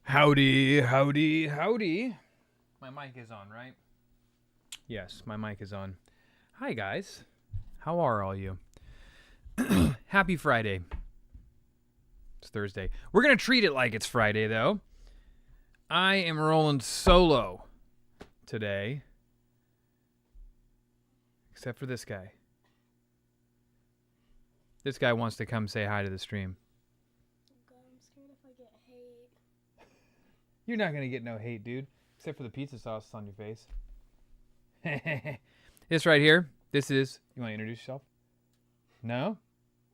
Howdy, howdy, howdy. My mic is on, right? Yes, my mic is on. Hi, guys. How are all you? Happy Friday. It's Thursday. We're going to treat it like it's Friday, though. I am rolling solo today. Except for this guy. This guy wants to come say hi to the stream. God, I'm scared if I get hate. You're not going to get no hate, dude. Except for the pizza sauce on your face. This right here, this is... You want to introduce yourself? No?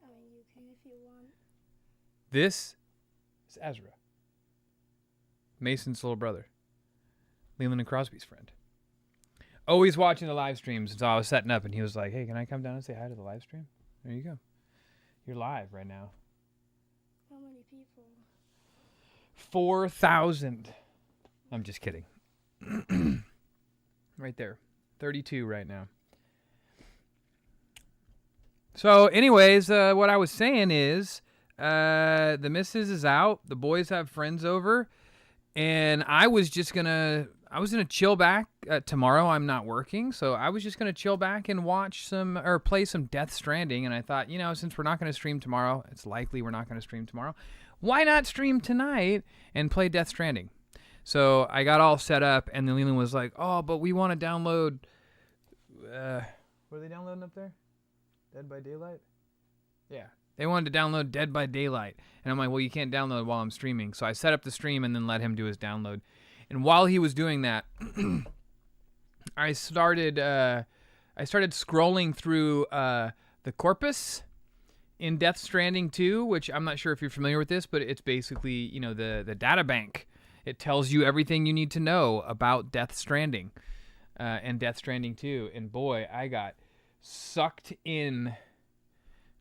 I mean, you can if you want. This is Ezra. Mason's little brother. Leland and Crosby's friend. Always watching the live streams. So I was setting up and he was like, hey, can I come down and say hi to the live stream? There you go. You're live right now. How many people? 4,000. I'm just kidding. Right there. 32 right now. So anyways, what I was saying is the missus is out. The boys have friends over. And I was going to chill back. Tomorrow I'm not working. So I was just going to chill back and play some Death Stranding. And I thought, since we're not going to stream tomorrow, it's likely we're not going to stream tomorrow. Why not stream tonight and play Death Stranding? So I got all set up, and then Leland was like, oh, but we want to download... what are they downloading up there? Dead by Daylight? Yeah. They wanted to download Dead by Daylight. And I'm like, well, you can't download while I'm streaming. So I set up the stream and then let him do his download. And while he was doing that, I started scrolling through the corpus in Death Stranding 2, which I'm not sure if you're familiar with this, but it's basically, the data bank. It tells you everything you need to know about Death Stranding and Death Stranding 2. And boy, I got sucked in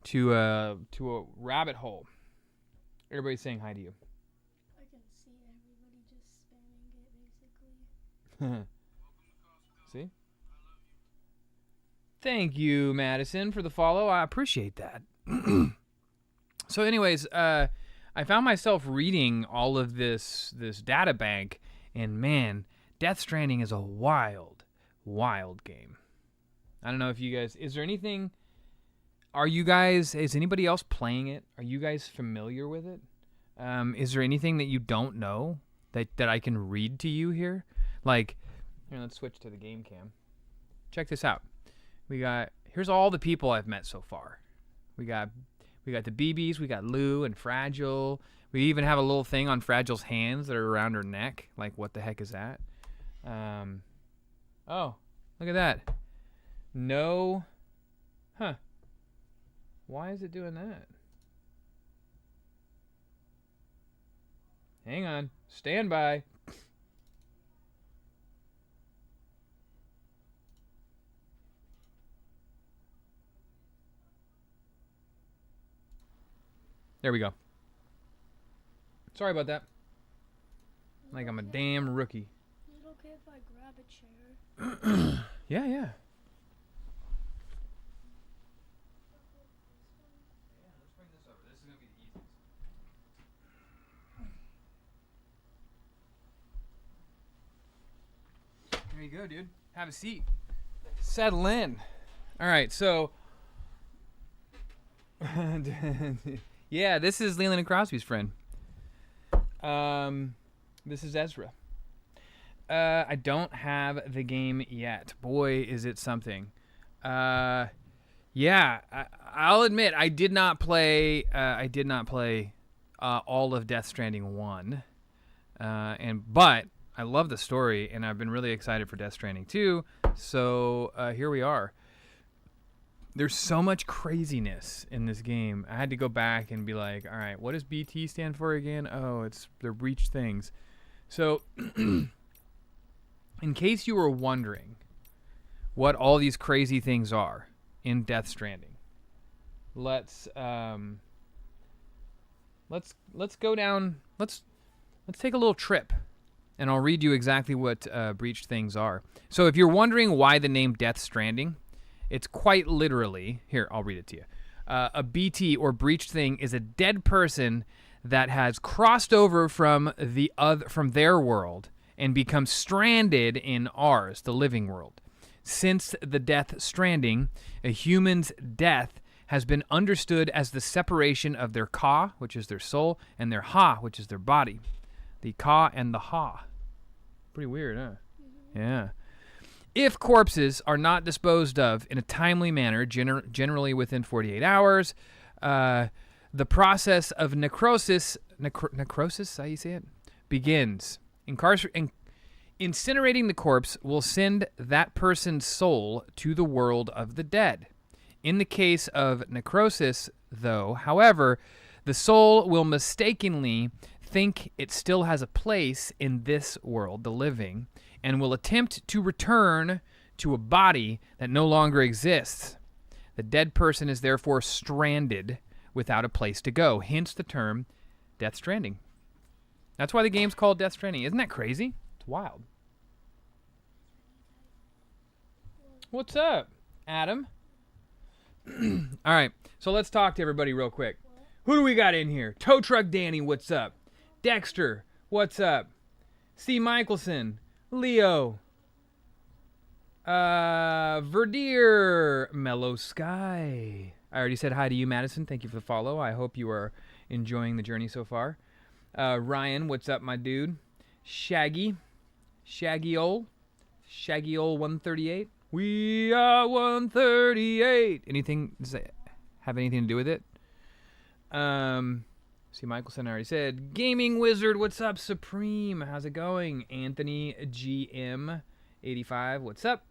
to a rabbit hole. Everybody's saying hi to you. I can see everybody just spamming it, basically. See? Thank you, Madison, for the follow. I appreciate that. So anyways, I found myself reading all of this data bank, and man, Death Stranding is a wild, wild game. I don't know if you guys... Is anybody else playing it? Are you guys familiar with it? Is there anything that you don't know that I can read to you here? Like, here, let's switch to the game cam. Check this out. Here's all the people I've met so far. We got the BBs, we got Lou and Fragile. We even have a little thing on Fragile's hands that are around her neck. Like, what the heck is that? Oh, look at that. No. Huh. Why is it doing that? Hang on. Stand by. There we go. Sorry about that. Like I'm a damn rookie. Is it okay if I grab a chair? Yeah. Yeah, let's bring this over. This is going to be the easiest. There you go, dude. Have a seat. Settle in. All right, so... Yeah, this is Leland and Crosby's friend. This is Ezra. I don't have the game yet. Boy, is it something. Yeah, I'll admit I did not play all of Death Stranding 1. But I love the story, and I've been really excited for Death Stranding 2. So here we are. There's so much craziness in this game. I had to go back and be like, all right, what does BT stand for again? Oh, it's the breach things. So, in case you were wondering what all these crazy things are in Death Stranding, let's go down. Let's take a little trip, and I'll read you exactly what breached things are. So, if you're wondering why the name Death Stranding, it's quite literally, here, I'll read it to you. A BT or breached thing is a dead person that has crossed over from their world and become stranded in ours, the living world. Since the death stranding, a human's death has been understood as the separation of their ka, which is their soul, and their ha, which is their body. The ka and the ha. Pretty weird, huh? Yeah. If corpses are not disposed of in a timely manner, generally within 48 hours, the process of necrosis, how you say it, begins. Incinerating the corpse will send that person's soul to the world of the dead. In the case of necrosis, though, however, the soul will mistakenly think it still has a place in this world, the living, and will attempt to return to a body that no longer exists. The dead person is therefore stranded without a place to go, hence the term Death Stranding. That's why the game's called Death Stranding. Isn't that crazy? It's wild. What's up, Adam? All right, so let's talk to everybody real quick. Who do we got in here? Tow Truck Danny, what's up? Dexter, what's up? C. Michelson, Leo, Verdier, Mellow Sky. I already said hi to you, Madison. Thank you for the follow. I hope you are enjoying the journey so far. Ryan, what's up, my dude? Shaggy Ol 138. We are 138. Anything, does that have anything to do with it? See, Michelson already said. Gaming Wizard, what's up? Supreme, how's it going? Anthony GM 85, what's up?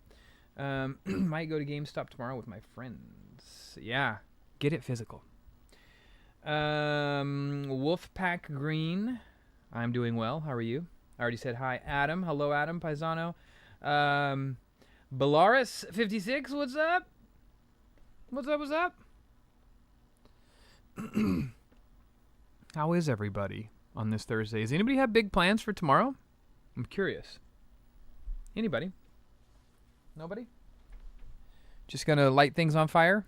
Might go to GameStop tomorrow with my friends. Yeah, get it physical. Wolfpack Green, I'm doing well. How are you? I already said hi. Adam, hello, Adam Paisano. Bellaris 56, what's up? What's up? How is everybody on this Thursday? Does anybody have big plans for tomorrow? I'm curious. Anybody? Nobody? Just gonna light things on fire?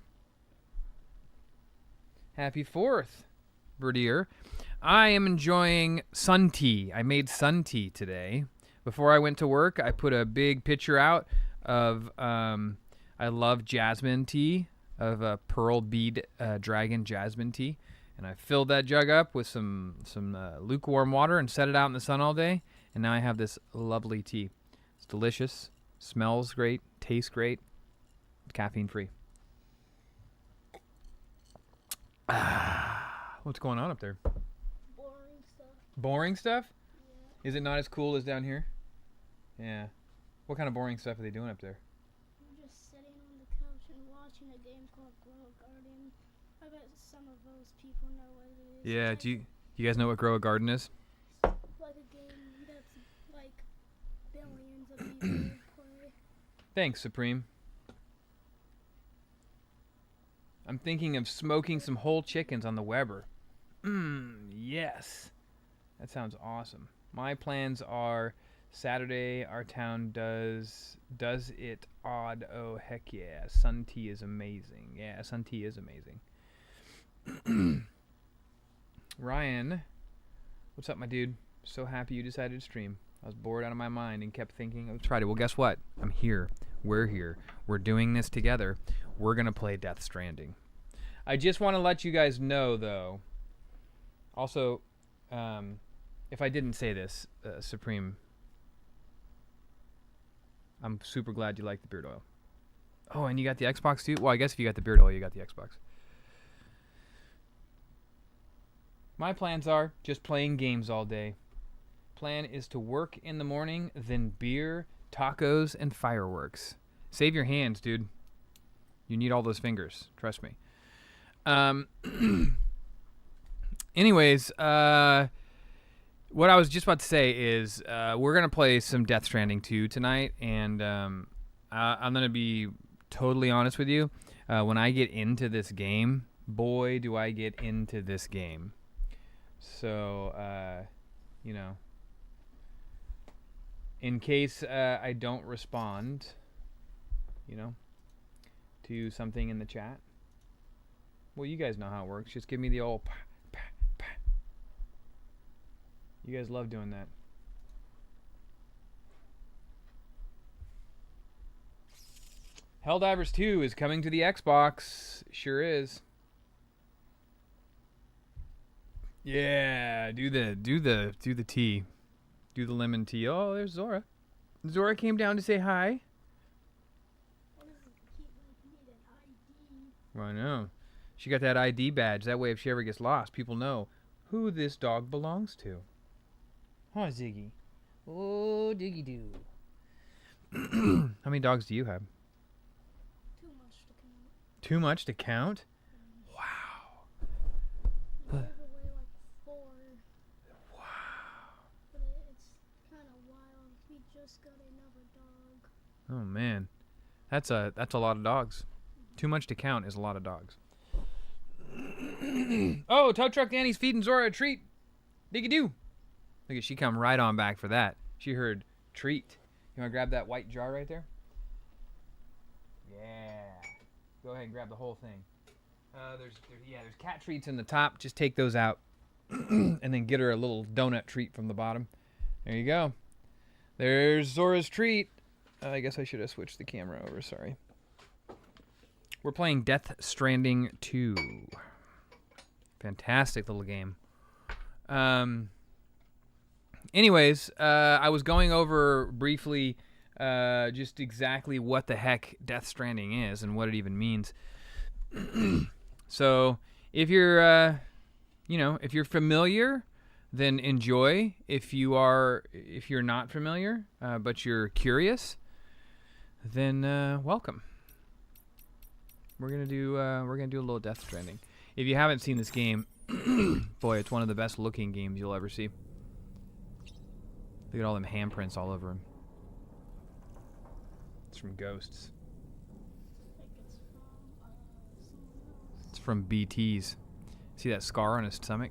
Happy 4th, Verdier. I am enjoying sun tea. I made sun tea today. Before I went to work, I put a big picture out of, I love jasmine tea, of a pearl bead dragon jasmine tea. And I filled that jug up with some lukewarm water and set it out in the sun all day. And now I have this lovely tea. It's delicious, smells great, tastes great, caffeine free. What's going on up there? Boring stuff. Boring stuff? Yeah. Is it not as cool as down here? Yeah. What kind of boring stuff are they doing up there? We're just sitting on the couch and watching a game called Grow a Garden. I bet some of those people know what it is. Yeah, It's do you guys know what Grow a Garden is? like a game that's like billions of people play. Thanks, Supreme. I'm thinking of smoking some whole chickens on the Weber. Yes. That sounds awesome. My plans are Saturday, our town does it odd. Oh, heck yeah. Sun tea is amazing. Yeah, sun tea is amazing. Ryan, what's up, my dude? So happy you decided to stream. I was bored out of my mind and kept thinking, let's try it. Well, guess what? I'm here. We're here. We're doing this together. We're going to play Death Stranding. I just want to let you guys know, though. Also, if I didn't say this, Supreme, I'm super glad you like the beard oil. Oh, and you got the Xbox too? Well, I guess if you got the beard oil, you got the Xbox. My plans are just playing games all day. Plan is to work in the morning, then beer, tacos, and fireworks. Save your hands, dude. You need all those fingers. Trust me. Anyways, what I was just about to say is we're going to play some Death Stranding 2 tonight, and I'm going to be totally honest with you. When I get into this game, boy, do I get into this game. So, you know, in case I don't respond, you know, to something in the chat, well, you guys know how it works. Just give me the old You guys love doing that. Helldivers 2 is coming to the Xbox. Sure is. Yeah, do the tea. Do the lemon tea. Oh, there's Zora. Zora came down to say hi. I know. She got that ID badge. That way, if she ever gets lost, people know who this dog belongs to. Huh, Ziggy? Oh, Diggy Doo. How many dogs do you have? Too much to count. Too much to count? Wow. I gave away like 4. Wow. But it's kind of wild. We just got another dog. Oh man, that's a lot of dogs. Too much to count is a lot of dogs. Oh, tow truck Danny's feeding Zora a treat. Diggy doo. Look at she come right on back for that. She heard treat. You want to grab that white jar right there? Yeah. Go ahead and grab the whole thing. There's cat treats in the top. Just take those out, and then get her a little donut treat from the bottom. There you go. There's Zora's treat. I guess I should have switched the camera over. Sorry. We're playing Death Stranding 2. Fantastic little game. Anyways, I was going over briefly just exactly what the heck Death Stranding is and what it even means. So, if you're, if you're familiar, then enjoy. If you're not familiar, but you're curious, then welcome. We're gonna do a little Death Stranding. If you haven't seen this game, boy, it's one of the best looking games you'll ever see. Look at all them handprints all over him. It's from Ghosts. It's from BTs. See that scar on his stomach?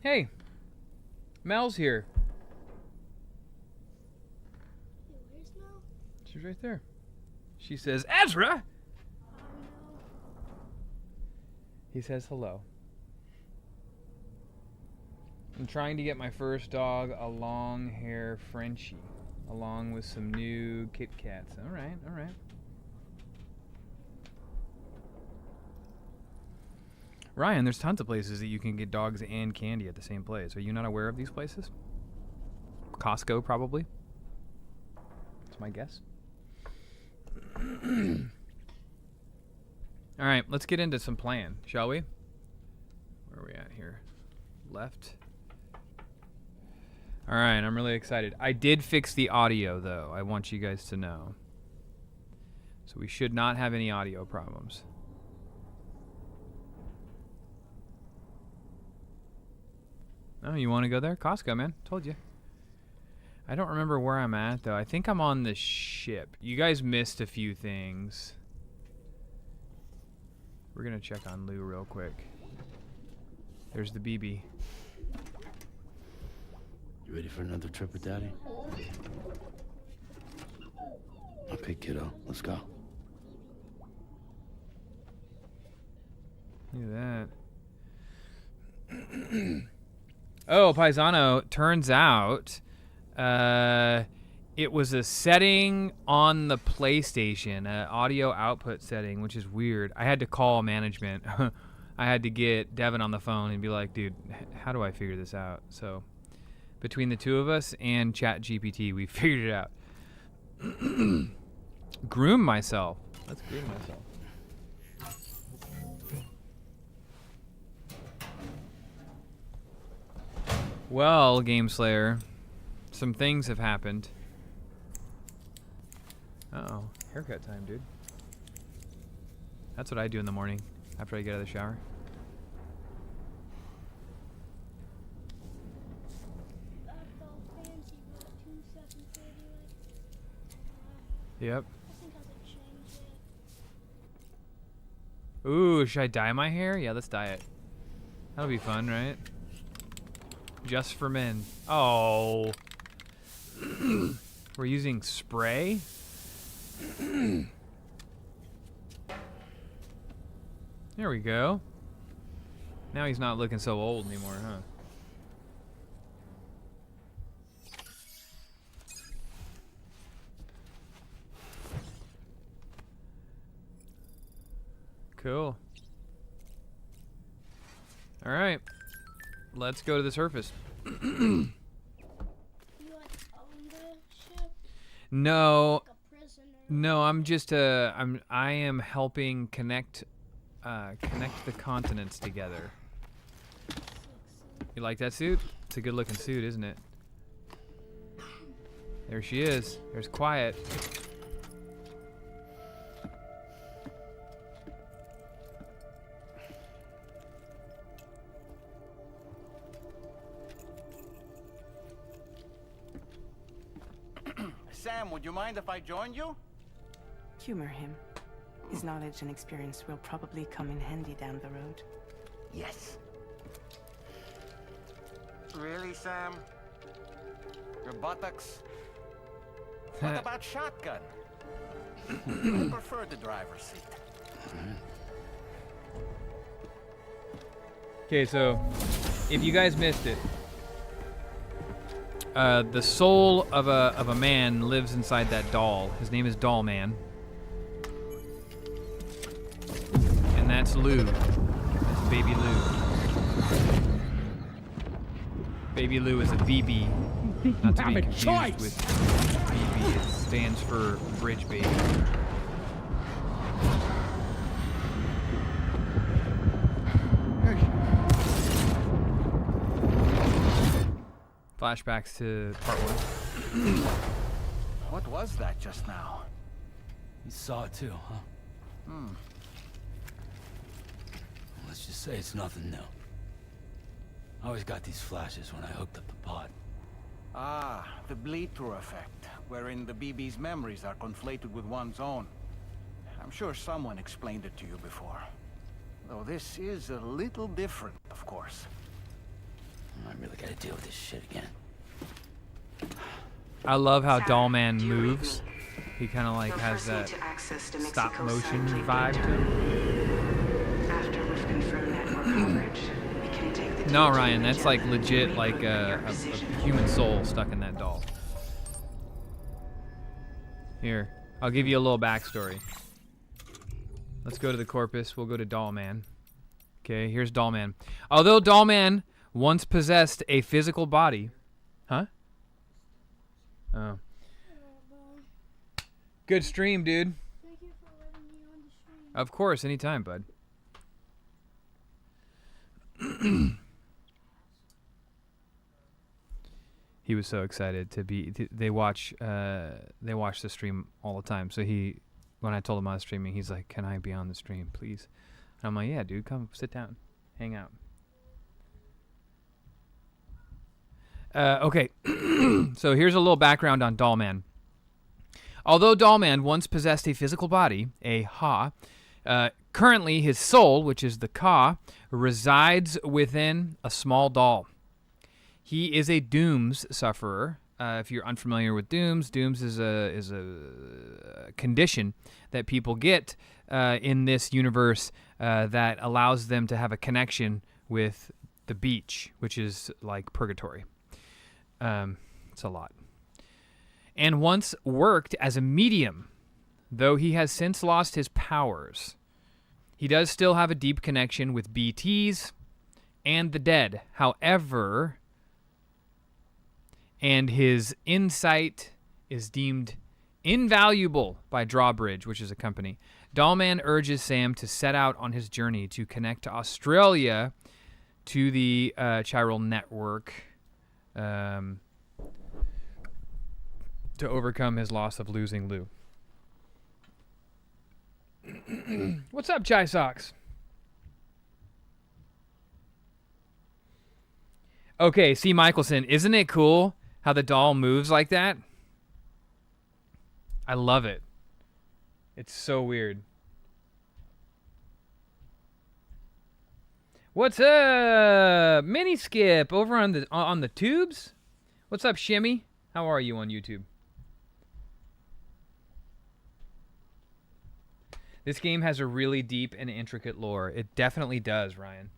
Hey, Mel's here. Where's Mel? She's right there. She says, Ezra! He says hello. I'm trying to get my first dog a long hair Frenchie, along with some new Kit Kats. All right, all right. Ryan, there's tons of places that you can get dogs and candy at the same place. Are you not aware of these places? Costco, probably. That's my guess. All right, let's get into some plan, shall we? Where are we at here? Left. All right, I'm really excited. I did fix the audio, though. I want you guys to know. So we should not have any audio problems. Oh, you want to go there? Costco, man. Told you. I don't remember where I'm at, though. I think I'm on the ship. You guys missed a few things. We're going to check on Lou real quick. There's the BB. You ready for another trip with Daddy? Okay, kiddo. Let's go. Look at that. Oh, Paisano, turns out it was a setting on the PlayStation, an audio output setting, which is weird. I had to call management. I had to get Devin on the phone and be like, dude, how do I figure this out? So between the two of us and ChatGPT, we figured it out. Groom myself. Let's groom myself. Well, Game Slayer, some things have happened. Uh-oh, haircut time, dude. That's what I do in the morning after I get out of the shower. That's all fancy, but 2730, Yep. I think I could change it. Ooh, should I dye my hair? Yeah, let's dye it. That'll be fun, right? Just for men. Oh. We're using spray? There we go. Now he's not looking so old anymore, huh? Cool. All right. Let's go to the surface. You like own the ship? No. Like a prisoner? No, I'm just I am helping connect the continents together. You like that suit? It's a good looking suit, isn't it? There she is. There's Quiet. Sam, would you mind if I joined you? Humor him. His knowledge and experience will probably come in handy down the road. Yes. Really, Sam? Your buttocks? What about shotgun? I prefer the driver's seat. Okay, so if you guys missed it, the soul of a man lives inside that doll. His name is Doll Man, and that's Lou. That's Baby Lou. Baby Lou is a VB, not to be confused with VB. It stands for Bridge Baby. Flashbacks to part 1. What was that just now? You saw it too, huh? Let's just say it's nothing new. I always got these flashes when I hooked up the pod. Ah, the bleed-through effect, wherein the BB's memories are conflated with one's own. I'm sure someone explained it to you before. Though this is a little different, of course. I really gotta deal with this shit again. I love how Sam, Doll Man do you read moves. me? He kind of like You'll has first need that to access the stop Mexico motion sampling vibe to data. him. After we've confirmed network coverage, we can take the No, data Ryan, that's like and legit like reprogram your a position. human soul stuck in that doll. Here, I'll give you a little backstory. Let's go to the corpus. We'll go to Doll Man. Okay, here's Doll Man. Although Doll Man once possessed a physical body. Huh? Oh. Good stream, dude. Thank you for letting me on the stream. Of course, anytime, bud. He was so excited to be. They watch the stream all the time. So when I told him I was streaming, he's like, "Can I be on the stream, please?" And I'm like, "Yeah, dude, come sit down, hang out." Okay, so here's a little background on Doll Man. Although Doll Man once possessed a physical body, a Ha, currently his soul, which is the Ka, resides within a small doll. He is a Dooms sufferer. If you're unfamiliar with Dooms is a condition that people get in this universe that allows them to have a connection with the beach, which is like purgatory. It's a lot. And once worked as a medium, though he has since lost his powers. He does still have a deep connection with BTs and the dead. However, and his insight is deemed invaluable by Drawbridge, which is a company. Dollman urges Sam to set out on his journey to connect to Australia to the chiral network to overcome his loss of losing Lou. What's up, Chai Socks? Okay, C. Michelson, isn't it cool how the doll moves like that? I love it. It's so weird. What's up, Mini Skip over on the tubes? What's up, Shimmy? How are you on YouTube? This game has a really deep and intricate lore. It definitely does, Ryan.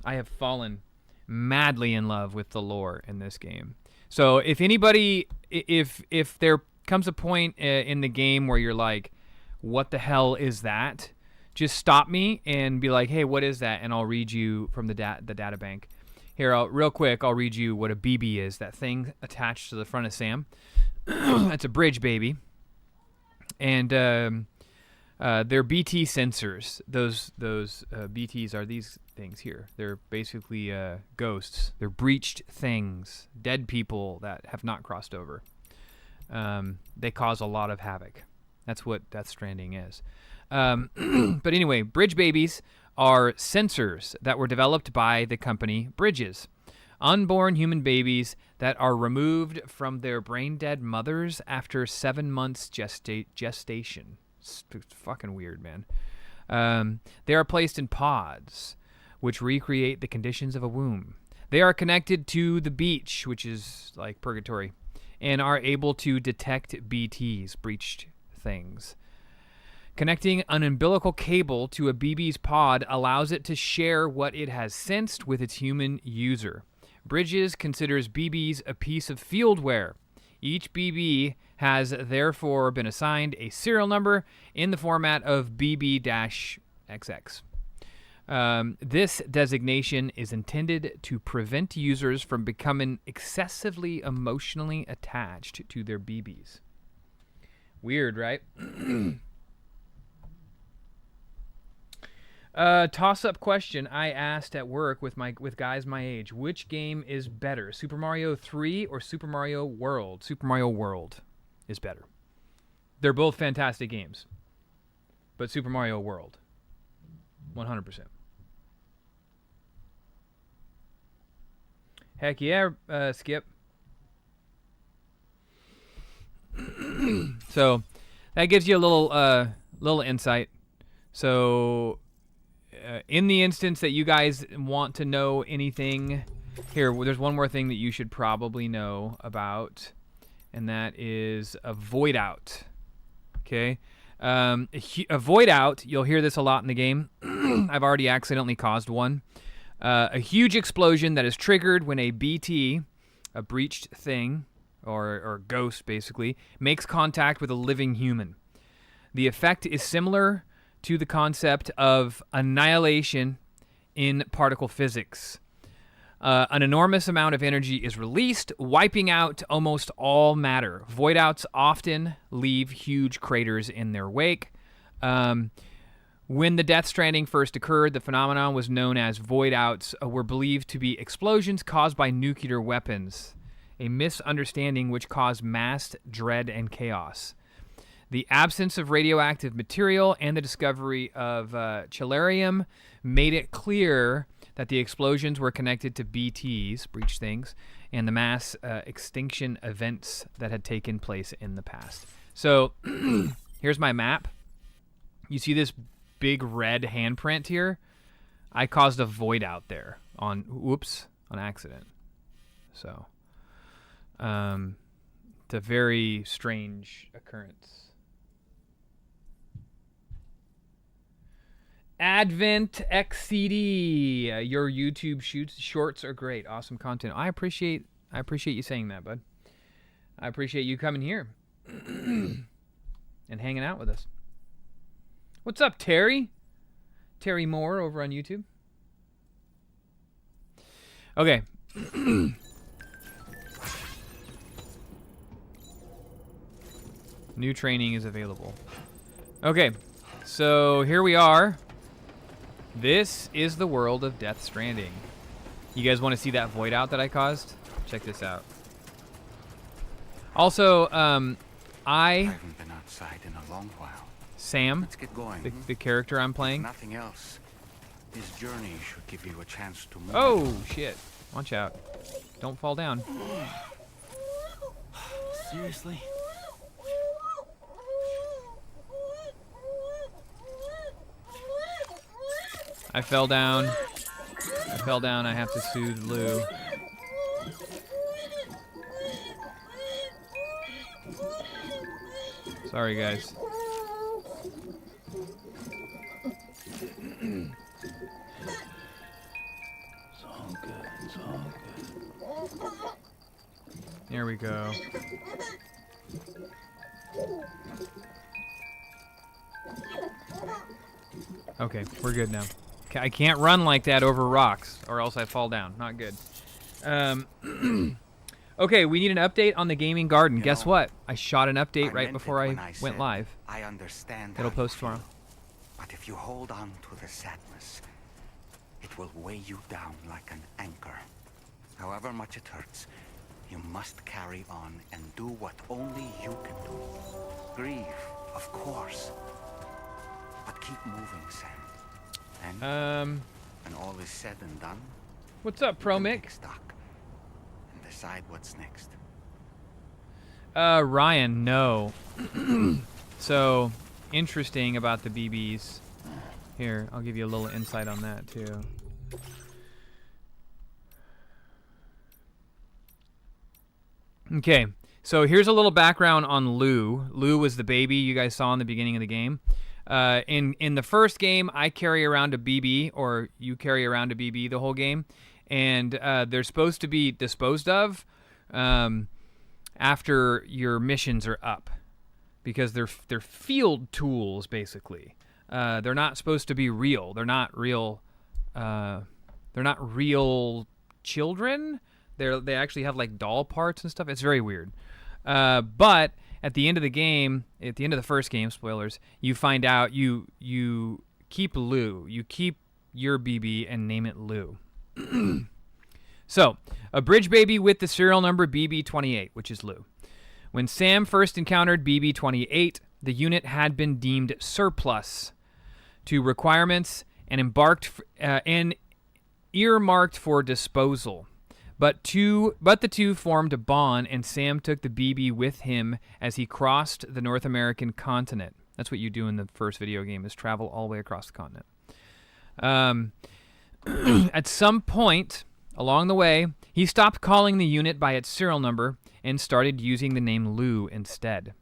I have fallen madly in love with the lore in this game. So if anybody, if there comes a point in the game where you're like, what the hell is that? Just stop me and be like, hey, what is that? And I'll read you from the data bank. Here, real quick, I'll read you what a BB is. That thing attached to the front of Sam. That's a bridge baby. And they're BT sensors. Those BTs are these things here. They're basically ghosts. They're breached things, dead people that have not crossed over. They cause a lot of havoc. That's what Death Stranding is. But anyway, bridge babies are sensors that were developed by the company Bridges. Unborn human babies that are removed from their brain-dead mothers after 7 months gestation. It's fucking weird, man. They are placed in pods, which recreate the conditions of a womb. They are connected to the beach, which is like purgatory, and are able to detect BTs, breached things. Connecting an umbilical cable to a BB's pod allows it to share what it has sensed with its human user. Bridges considers BBs a piece of fieldware. Each BB has therefore been assigned a serial number in the format of BB-XX. This designation is intended to prevent users from becoming excessively emotionally attached to their BBs. Weird, right? Toss-up question I asked at work with guys my age. Which game is better, Super Mario 3 or Super Mario World? Super Mario World is better. They're both fantastic games. But Super Mario World, 100%. Heck yeah, Skip. So that gives you a little insight. So in the instance that you guys want to know anything, here, there's one more thing that you should probably know about, and that is a void out. Okay? A void out, you'll hear this a lot in the game. I've already accidentally caused one. A huge explosion that is triggered when a BT, a breached thing, or ghost basically, makes contact with a living human. The effect is similar to the concept of annihilation in particle physics. An enormous amount of energy is released, wiping out almost all matter. Void outs often leave huge craters in their wake. When the Death Stranding first occurred, the phenomenon was known as void outs, were believed to be explosions caused by nuclear weapons, a misunderstanding which caused mass dread and chaos. The absence of radioactive material and the discovery of chelarium made it clear that the explosions were connected to BTs, breach things, and the mass extinction events that had taken place in the past. So here's my map. You see this big red handprint here? I caused a void out there on accident. So it's a very strange occurrence. Advent XCD, your YouTube shorts are great, awesome content. I appreciate you saying that, bud. I appreciate you coming here and hanging out with us. What's up, Terry? Terry Moore over on YouTube. Okay. New training is available. Okay, so here we are. This is the world of Death Stranding. You guys want to see that void out that I caused? Check this out. Also, I haven't been outside in a long while. Sam, Let's get going. the character I'm playing. Nothing else. This journey should give you a chance to move. Oh, shit. Watch out. Don't fall down. Seriously? I fell down. I have to soothe Lou. Sorry, guys. It's all good. It's all good. There we go. Okay, we're good now. I can't run like that over rocks, or else I fall down. Not good. Okay, we need an update on the gaming garden. Guess what? I shot an update right before I went live. I understand. It'll post tomorrow. But if you hold on to the sadness, it will weigh you down like an anchor. However much it hurts, you must carry on and do what only you can do. Grieve, of course. But keep moving, Sam. And when all is said and done, What's up, Pro Mick? take stock and decide what's next. Ryan, no. So, interesting about the BBs. Here, I'll give you a little insight on that, too. Okay, so here's a little background on Lou. Lou was the baby you guys saw in the beginning of the game. In the first game, I carry around a BB, or you carry around a BB the whole game, and they're supposed to be disposed of after your missions are up, because they're field tools basically. They're not supposed to be real. They're not real. They're not real children. They actually have like doll parts and stuff. It's very weird. But at the end of the game, at the end of the first game, spoilers, you find out you keep Lou. You keep your BB and name it Lou. So, a bridge baby with the serial number BB28, which is Lou. When Sam first encountered BB28, the unit had been deemed surplus to requirements and earmarked for disposal. But the two formed a bond, and Sam took the BB with him as he crossed the North American continent. That's what you do in the first video game, is travel all the way across the continent. At some point along the way, he stopped calling the unit by its serial number and started using the name Lou instead.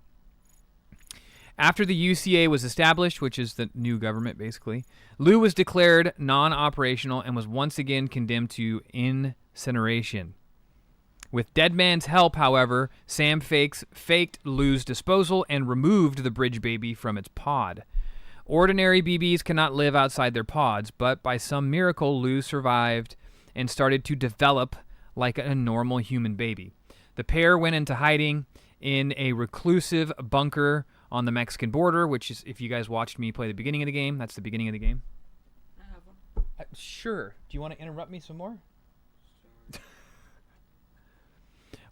After the UCA was established, which is the new government basically, Lou was declared non-operational and was once again condemned to incineration. With Deadman's help, however, Sam faked Lou's disposal and removed the bridge baby from its pod. Ordinary BBs cannot live outside their pods, but by some miracle, Lou survived and started to develop like a normal human baby. The pair went into hiding in a reclusive bunker on the Mexican border, which is, if you guys watched me play the beginning of the game, that's the beginning of the game. I have one. Sure. Do you want to interrupt me some more?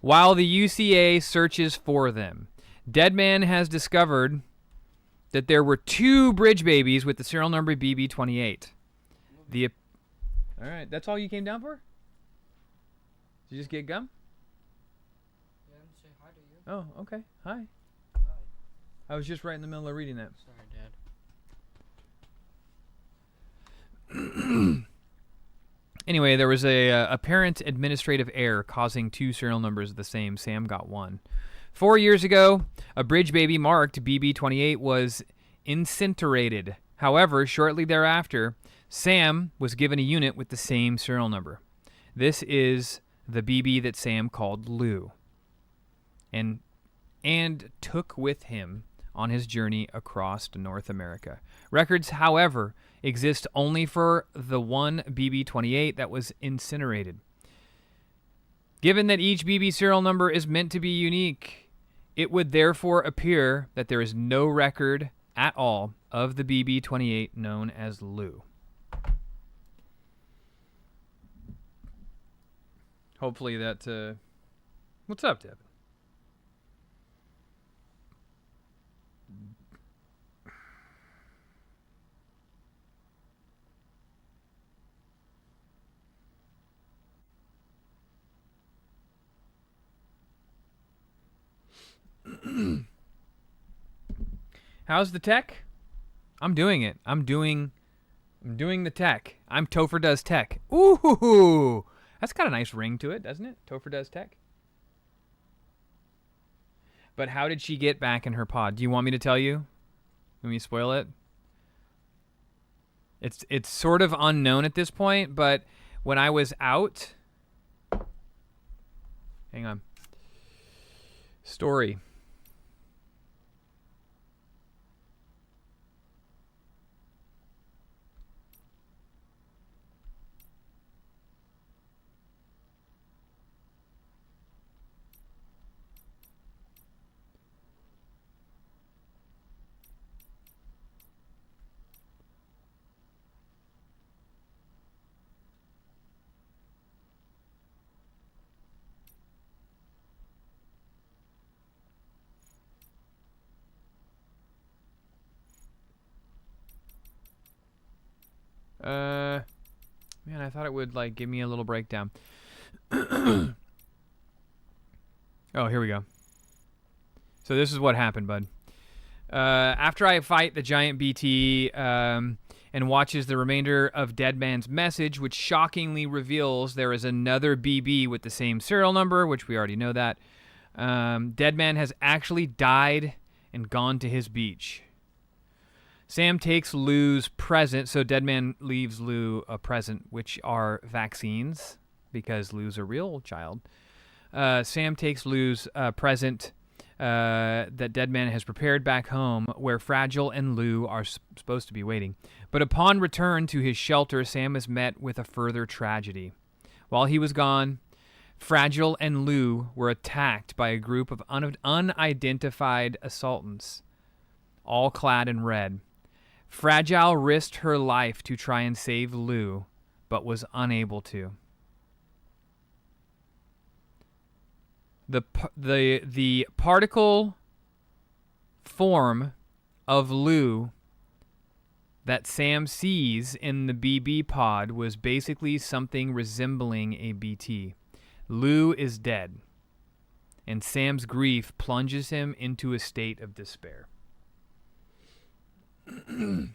While the UCA searches for them, Deadman has discovered that there were 2 bridge babies with the serial number BB28. All right, that's all you came down for? Did you just get gum? Yeah, I'm say hi to you. Oh, okay. Hi. Hi. I was just right in the middle of reading that. Sorry, Dad. Anyway, there was a apparent administrative error causing 2 serial numbers of the same. Sam got 1. 4 years ago, a bridge baby marked BB28 was incinerated. However, shortly thereafter, Sam was given a unit with the same serial number. This is the BB that Sam called Lou and took with him on his journey across to North America. Records, however, exist only for the one BB28 that was incinerated. Given that each BB serial number is meant to be unique, it would therefore appear that there is no record at all of the BB28 known as Lou. Hopefully that... What's up, Devin? How's the tech? I'm doing it. I'm doing the tech. I'm Tofer Does Tech. Ooh, that's got a nice ring to it, doesn't it? Tofer Does Tech. But how did she get back in her pod? Do you want me to tell you? Want me to spoil it? It's sort of unknown at this point, but when I was out, hang on. Story. Man, I thought it would like give me a little breakdown. Oh, here we go. So this is what happened, bud. After I fight the giant BT and watches the remainder of Dead Man's message, which shockingly reveals there is another BB with the same serial number, which we already know that. Dead Man has actually died and gone to his beach. Sam takes Lou's present, so Dead Man leaves Lou a present, which are vaccines, because Lou's a real child. Sam takes Lou's present that Dead Man has prepared back home, where Fragile and Lou are supposed to be waiting. But upon return to his shelter, Sam is met with a further tragedy. While he was gone, Fragile and Lou were attacked by a group of unidentified assailants, all clad in red. Fragile risked her life to try and save Lou, but was unable to. The particle form of Lou that Sam sees in the BB pod was basically something resembling a BT. Lou is dead, and Sam's grief plunges him into a state of despair. Do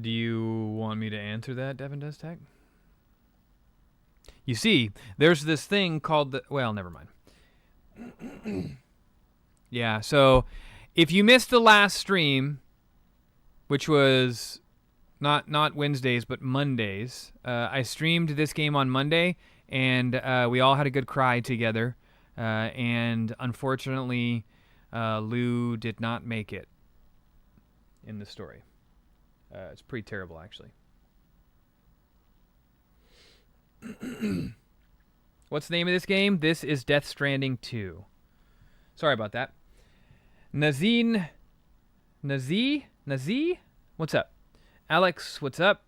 you want me to answer that, Devin Does Tech? You see, there's this thing called the... Well, never mind. Yeah, so if you missed the last stream, which was not Wednesdays, but Mondays, I streamed this game on Monday, and we all had a good cry together. And unfortunately, Lou did not make it in the story. It's pretty terrible, actually. What's the name of this game? This is Death Stranding 2. Sorry about that. Nazi? What's up? Alex, what's up?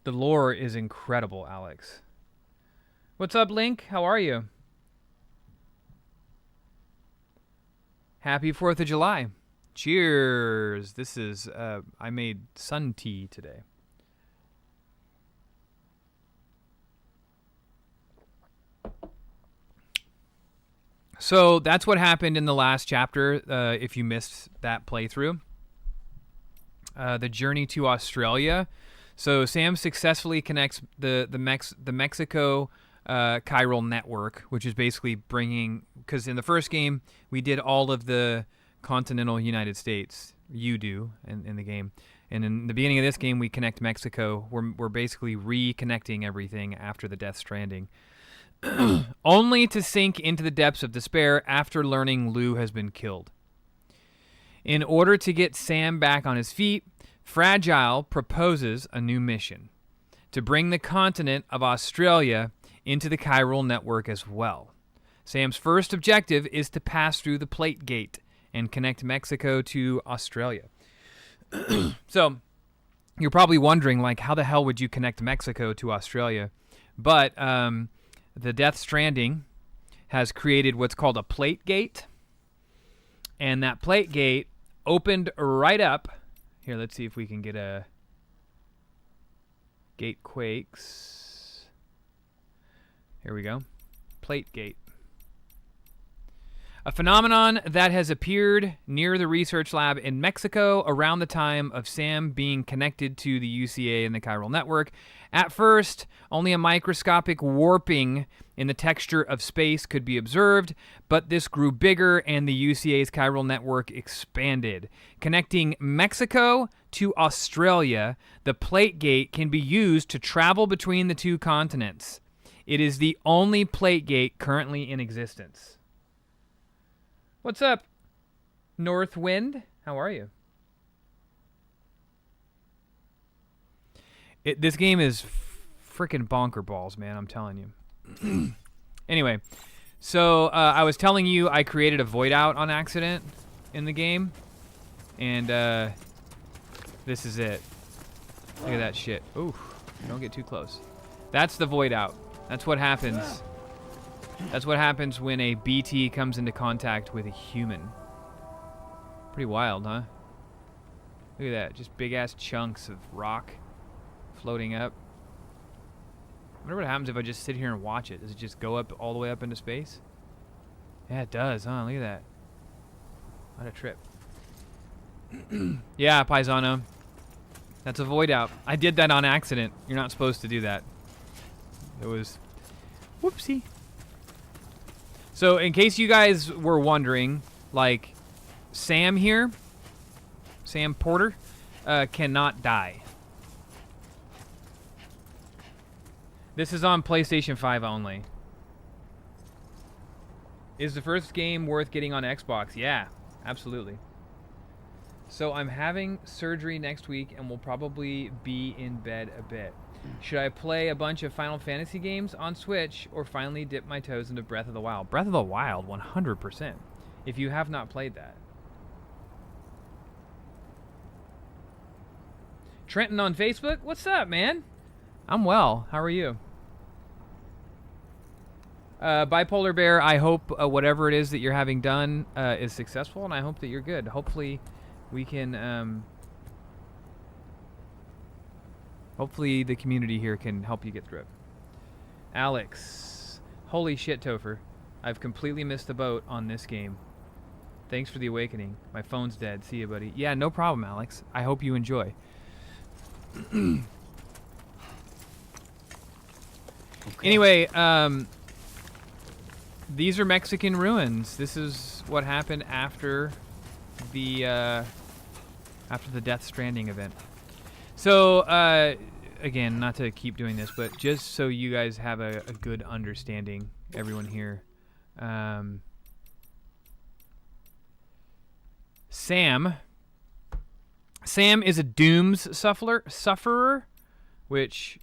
The lore is incredible, Alex. What's up, Link? How are you? Happy 4th of July. Cheers. This is, I made sun tea today. So that's what happened in the last chapter, if you missed that playthrough. The journey to Australia. So Sam successfully connects the Mexico chiral network, which is basically bringing, because in the first game we did all of the continental United States. You do in the game, and in the beginning of this game we connect Mexico. We're basically reconnecting everything after the Death Stranding, only to sink into the depths of despair after learning Lou has been killed. In order to get Sam back on his feet, Fragile proposes a new mission: to bring the continent of Australia into the chiral network as well. Sam's first objective is to pass through the Plate Gate and connect Mexico to Australia. So you're probably wondering, like, how the hell would you connect Mexico to Australia? But the Death Stranding has created what's called a Plate Gate, and that Plate Gate opened right up. Here, let's see if we can get a Gate Quakes. Here we go. Plate Gate. A phenomenon that has appeared near the research lab in Mexico around the time of Sam being connected to the UCA and the chiral network. At first, only a microscopic warping in the texture of space could be observed, but this grew bigger and the UCA's chiral network expanded. Connecting Mexico to Australia, the plate gate can be used to travel between the two continents. It is the only plate gate currently in existence. What's up, North Wind? How are you? This game is freaking bonker balls, man. I'm telling you. Anyway, so I was telling you I created a void out on accident in the game, and this is it. Look at that shit. Ooh, don't get too close. That's the void out. That's what happens. That's what happens when a BT comes into contact with a human. Pretty wild, huh? Look at that, just big ass chunks of rock floating up. I wonder what happens if I just sit here and watch it. Does it just go up all the way up into space? Yeah, it does, huh? Look at that. What a trip. Yeah, Paisano. That's a void out. I did that on accident. You're not supposed to do that. It was... whoopsie. So, in case you guys were wondering, like, Sam here, Sam Porter, cannot die. This is on PlayStation 5 only. Is the first game worth getting on Xbox? Yeah, absolutely. So I'm having surgery next week and will probably be in bed a bit. Should I play a bunch of Final Fantasy games on Switch or finally dip my toes into Breath of the Wild? Breath of the Wild, 100%. If you have not played that. Trenton on Facebook, what's up, man? I'm well. How are you? Bipolar Bear, I hope whatever it is that you're having done is successful, and I hope that you're good. Hopefully we can... hopefully the community here can help you get through it. Alex, holy shit, Tofer. I've completely missed the boat on this game. Thanks for the awakening. My phone's dead. See you, buddy. Yeah, no problem, Alex. I hope you enjoy. Okay. Anyway, these are Mexican ruins. This is what happened after the Death Stranding event. So, again, not to keep doing this, but just so you guys have a good understanding, everyone here. Sam is a dooms sufferer, which,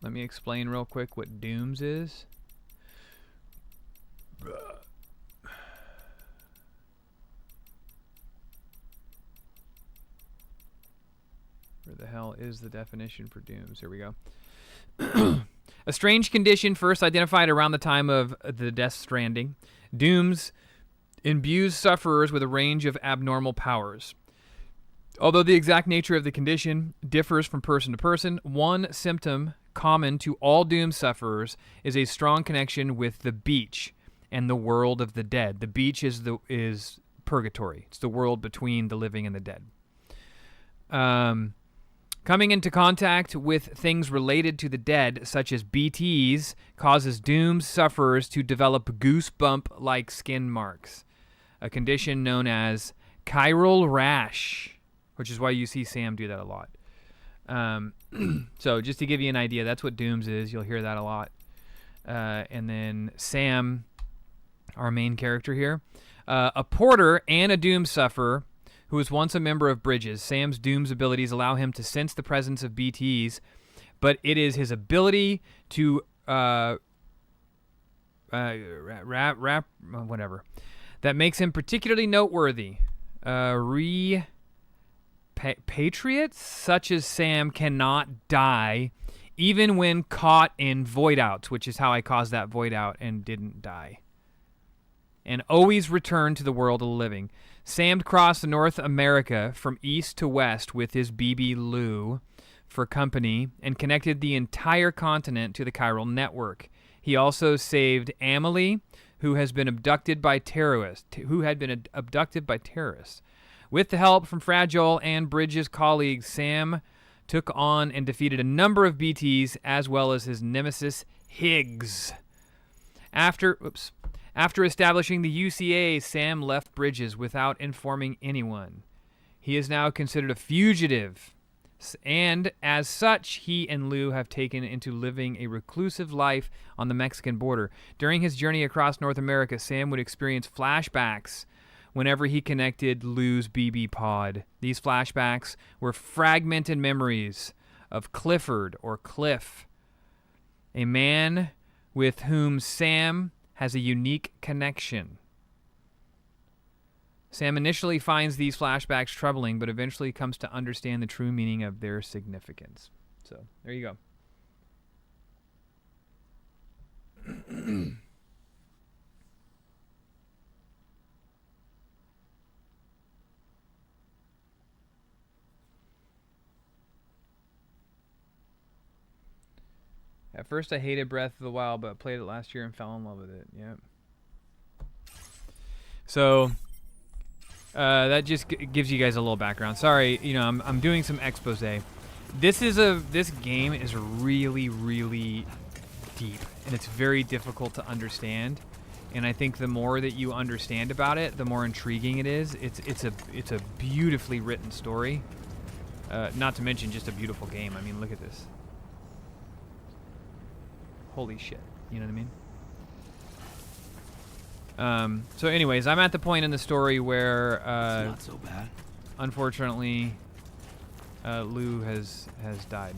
let me explain real quick what dooms is. Where the hell is the definition for dooms? Here we go. A strange condition first identified around the time of the Death Stranding. Dooms imbues sufferers with a range of abnormal powers. Although the exact nature of the condition differs from person to person, one symptom common to all doom sufferers is a strong connection with the beach and the world of the dead. The beach is purgatory. It's the world between the living and the dead. Coming into contact with things related to the dead, such as BTs, causes doomed sufferers to develop goosebump-like skin marks, a condition known as chiral rash, which is why you see Sam do that a lot. So just to give you an idea, that's what dooms is. You'll hear that a lot. And then Sam, our main character here, a porter and a doom sufferer, who was once a member of Bridges. Sam's Doom's abilities allow him to sense the presence of BTs, but it is his ability to whatever that makes him particularly noteworthy. Patriots such as Sam cannot die even when caught in void outs, which is how I caused that void out and didn't die, and always return to the world of the living. Sam crossed North America from east to west with his BB Lou for company and connected the entire continent to the chiral network. He also saved Amelie, who had been abducted by terrorists. With the help from Fragile and Bridges' colleagues, Sam took on and defeated a number of BTs as well as his nemesis Higgs. After establishing the UCA, Sam left Bridges without informing anyone. He is now considered a fugitive, and as such, he and Lou have taken into living a reclusive life on the Mexican border. During his journey across North America, Sam would experience flashbacks whenever he connected Lou's BB pod. These flashbacks were fragmented memories of Clifford, or Cliff, a man with whom Sam has a unique connection. Sam initially finds these flashbacks troubling, but eventually comes to understand the true meaning of their significance. So, there you go. At first I hated Breath of the Wild, but played it last year and fell in love with it. Yep. So that just gives you guys a little background. Sorry, I'm doing some expose. This game is really, really deep, and it's very difficult to understand. And I think the more that you understand about it, the more intriguing it is. It's a beautifully written story. Not to mention just a beautiful game. I mean, look at this. Holy shit. You know what I mean? So anyways, I'm at the point in the story where It's not so bad. Unfortunately Lou has died.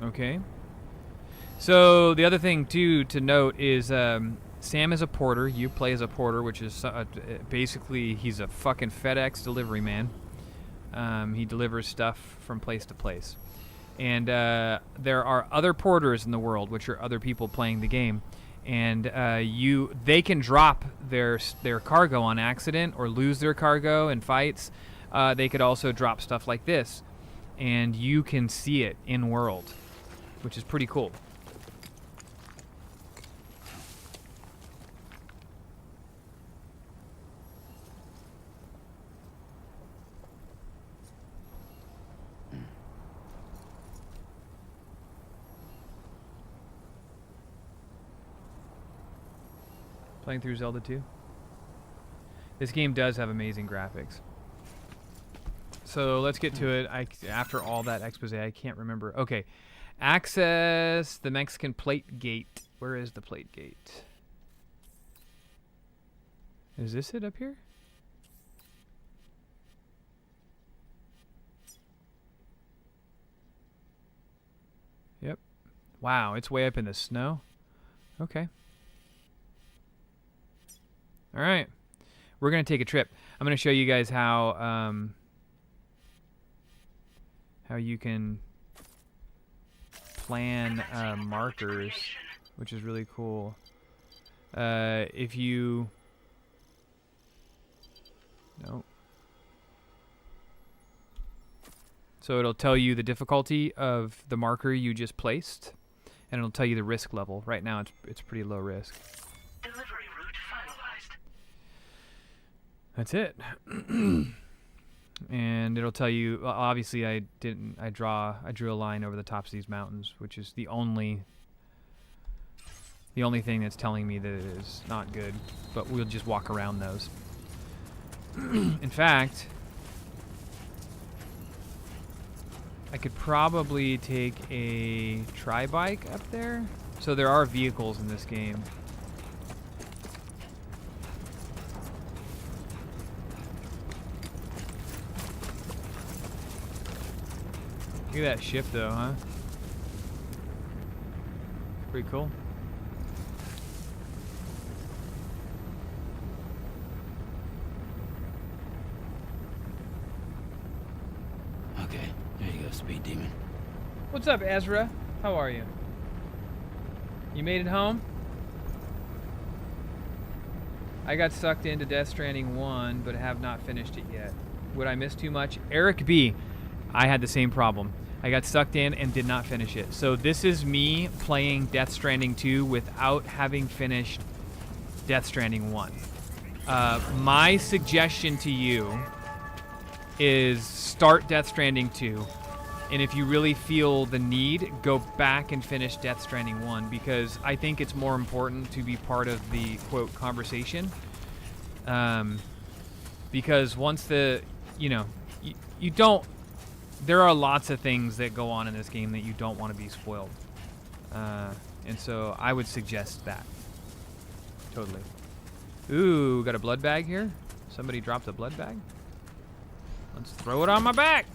Okay. So the other thing too to note is Sam is a porter. You play as a porter, which is basically he's a fucking FedEx delivery man. He delivers stuff from place to place. And there are other porters in the world, which are other people playing the game. And they can drop their cargo on accident or lose their cargo in fights. They could also drop stuff like this. And you can see it in world, which is pretty cool. Playing through Zelda 2. This game does have amazing graphics. So let's get to it. After all that expose, I can't remember. Okay. Access the Mexican plate gate. Where is the plate gate? Is this it up here? Yep. Wow, it's way up in the snow. Okay. All right, we're gonna take a trip. I'm gonna show you guys how you can plan markers, which is really cool. If you so it'll tell you the difficulty of the marker you just placed, and it'll tell you the risk level. Right now, it's pretty low risk. That's it. And it'll tell you, obviously I drew a line over the tops of these mountains, which is the only thing that's telling me that it is not good, but we'll just walk around those. In fact, I could probably take a tri-bike up there. So there are vehicles in this game. Look at that ship though, huh? Pretty cool. Okay, there you go, Speed Demon. What's up, Ezra? How are you? You made it home? I got sucked into Death Stranding 1, but have not finished it yet. Would I miss too much? Eric B. I had the same problem. I got sucked in and did not finish it. So this is me playing Death Stranding 2 without having finished Death Stranding 1. My suggestion to you is start Death Stranding 2. And if you really feel the need, go back and finish Death Stranding 1, because I think it's more important to be part of the, quote, conversation. Because once the, you don't, there are lots of things that go on in this game that you don't want to be spoiled. And so I would suggest that. Totally. Ooh, got a blood bag here. Somebody dropped a blood bag. Let's throw it on my back.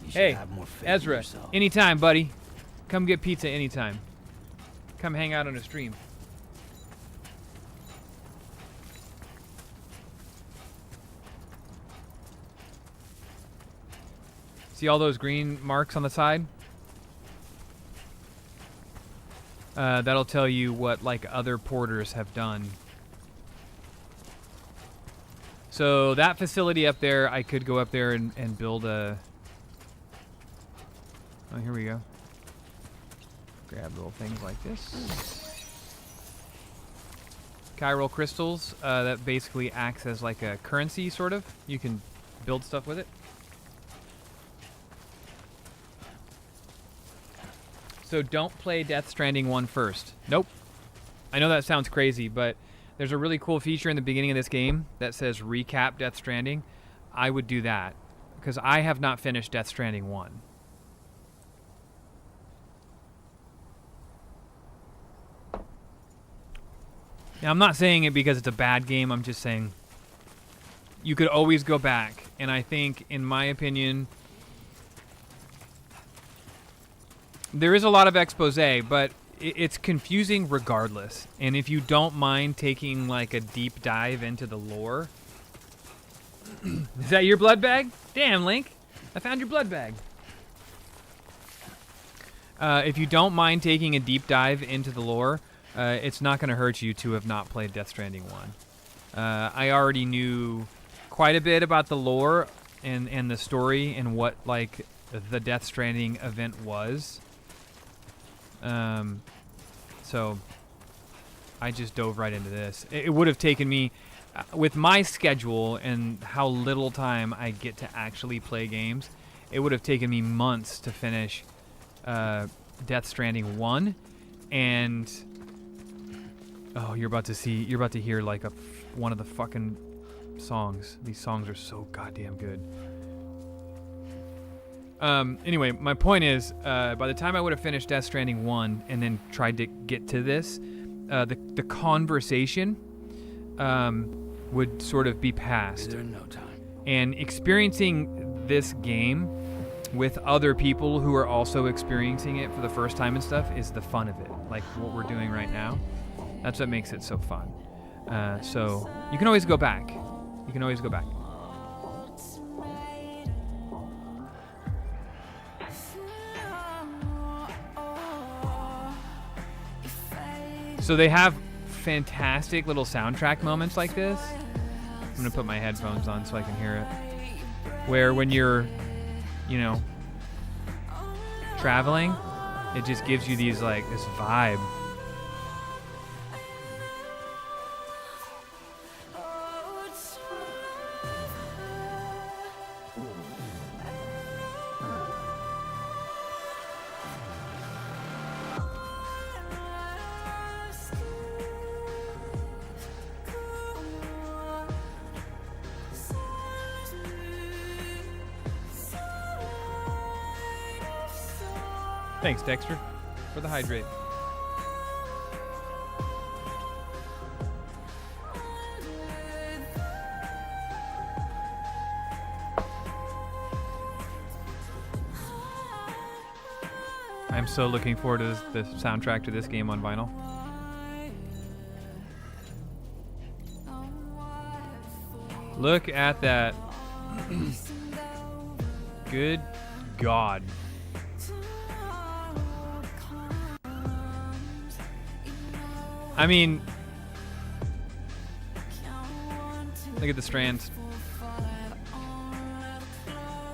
Hey, Ezra, anytime, buddy. Come get pizza anytime. Come hang out on a stream. See all those green marks on the side? That'll tell you what, like, other porters have done. So that facility up there, I could go up there and build a... Oh, here we go. Grab little things like this. Chiral crystals, that basically acts as like a currency, sort of. You can build stuff with it. So don't play Death Stranding 1 first. Nope. I know that sounds crazy, but there's a really cool feature in the beginning of this game that says recap Death Stranding. I would do that, because I have not finished Death Stranding 1. Now, I'm not saying it because it's a bad game. I'm just saying you could always go back. And I think, in my opinion, there is a lot of expose, but it's confusing regardless. And if you don't mind taking like a deep dive into the lore... Is that your blood bag? Damn, Link. I found your blood bag. If you don't mind taking a deep dive into the lore... it's not going to hurt you to have not played Death Stranding 1. I already knew quite a bit about the lore and the story and what, like, the Death Stranding event was. So I just dove right into this. It would have taken me, with my schedule and how little time I get to actually play games, it would have taken me months to finish Death Stranding 1. And... oh, you're about to hear like one of the fucking songs. These songs are so goddamn good. Anyway, my point is, by the time I would have finished Death Stranding 1 and then tried to get to this, the conversation would sort of be past. There's no time. And experiencing this game with other people who are also experiencing it for the first time and stuff is the fun of it. Like what we're doing right now. That's what makes it so fun. So you can always go back. You can always go back. So they have fantastic little soundtrack moments like this. I'm gonna put my headphones on so I can hear it. Where when you're, traveling, it just gives you these like this vibe. Thanks, Dexter, for the hydrate. I'm so looking forward to the soundtrack to this game on vinyl. Look at that. Good God. I mean, Look at the strands.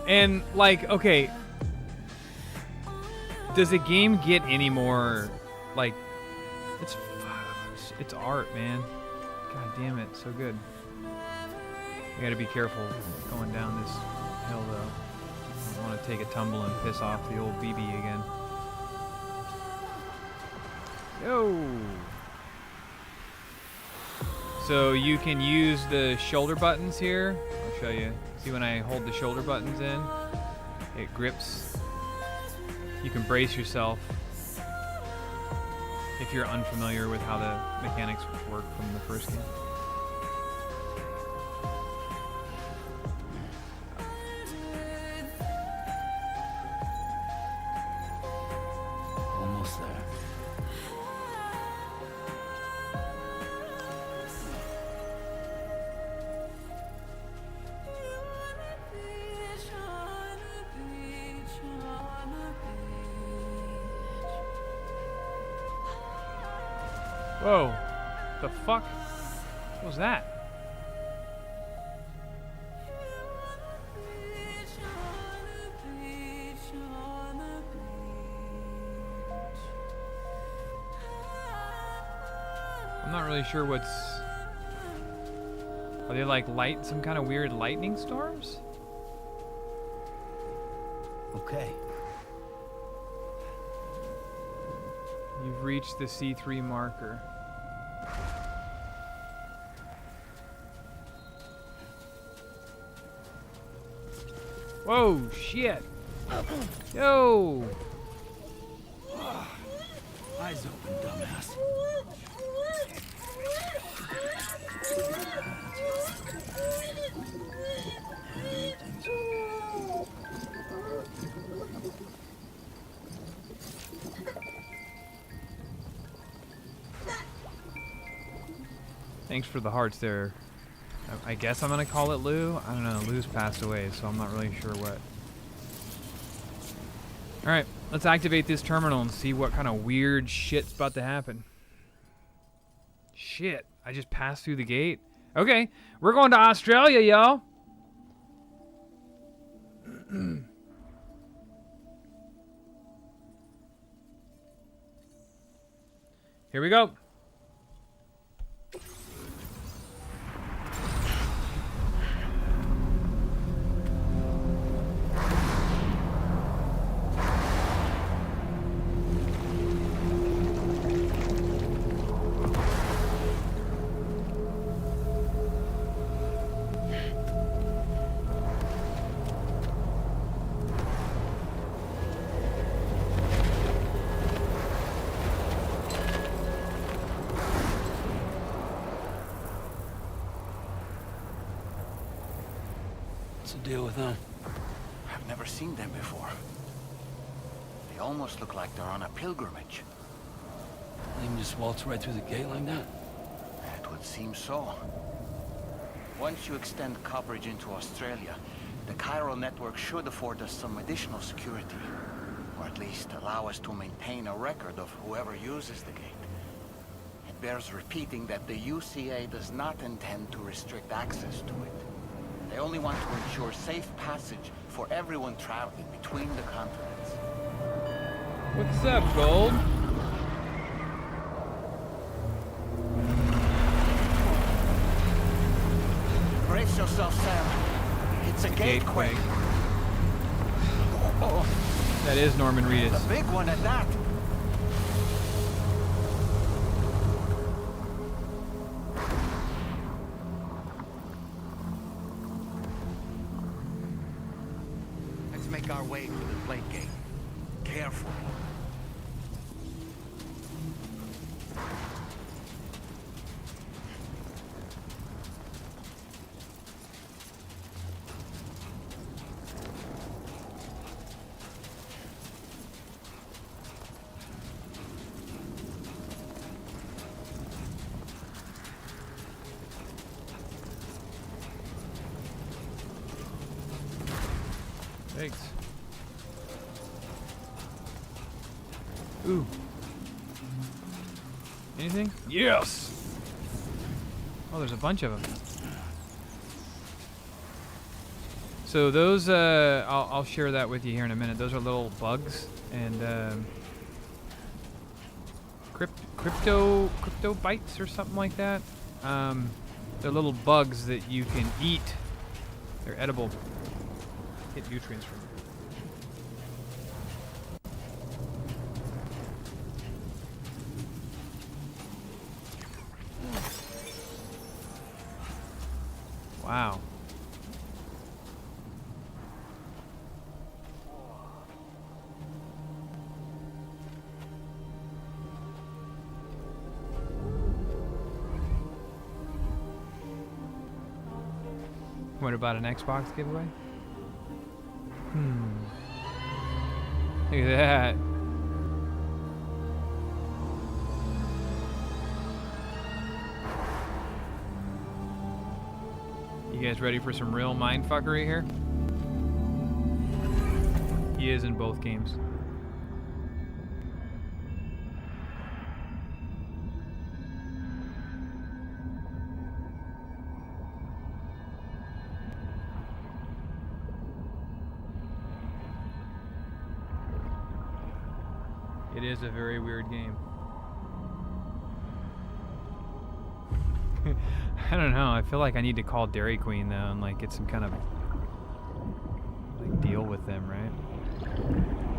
And like, okay, does the game get any more like? It's art, man. God damn it, so good. You gotta be careful going down this hill, though. I don't want to take a tumble and piss off the old BB again. Yo! So you can use the shoulder buttons here. I'll show you. See, when I hold the shoulder buttons in, it grips. You can brace yourself if you're unfamiliar with how the mechanics work from the first game. Almost there. Whoa. The fuck? What was that? I'm not really sure what's... Are they like some kind of weird lightning storms? Okay. You've reached the C3 marker. Whoa, shit. Yo. Eyes open, dumbass. Thanks for the hearts there. I guess I'm gonna call it Lou. I don't know. Lou's passed away, so I'm not really sure what. Alright, let's activate this terminal and see what kind of weird shit's about to happen. Shit, I just passed through the gate. Okay, we're going to Australia, y'all. Here we go. What's the deal with them? I've never seen them before. They almost look like they're on a pilgrimage. They can just waltz right through the gate like that? It would seem so. Once you extend coverage into Australia, the chiral network should afford us some additional security. Or at least allow us to maintain a record of whoever uses the gate. It bears repeating that the UCA does not intend to restrict access to it. They only want to ensure safe passage for everyone traveling between the continents. What's up, Gold? Brace yourself, Sam. It's a gatequake. Oh, That is Norman Reedus. a big one at that. Let's make our way to the plate gate. Careful. Thanks. Ooh. Anything? Yes! Oh, there's a bunch of them. So those, I'll share that with you here in a minute. Those are little bugs and crypto bites or something like that. They're little bugs that you can eat. They're edible. Get nutrients from them. Wow. What about an Xbox giveaway? Look at that. You guys ready for some real mindfuckery here? He is in both games. It is a very weird game. I don't know. I feel like I need to call Dairy Queen though and like get some kind of like deal with them, right?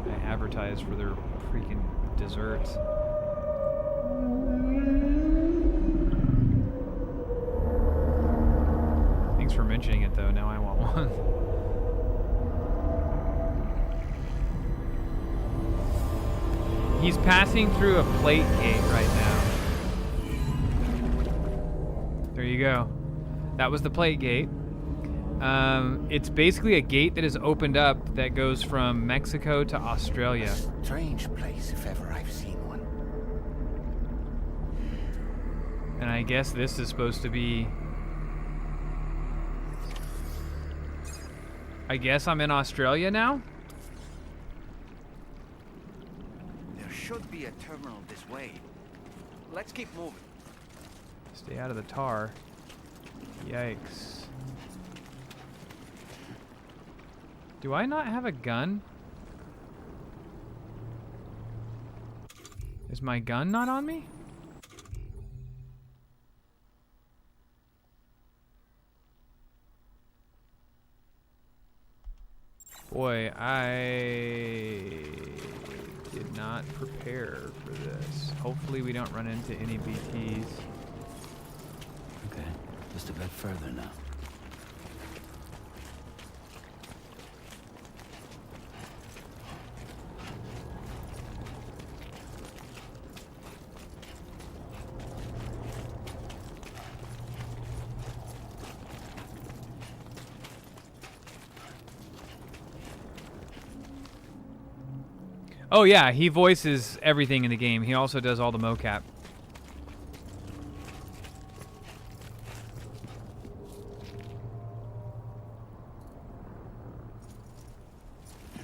I advertise for their freaking desserts. Thanks for mentioning it though. Now I want one. He's passing through a plate gate right now. There you go. That was the plate gate. It's basically a gate that is opened up that goes from Mexico to Australia. Strange place if ever I've seen one. And I guess this is supposed to be... I guess I'm in Australia now? There should be a terminal this way. Let's keep moving. Stay out of the tar. Yikes. Do I not have a gun? Is my gun not on me? Boy, I did not prepare for this. Hopefully we don't run into any BTs. Okay, just a bit further now. Oh yeah, he voices everything in the game. He also does all the mocap.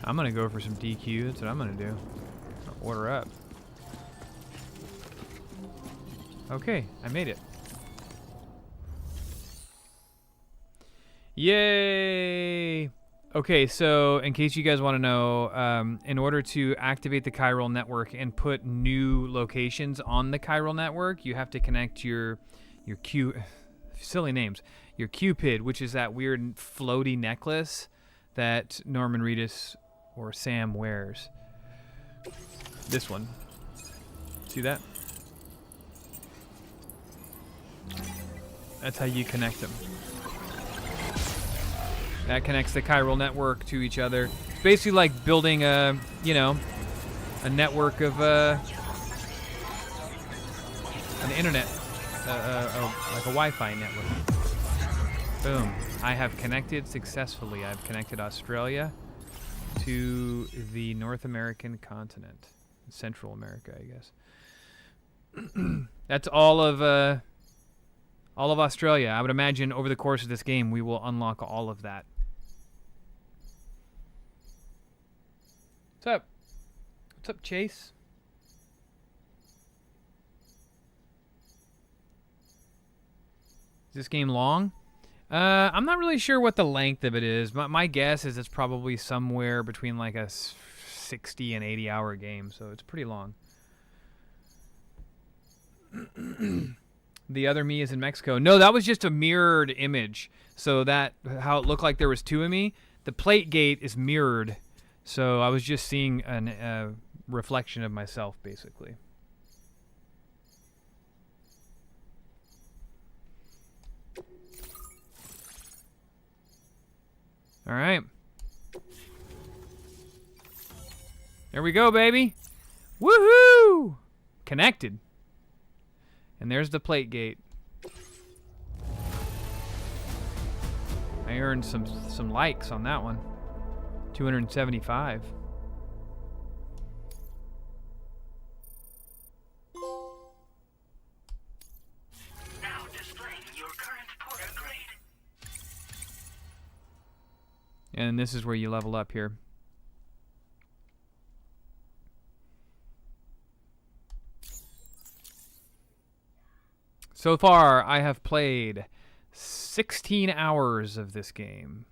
I'm gonna go for some DQ. That's what I'm gonna do. Order up. Okay, I made it. Yay! Okay, so in case you guys want to know, in order to activate the chiral network and put new locations on the chiral network, you have to connect your silly names, your Cupid, which is that weird floaty necklace that Norman Reedus or Sam wears. This one. See that? That's how you connect them. That connects the chiral network to each other. It's basically like building a, you know, a network of an internet, like a Wi-Fi network. Boom. I have connected successfully. I've connected Australia to the North American continent. Central America, I guess. That's all of Australia. I would imagine over the course of this game, we will unlock all of that. What's up? What's up, Chase? Is this game long? I'm not really sure what the length of it is. My guess is it's probably somewhere between like a 60 and 80 hour game, so it's pretty long. The other me is in Mexico. No, that was just a mirrored image. So that how it looked like there was two of me. The plate gate is mirrored, so I was just seeing a reflection of myself, basically. All right. There we go, baby. Woohoo! Connected. And there's the plate gate. I earned some likes on that one. 275. Now displaying your current porter grade. And this is where you level up here. So far, I have played 16 hours of this game.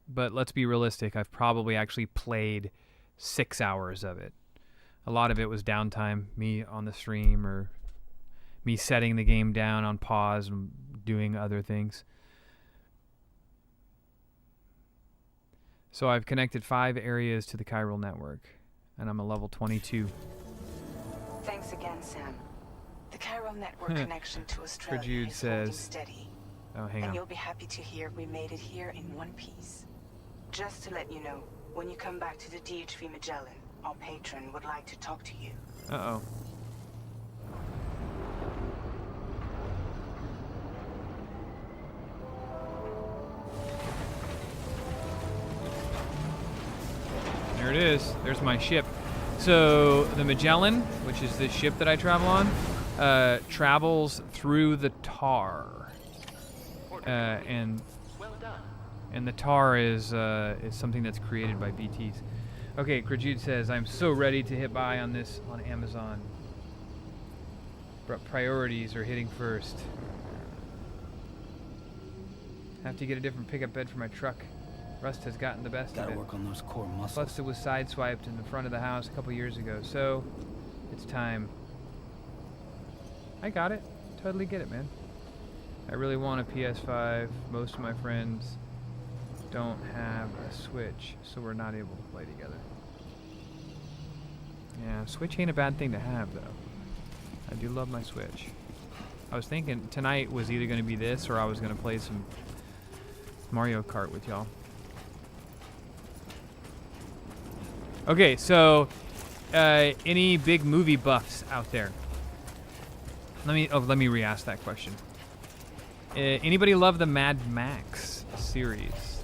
But let's be realistic, I've probably actually played 6 hours of it. A lot of it was downtime, me on the stream or me setting the game down on pause and doing other things. So I've connected 5 areas to the chiral network, and I'm a level 22. Thanks again, Sam. The chiral network connection to Australia Jude is holding says- steady. Oh, hang And on. you'll be happy to hear we made it here in one piece. Just to let you know, when you come back to the DHV Magellan, our patron would like to talk to you. Uh-oh. There it is. There's my ship. So the Magellan, which is this ship that I travel on, travels through the tar. And the tar is something that's created by BTs. Okay, Krajud says, I'm so ready to hit buy on this on Amazon. But priorities are hitting first. Have to get a different pickup bed for my truck. Rust has gotten the best of Gotta it. work on those core muscles. Plus it was sideswiped in the front of the house a couple years ago, so it's time. I got it. Totally get it, man. I really want a PS5. Most of my friends don't have a Switch, so we're not able to play together. Yeah, Switch ain't a bad thing to have, though. I do love my Switch. I was thinking tonight was either going to be this or I was going to play some Mario Kart with y'all. Okay, so any big movie buffs out there? Let me re-ask that question. Anybody love the Mad Max series?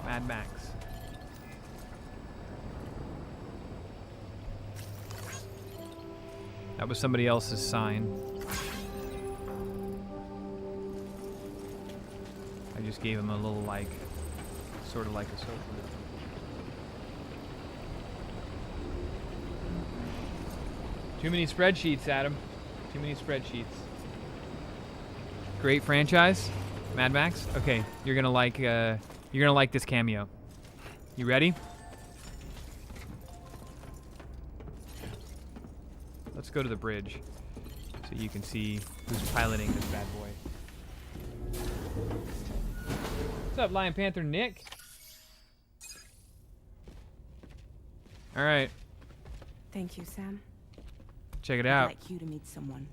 Mad Max. That was somebody else's sign. I just gave him a little like, sort of like a sofa. Too many spreadsheets, Adam. Too many spreadsheets. Great franchise, Mad Max. Okay, you're gonna like this cameo. You ready? Let's go to the bridge so you can see who's piloting this bad boy. What's up, Lion Panther Nick? All right, Thank you, Sam. check it I'd out. like you to meet someone.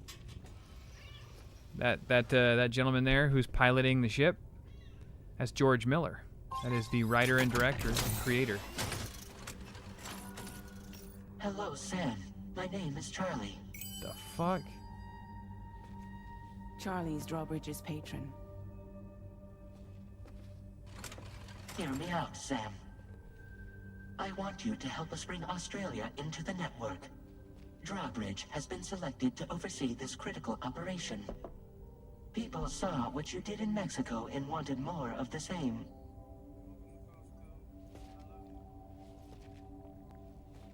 That gentleman there who's piloting the ship, that's George Miller. That is the writer and director and creator. Hello, Sam. My name is Charlie. The fuck? Charlie's Drawbridge's patron. Hear me out, Sam. I want you to help us bring Australia into the network. Drawbridge has been selected to oversee this critical operation. People saw what you did in Mexico and wanted more of the same.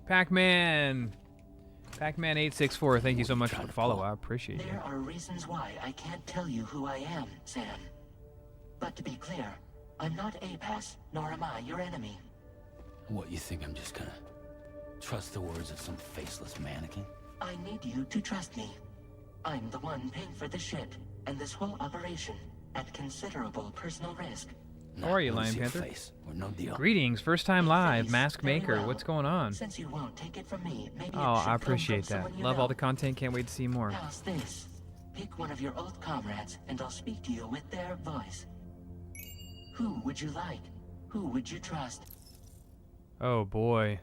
Pac-Man 864, thank you so much for the follow. I appreciate you. There are reasons why I can't tell you who I am, Sam. But to be clear, I'm not APAS, nor am I your enemy. What, you think I'm just gonna trust the words of some faceless mannequin? I need you to trust me. I'm the one paying for the ship and this whole operation at considerable personal risk. How are you, Wanna Lion see a Panther? face, or no deal. Greetings, first time live, Face, Mask very Maker. well. What's going on? Since you won't take it from me, maybe Oh, it should I appreciate come from that. someone you Love know. all the content. Can't wait to see more. How's this? Pick one of your old comrades, and I'll speak to you with their voice. Who would you like? Who would you trust? Oh boy.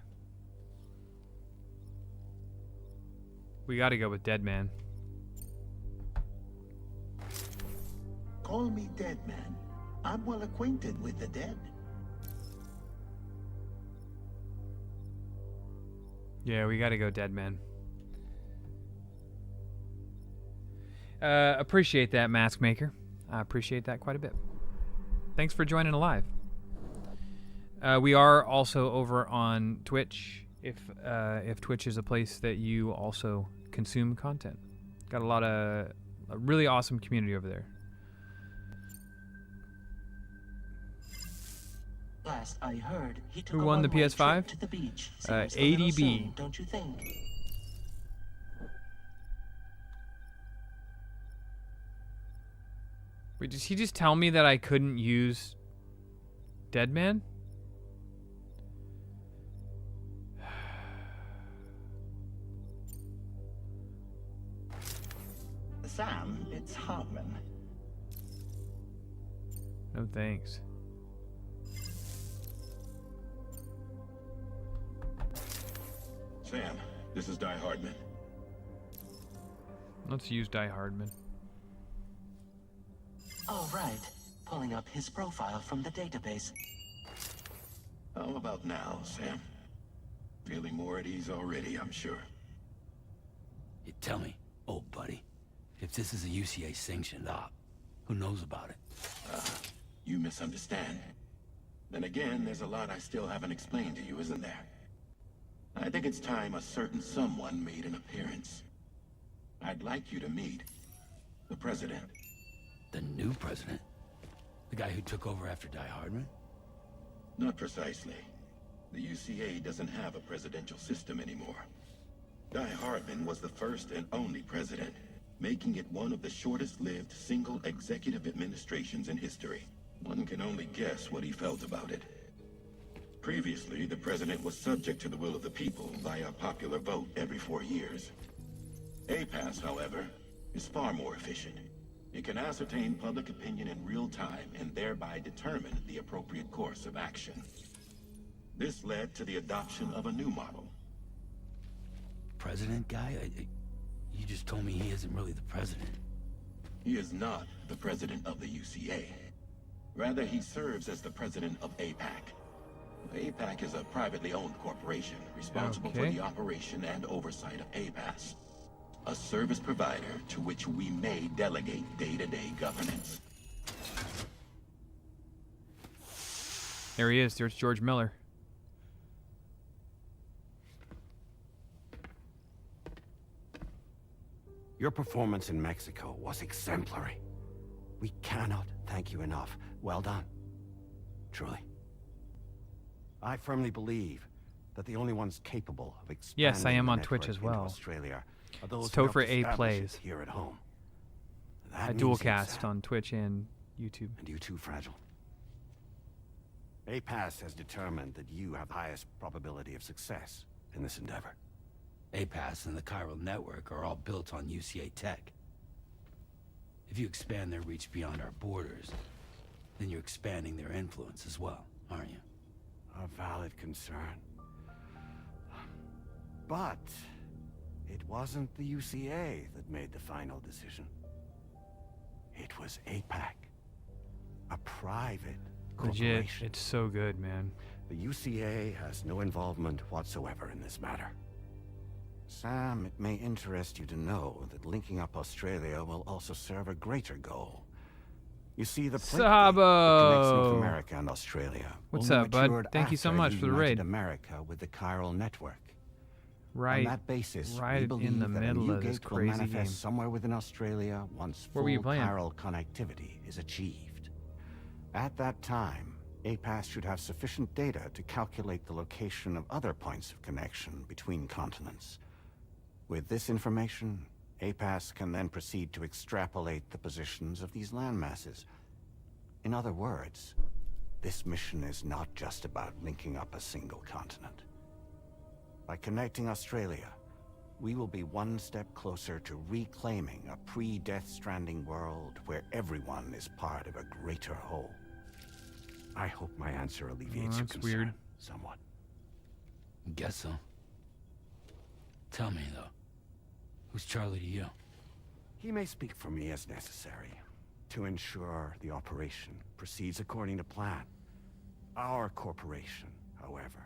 We got to go with Dead Man. Call me Dead Man. I'm well acquainted with the dead. Yeah, we got to go Dead Man. Appreciate that, Mask Maker. I appreciate that quite a bit. Thanks for joining live. We are also over on Twitch. If Twitch is a place that you also consume content, got a really awesome community over there. Last I heard, he took Who a won the one-way PS5? trip to the beach. Seems a little ADB. soon, don't you think? Wait, did he just tell me that I couldn't use Dead Man? Sam, it's Hartman. No thanks. Sam, this is Die Hardman. Let's use Die Hardman. All right. Pulling up his profile from the database. How about now, Sam? Feeling more at ease already, I'm sure. You tell me, old buddy, if this is a UCA sanctioned op, who knows about it? You misunderstand. Then again, there's a lot I still haven't explained to you, isn't there? I think it's time a certain someone made an appearance. I'd like you to meet the president. The new president? The guy who took over after Die Hardman? Not precisely. The UCA doesn't have a presidential system anymore. Die Hardman was the first and only president, making it one of the shortest-lived single executive administrations in history. One can only guess what he felt about it. Previously, the president was subject to the will of the people via popular vote every 4 years. APAS, however, is far more efficient. It can ascertain public opinion in real time and thereby determine the appropriate course of action. This led to the adoption of a new model. President guy? You just told me he isn't really the president. He is not the president of the UCA. Rather, he serves as the president of APAC. APAC is a privately owned corporation responsible for the operation and oversight of APAS, a service provider to which we may delegate day-to-day governance. There he is. There's George Miller. Your performance in Mexico was exemplary. We cannot thank you enough. Well done. Truly. I firmly believe that the only ones capable of expanding Yes, I am the on Twitch network as well. into Australia are those It's who helped Tofer.A establish plays. it here at home. I That dual means you, cast Sam. on Twitch and YouTube. And you too, Fragile. APAS has determined that you have the highest probability of success in this endeavor. APAS and the chiral network are all built on UCA tech. If you expand their reach beyond our borders, then you're expanding their influence as well, aren't you? A valid concern. But it wasn't the UCA that made the final decision. It was APAC. A private Legit, corporation. it's so good, man. The UCA has no involvement whatsoever in this matter. Sam, it may interest you to know that linking up Australia will also serve a greater goal. You see, the plate that connects North Sabo! America and Australia What's only up, bud? matured Thank you so after much for the united raid. America with the chiral network. Right, On that basis, right we believe in the that a middle new of this gate will crazy manifest game. somewhere within Australia once Where full were you playing? chiral connectivity is achieved. At that time, APAS should have sufficient data to calculate the location of other points of connection between continents. With this information, APAS can then proceed to extrapolate the positions of these landmasses. In other words, this mission is not just about linking up a single continent. By connecting Australia, we will be one step closer to reclaiming a pre-Death Stranding world where everyone is part of a greater whole. I hope my answer alleviates your concern weird. somewhat. Guess so. Tell me, though. Who's Charlie to you? He may speak for me as necessary to ensure the operation proceeds according to plan. Our corporation, however,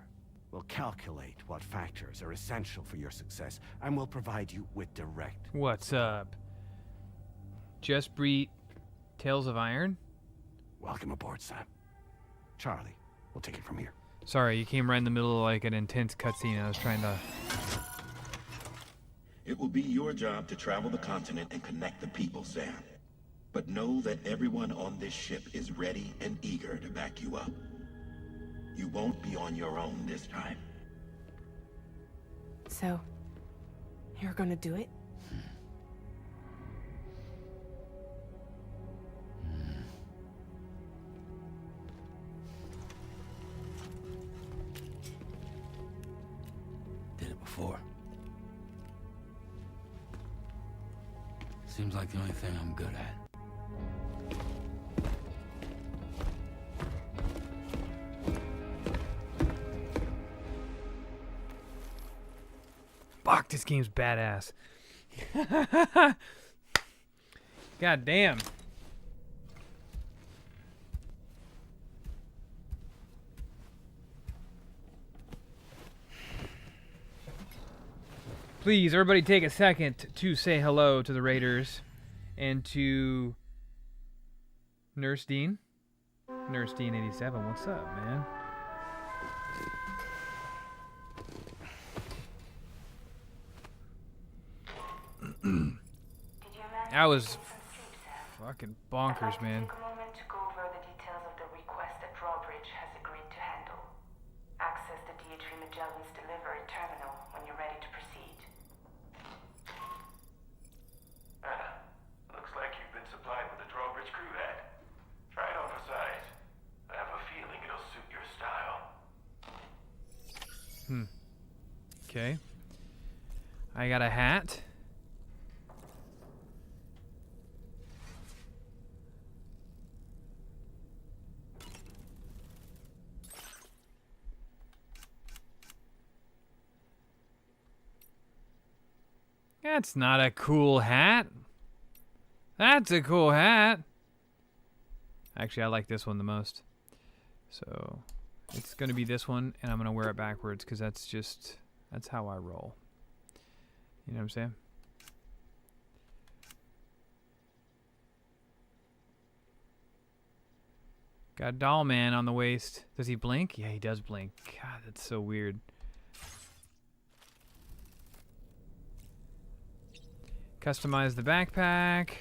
will calculate what factors are essential for your success and will provide you with direct... What's up? Just Breed Tales of Iron? Welcome aboard, Sam. Charlie, we'll take it from here. Sorry, you came right in the middle of like an intense cutscene. I was trying to... It will be your job to travel the continent and connect the people, Sam. But know that everyone on this ship is ready and eager to back you up. You won't be on your own this time. So, you're gonna do it? Did it before. Seems like the only thing I'm good at. Fuck, this game's badass. God damn. Please, everybody take a second to say hello to the Raiders and to Nurse Dean. Nurse Dean 87, what's up, man? That was fucking bonkers, man. Take a moment to go over the details of the request that Drawbridge has agreed to handle. Access the DHV Magellan's delivery terminal when you're ready to proceed. Looks like you've been supplied with a Drawbridge crew hat. Try it on for size. I have a feeling it'll suit your style. Okay. I got a hat. That's not a cool hat. That's a cool hat. Actually, I like this one the most. So, it's going to be this one, and I'm going to wear it backwards because that's how I roll. You know what I'm saying? Got Doll Man on the waist. Does he blink? Yeah, he does blink. God, that's so weird. Customize the backpack.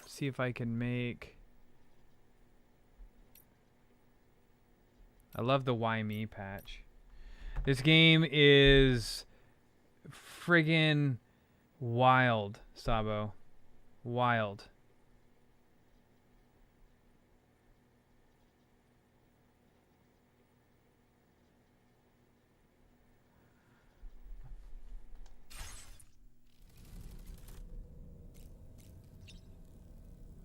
See if I can make... I love the Why Me patch. This game is friggin' wild, Sabo. Wild.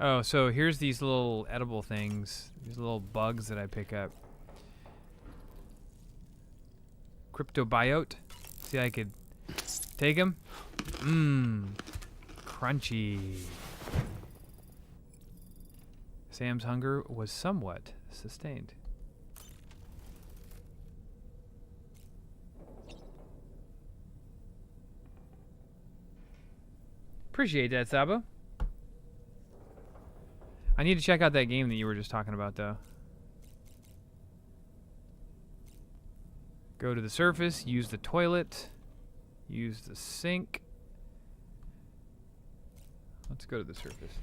Oh, so here's these little edible things. These little bugs that I pick up. Cryptobiote. See, I could take them. Mmm. Crunchy. Sam's hunger was somewhat sustained. Appreciate that, Sabo. I need to check out that game that you were just talking about, though. Go to the surface, use the toilet, use the sink. Let's go to the surface.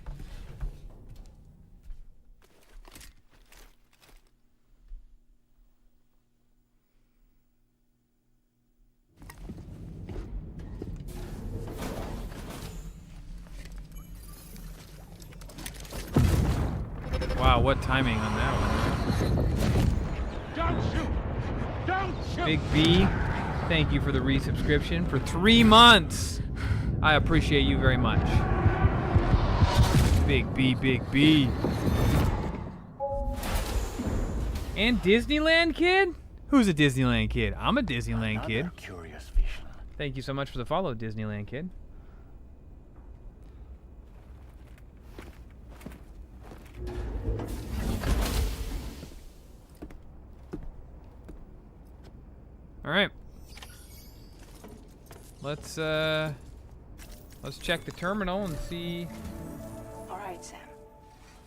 Wow, what timing on that one. Don't shoot! Don't shoot! Big B, thank you for the resubscription for 3 months. I appreciate you very much. Big B, Big B. And Disneyland Kid? Who's a Disneyland Kid? I'm a Disneyland Kid. Curious vision. Thank you so much for the follow, Disneyland Kid. All right. Let's check the terminal and see. All right, Sam.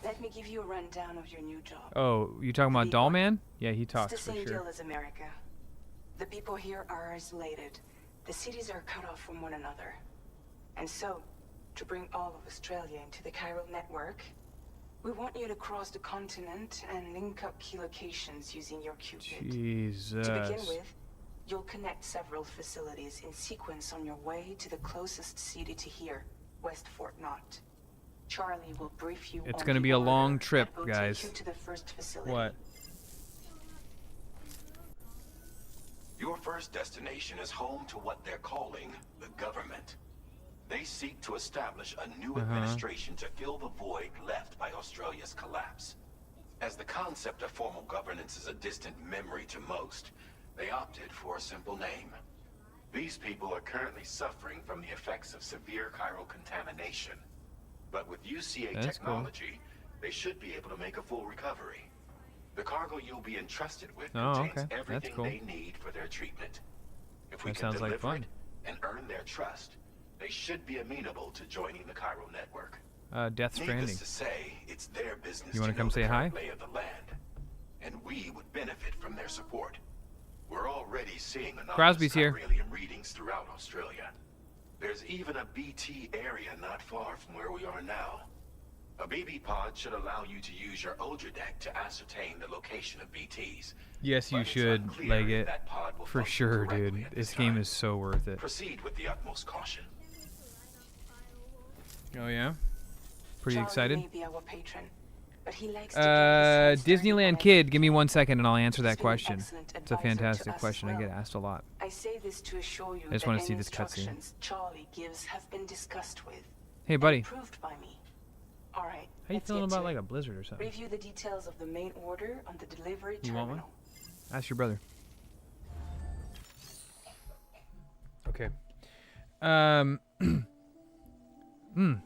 Let me give you a rundown of your new job. Oh, you talking about Doll Man? Yeah, he talks It's the for same sure. deal as America. The people here are isolated. The cities are cut off from one another. And so, to bring all of Australia into the chiral network, we want you to cross the continent and link up key locations using your Cupid. Jesus. To begin with, you'll connect several facilities in sequence on your way to the closest city to here, West Fort Knott. Charlie will brief you. It's on gonna the be a order long and trip, will guys. Take you to the first facility. What? Your first destination is home to what they're calling the government. They seek to establish a new administration to fill the void left by Australia's collapse. As the concept of formal governance is a distant memory to most, they opted for a simple name. These people are currently suffering from the effects of severe chiral contamination. But with UCA technology, they should be able to make a full recovery. The cargo you'll be entrusted with contains everything they need for their treatment. If we can deliver it and earn their trust, they should be amenable to joining the chiral network. Death Stranding. Needless to say, it's their business You want to to come know say the hi? current lay of the land, and we would benefit from their support. We're already seeing anomalous Crosby's here. chiralium readings throughout Australia. There's even a BT area not far from where we are now. A BB pod should allow you to use your Ultra deck to ascertain the location of BTs. Yes, you should leg it. For sure, dude. This game is so worth it. Proceed with the utmost caution. Oh, yeah? Pretty Charlie excited? may be our patron, but he likes to get his Disneyland Kid, give me 1 second and I'll answer that He's been an question. excellent It's a advisor to fantastic us question. as I get well. asked a lot. I say this to assure you I just that want to any see this cutscene. instructions Charlie gives have been discussed with. Hey, buddy. And approved by me. All right. How you let's feeling get to about like it. a blizzard or something? Review the details of the main order on the delivery You terminal. want one? Ask your brother. Okay.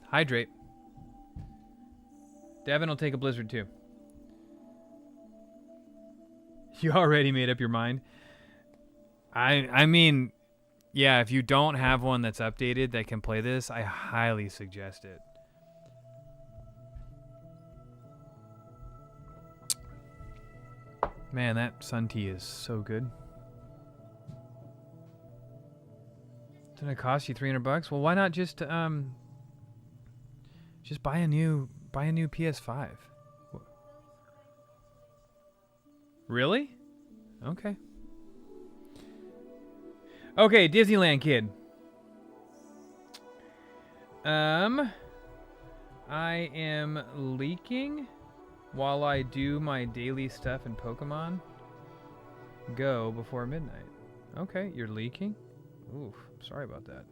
Hydrate. Devin will take a blizzard too. You already made up your mind? I mean, yeah, if you don't have one that's updated that can play this, I highly suggest it. Man, that sun tea is so good. Didn't it cost you $300? Well, why not just buy a new PS5? Really? Okay. Okay, Disneyland Kid. I am leaking while I do my daily stuff in Pokemon Go before midnight. Okay, you're leaking? Oof, sorry about that.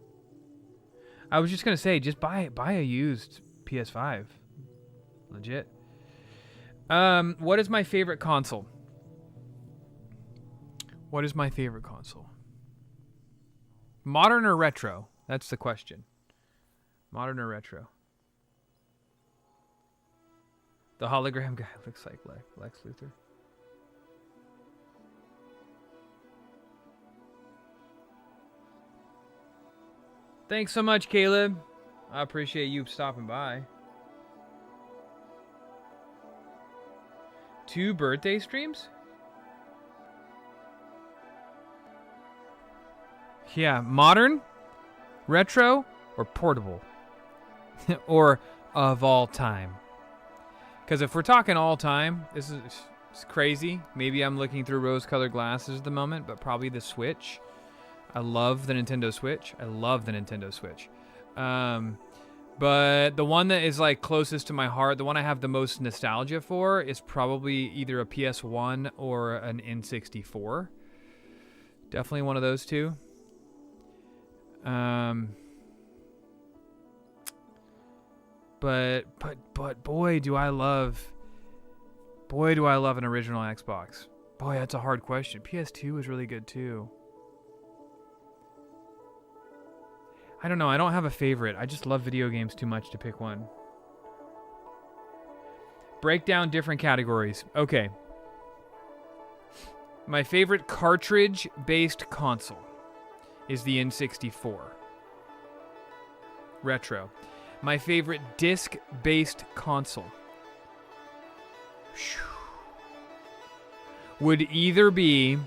I was just gonna say, just buy a used PS5. Legit. What is my favorite console? What is my favorite console? Modern or retro? That's the question. Modern or retro? The hologram guy looks like Lex Luthor. Thanks so much, Caleb. I appreciate you stopping by. 2 birthday streams? Yeah, modern, retro, or portable? Or of all time? Because if we're talking all time, this is it's crazy. Maybe I'm looking through rose-colored glasses at the moment, but probably the Switch. I love the Nintendo Switch. I love the Nintendo Switch. But the one that is like closest to my heart, the one I have the most nostalgia for, is probably either a PS1 or an N64. Definitely one of those two. But boy, do I love an original Xbox. Boy, that's a hard question. PS2 was really good too. I don't know. I don't have a favorite. I just love video games too much to pick one. Break down different categories. Okay. My favorite cartridge-based console is the N64. Retro. My favorite disc-based console would either be...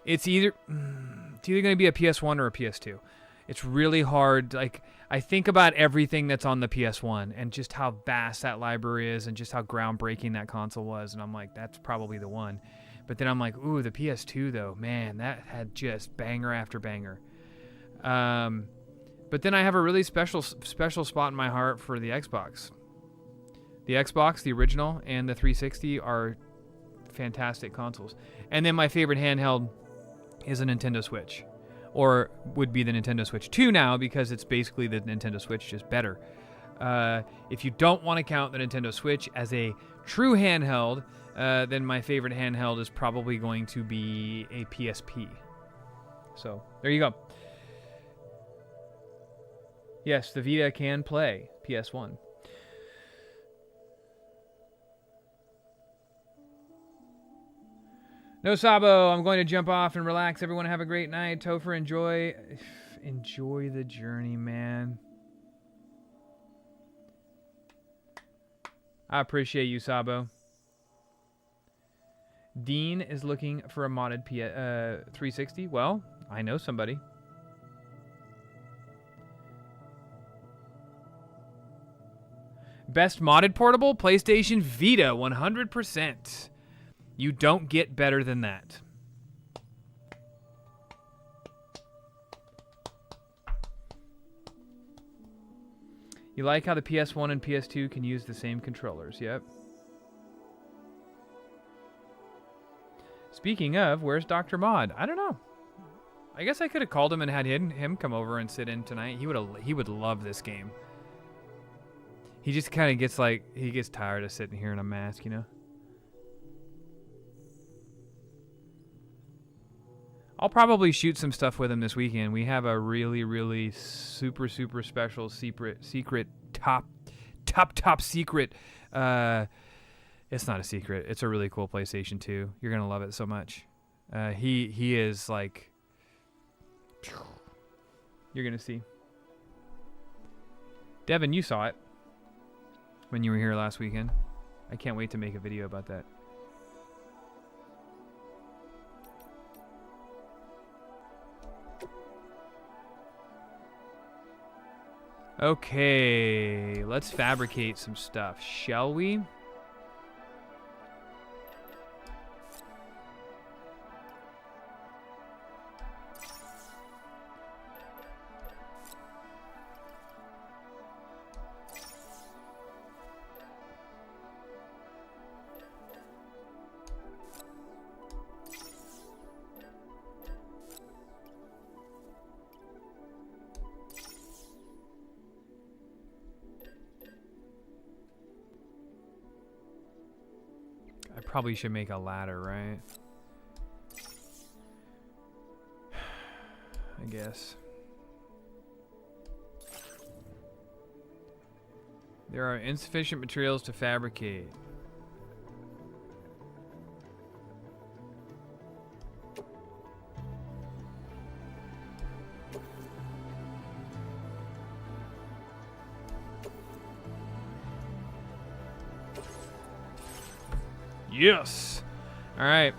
It's either going to be a PS1 or a PS2. It's really hard. Like, I think about everything that's on the PS1 and just how vast that library is and just how groundbreaking that console was, and I'm like, that's probably the one. But then I'm like, ooh, the PS2 though, man, that had just banger after banger. But then I have a really special spot in my heart for the Xbox. The Xbox, the original, and the 360 are fantastic consoles. And then my favorite handheld is a Nintendo Switch, or would be the Nintendo Switch 2 now, because it's basically the Nintendo Switch, just better. If you don't want to count the Nintendo Switch as a true handheld, then my favorite handheld is probably going to be a PSP. So there you go. Yes, the Vita can play PS1. No, Sabo, I'm going to jump off and relax. Everyone have a great night. Tofer, enjoy the journey, man. I appreciate you, Sabo. Dean is looking for a modded 360. Well, I know somebody. Best modded portable? PlayStation Vita, 100%. You don't get better than that. You like how the PS1 and PS2 can use the same controllers? Yep. Speaking of, where's Dr. Mod? I don't know. I guess I could have called him and had him come over and sit in tonight. He would love this game. He just kind of gets he gets tired of sitting here in a mask, you know? I'll probably shoot some stuff with him this weekend. We have a really, really super special secret top secret. It's not a secret. It's a really cool PlayStation 2. You're gonna love it so much. He is like, you're gonna see. Devin, you saw it when you were here last weekend. I can't wait to make a video about that. Okay, let's fabricate some stuff, shall we? Probably should make a ladder, right? I guess. There are insufficient materials to fabricate. Yes. All right.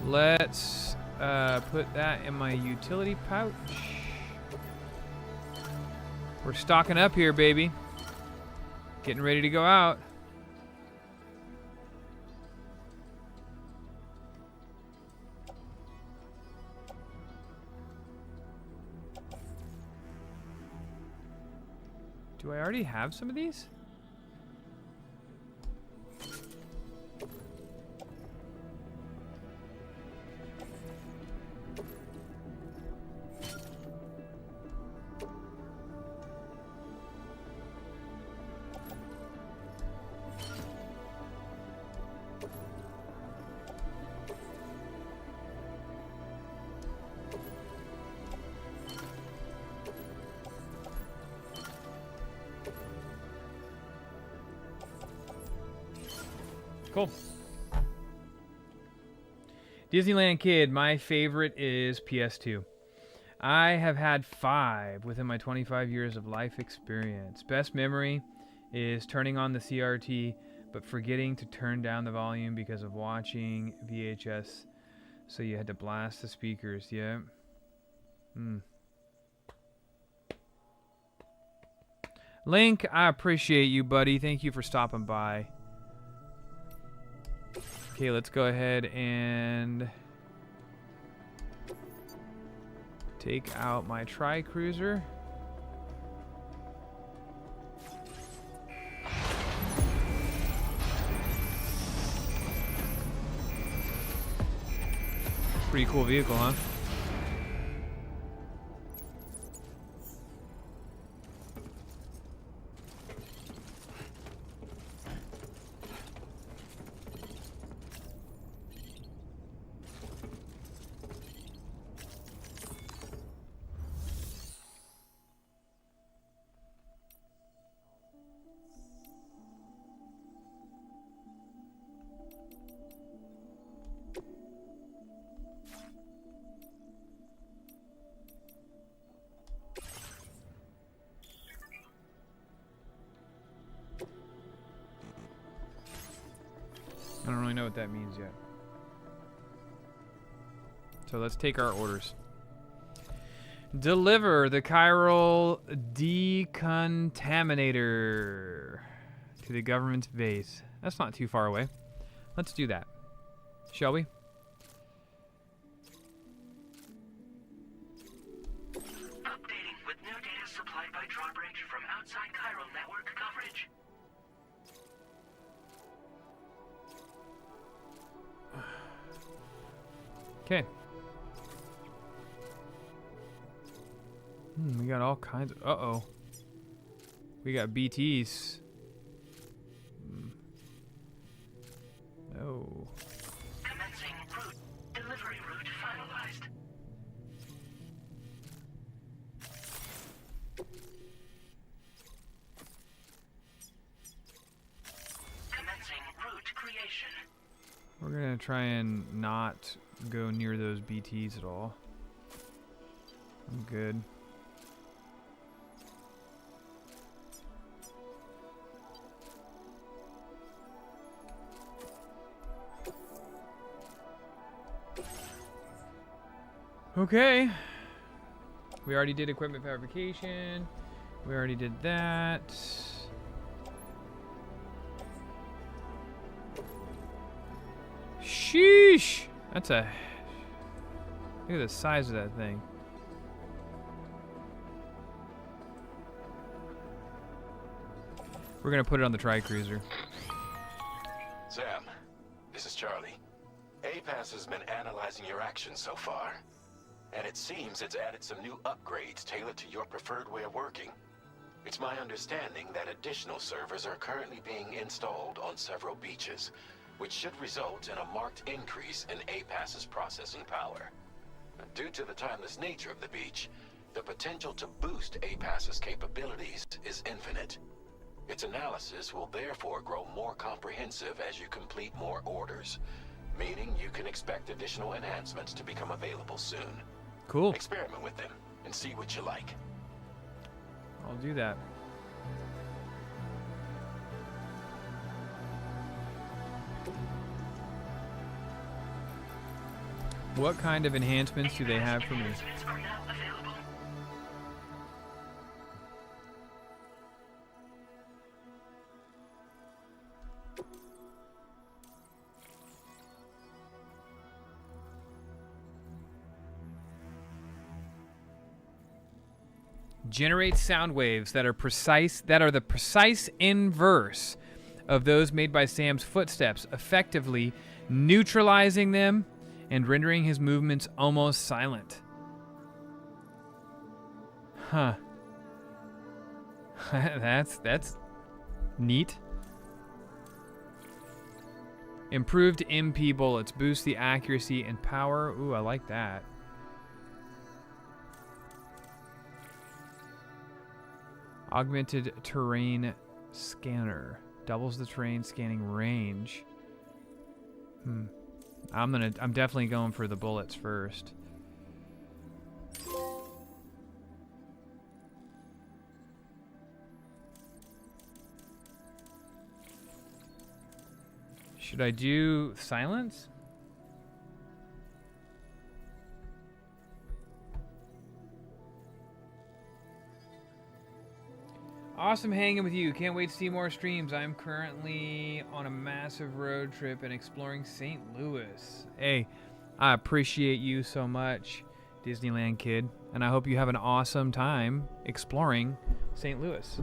Let's put that in my utility pouch. We're stocking up here, baby. Getting ready to go out. Do I already have some of these? Cool. Disneyland Kid, my favorite is PS2. I have had 5 within my 25 years of life experience. Best memory is turning on the CRT, but forgetting to turn down the volume because of watching VHS, so you had to blast the speakers. Yeah. Link, I appreciate you, buddy. Thank you for stopping by. Okay, let's go ahead and take out my tri-cruiser. Pretty cool vehicle, huh? I don't really know what that means yet. So let's take our orders. Deliver the chiral decontaminator to the government's base. That's not too far away. Let's do that. Shall we? Updating with new data supplied by drawbridge from outside chiral network coverage. Okay. We got all kinds of... Uh-oh. We got BTs. No. Commencing route. Delivery route finalized. Commencing route creation. We're gonna try and not go near those BTs at all. I'm good. Okay. We already did equipment fabrication. We already did that. Sheesh! That's a... Look at the size of that thing. We're gonna put it on the tri-cruiser. Sam, this is Charlie. APAS has been analyzing your actions so far, and it seems it's added some new upgrades tailored to your preferred way of working. It's my understanding that additional servers are currently being installed on several beaches, which should result in a marked increase in APAS's processing power. Due to the timeless nature of the beach, the potential to boost APAS's capabilities is infinite. Its analysis will therefore grow more comprehensive as you complete more orders, meaning you can expect additional enhancements to become available soon. Cool. Experiment with them and see what you like. I'll do that. What kind of enhancements do they have for me? generates sound waves that are the precise inverse of those made by Sam's footsteps, effectively neutralizing them and rendering his movements almost silent. Huh. That's neat. Improved MP bullets boost the accuracy and power. Ooh, I like that. Augmented terrain scanner doubles the terrain scanning range. I'm definitely going for the bullets first. Should I do silence? Awesome hanging with you. Can't wait to see more streams. I'm currently on a massive road trip and exploring St. Louis. Hey, I appreciate you so much, Disneyland kid. And I hope you have an awesome time exploring St. Louis.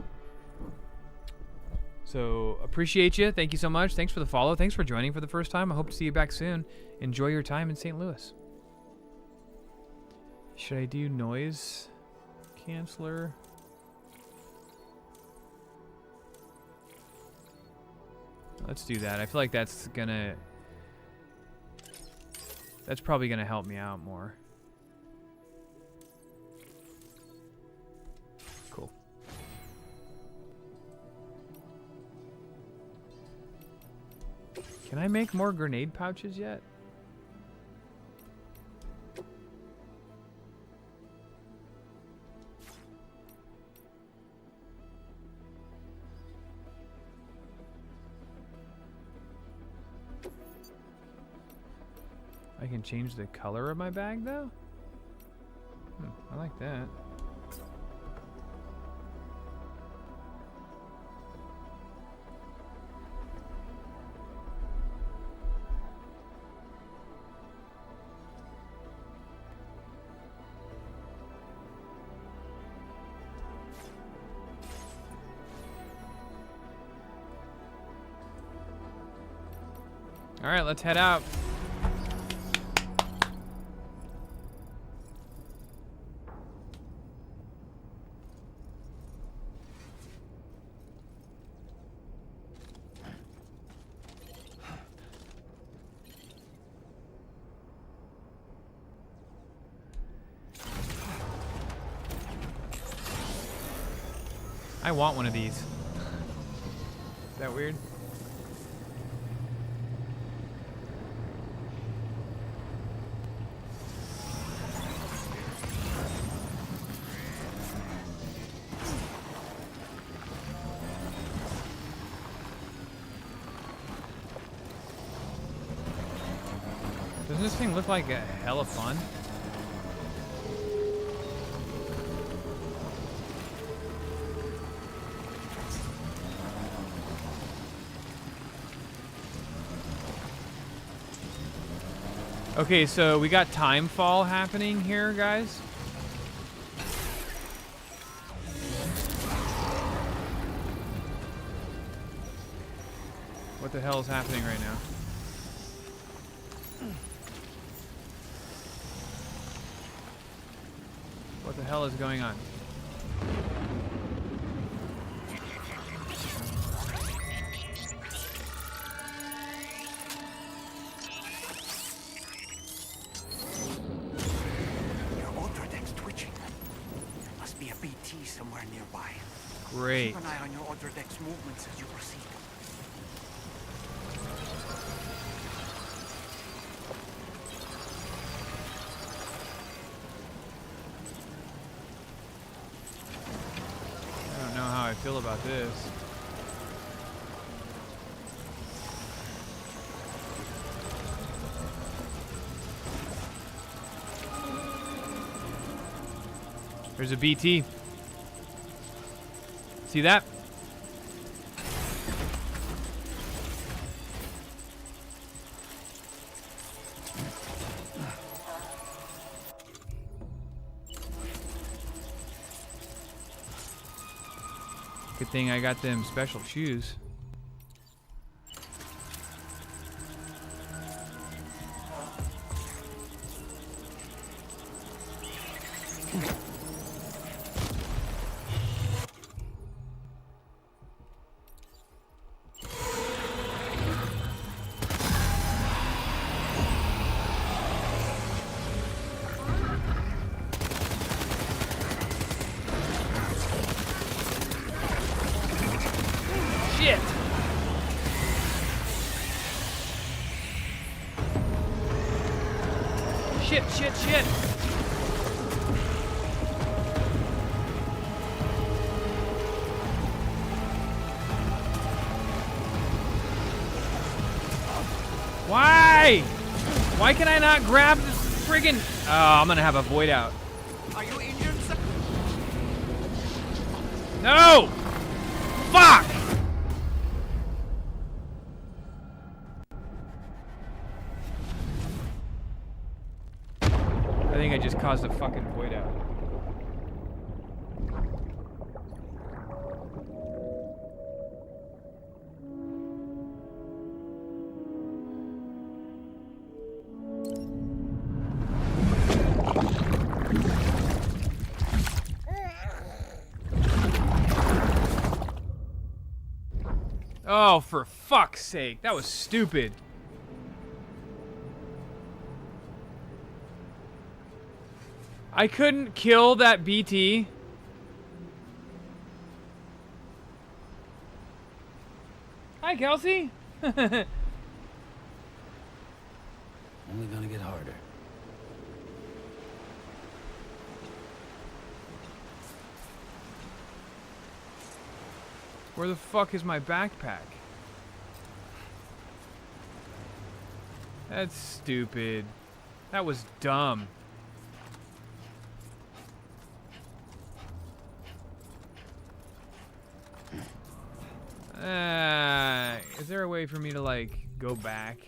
So, appreciate you. Thank you so much. Thanks for the follow. Thanks for joining for the first time. I hope to see you back soon. Enjoy your time in St. Louis. Should I do noise canceller? Let's do that. I feel like that's probably gonna help me out more. Cool. Can I make more grenade pouches yet? I can change the color of my bag though? I like that. All right, let's head out. I want one of these. Is that weird? Doesn't this thing look like a hella fun? Okay, so we got time fall happening here, guys. What the hell is happening right now? What the hell is going on? Great. Keep an eye on your other deck's movements as you proceed. I don't know how I feel about this. There's a BT. See that? Good thing I got them special shoes. Shit! Shit, shit, shit! Why? Why can I not grab this friggin'... Oh, I'm gonna have a void out. Are you injured, sir? No! Fuck! I think I just caused a fucking void out. Oh, for fuck's sake. That was stupid. I couldn't kill that BT. Hi, Kelsey. Only gonna get harder. Where the fuck is my backpack? That's stupid. That was dumb. Is there a way for me to, like, go back?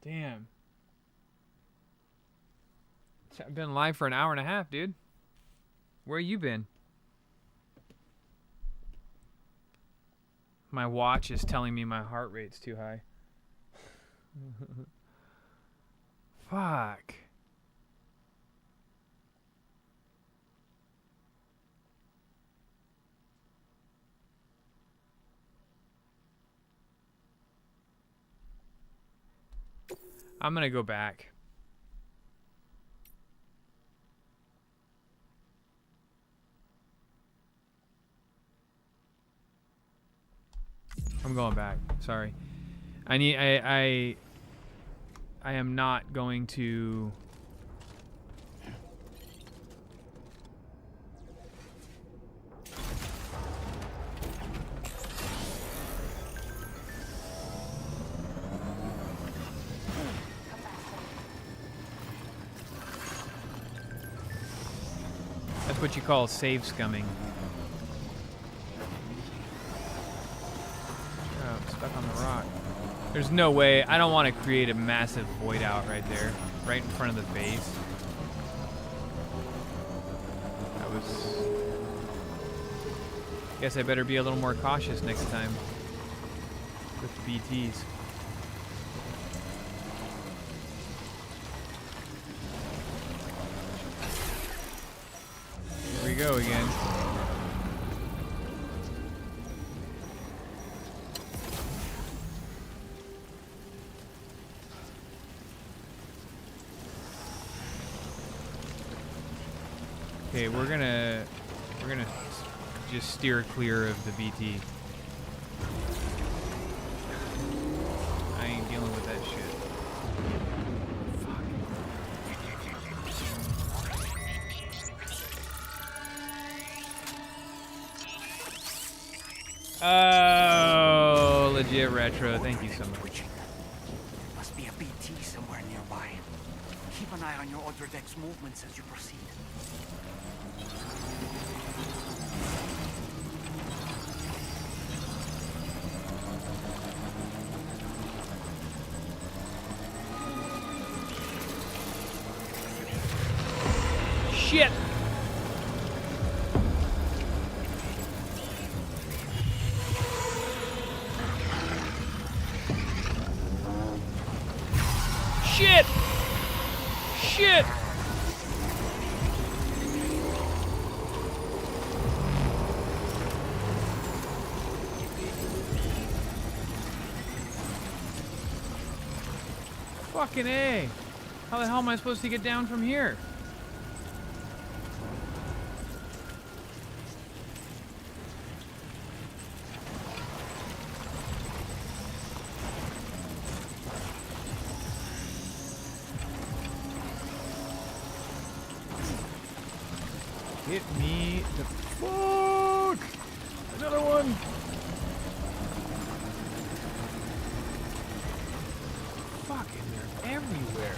Damn. I've been live for an hour and a half, dude. Where you been? My watch is telling me my heart rate's too high. Fuck. I'm gonna go back. I'm going back. Sorry. I am not going to... That's what you call save scumming. Oh, I'm stuck on the rock. There's no way. I don't want to create a massive void out right there, right in front of the base. That was... Guess I better be a little more cautious next time with the BTs. Here we go again. Okay, we're gonna just steer clear of the BT. I ain't dealing with that shit. Oh, legit retro. Thank you so much. Must be a BT somewhere nearby. Keep an eye on your other deck's movements as you proceed. shit! Shit! Shit! Fucking A. How the hell am I supposed to get down from here? Hit me the fuck! Another one! Fucking, they're everywhere.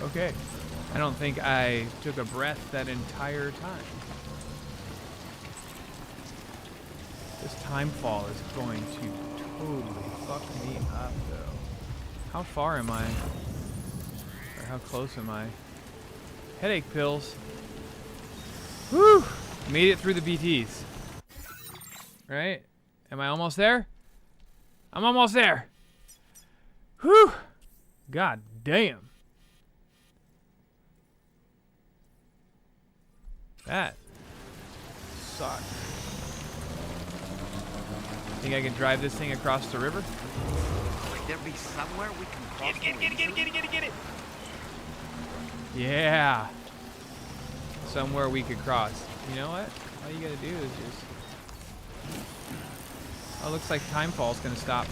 Okay. I don't think I took a breath that entire time. This time fall is going to totally fuck me up, though. How far am I? Or how close am I? Headache pills. Whew! Made it through the BTs. Right? Am I almost there? I'm almost there! Whew! God damn. That sucks. Think I can drive this thing across the river? Might there be somewhere we can cross? Get it! Yeah. Somewhere we could cross. You know what? All you gotta do is just... Oh, looks like Timefall's gonna stop.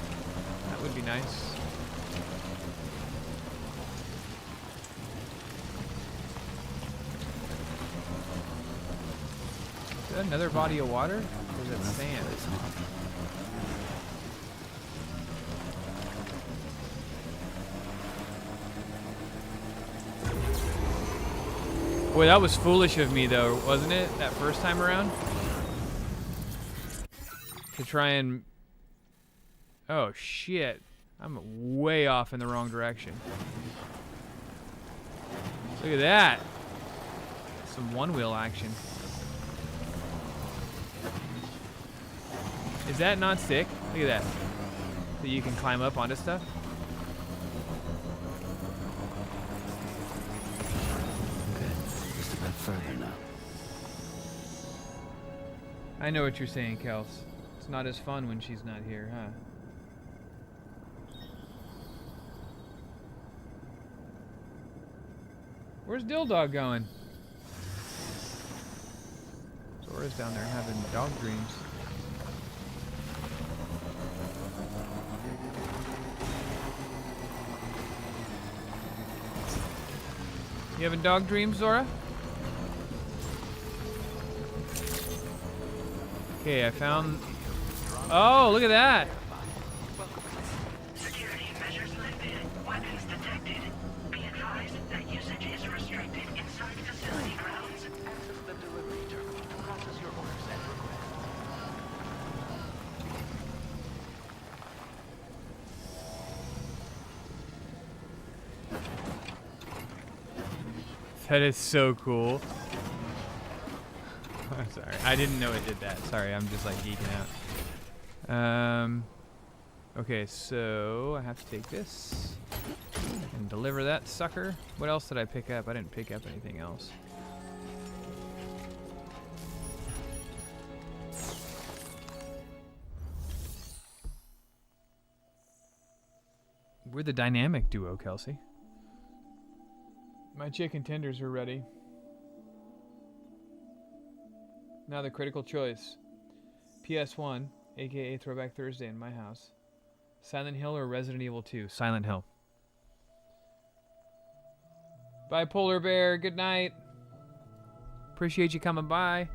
That would be nice. Is that another body of water? Or is it sand? Boy, that was foolish of me, though, wasn't it? That first time around? To try and... Oh, shit. I'm way off in the wrong direction. Look at that. Some one-wheel action. Is that not sick? Look at that. So you can climb up onto stuff? Okay, just a bit further now. I know what you're saying, Kels. It's not as fun when she's not here, huh? Where's Dildog going? Zora's down there having dog dreams. You having dog dreams, Zora? Okay, I found... Oh, look at that! Security measures lifted. Weapons detected. Be advised that usage is restricted inside facility grounds. Access the delivery terminal to process your orders and requests. That is so cool. I'm sorry. I didn't know it did that. Sorry, I'm just like geeking out. Okay, so I have to take this and deliver that sucker. What else did I pick up? I didn't pick up anything else. We're the dynamic duo, Kelsey. My chicken tenders are ready. Now the critical choice. PS1, aka Throwback Thursday in my house. Silent Hill or Resident Evil 2? Silent Hill. Bye, Polar Bear. Good night. Appreciate you coming by.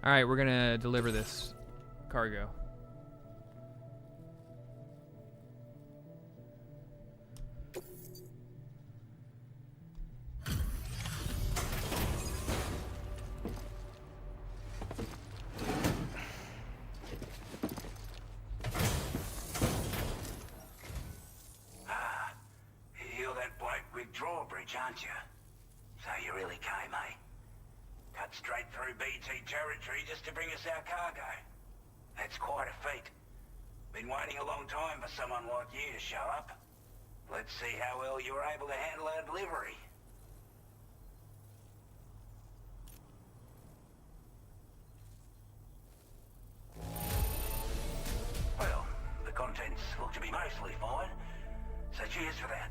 All right, we're gonna deliver this cargo. You're that bloke with drawbridge, aren't you? So you really came, eh? Cut straight through BT territory just to bring us our cargo. That's quite a feat. Been waiting a long time for someone like you to show up. Let's see how well you were able to handle our delivery. Well, the contents look to be mostly fine, so cheers for that.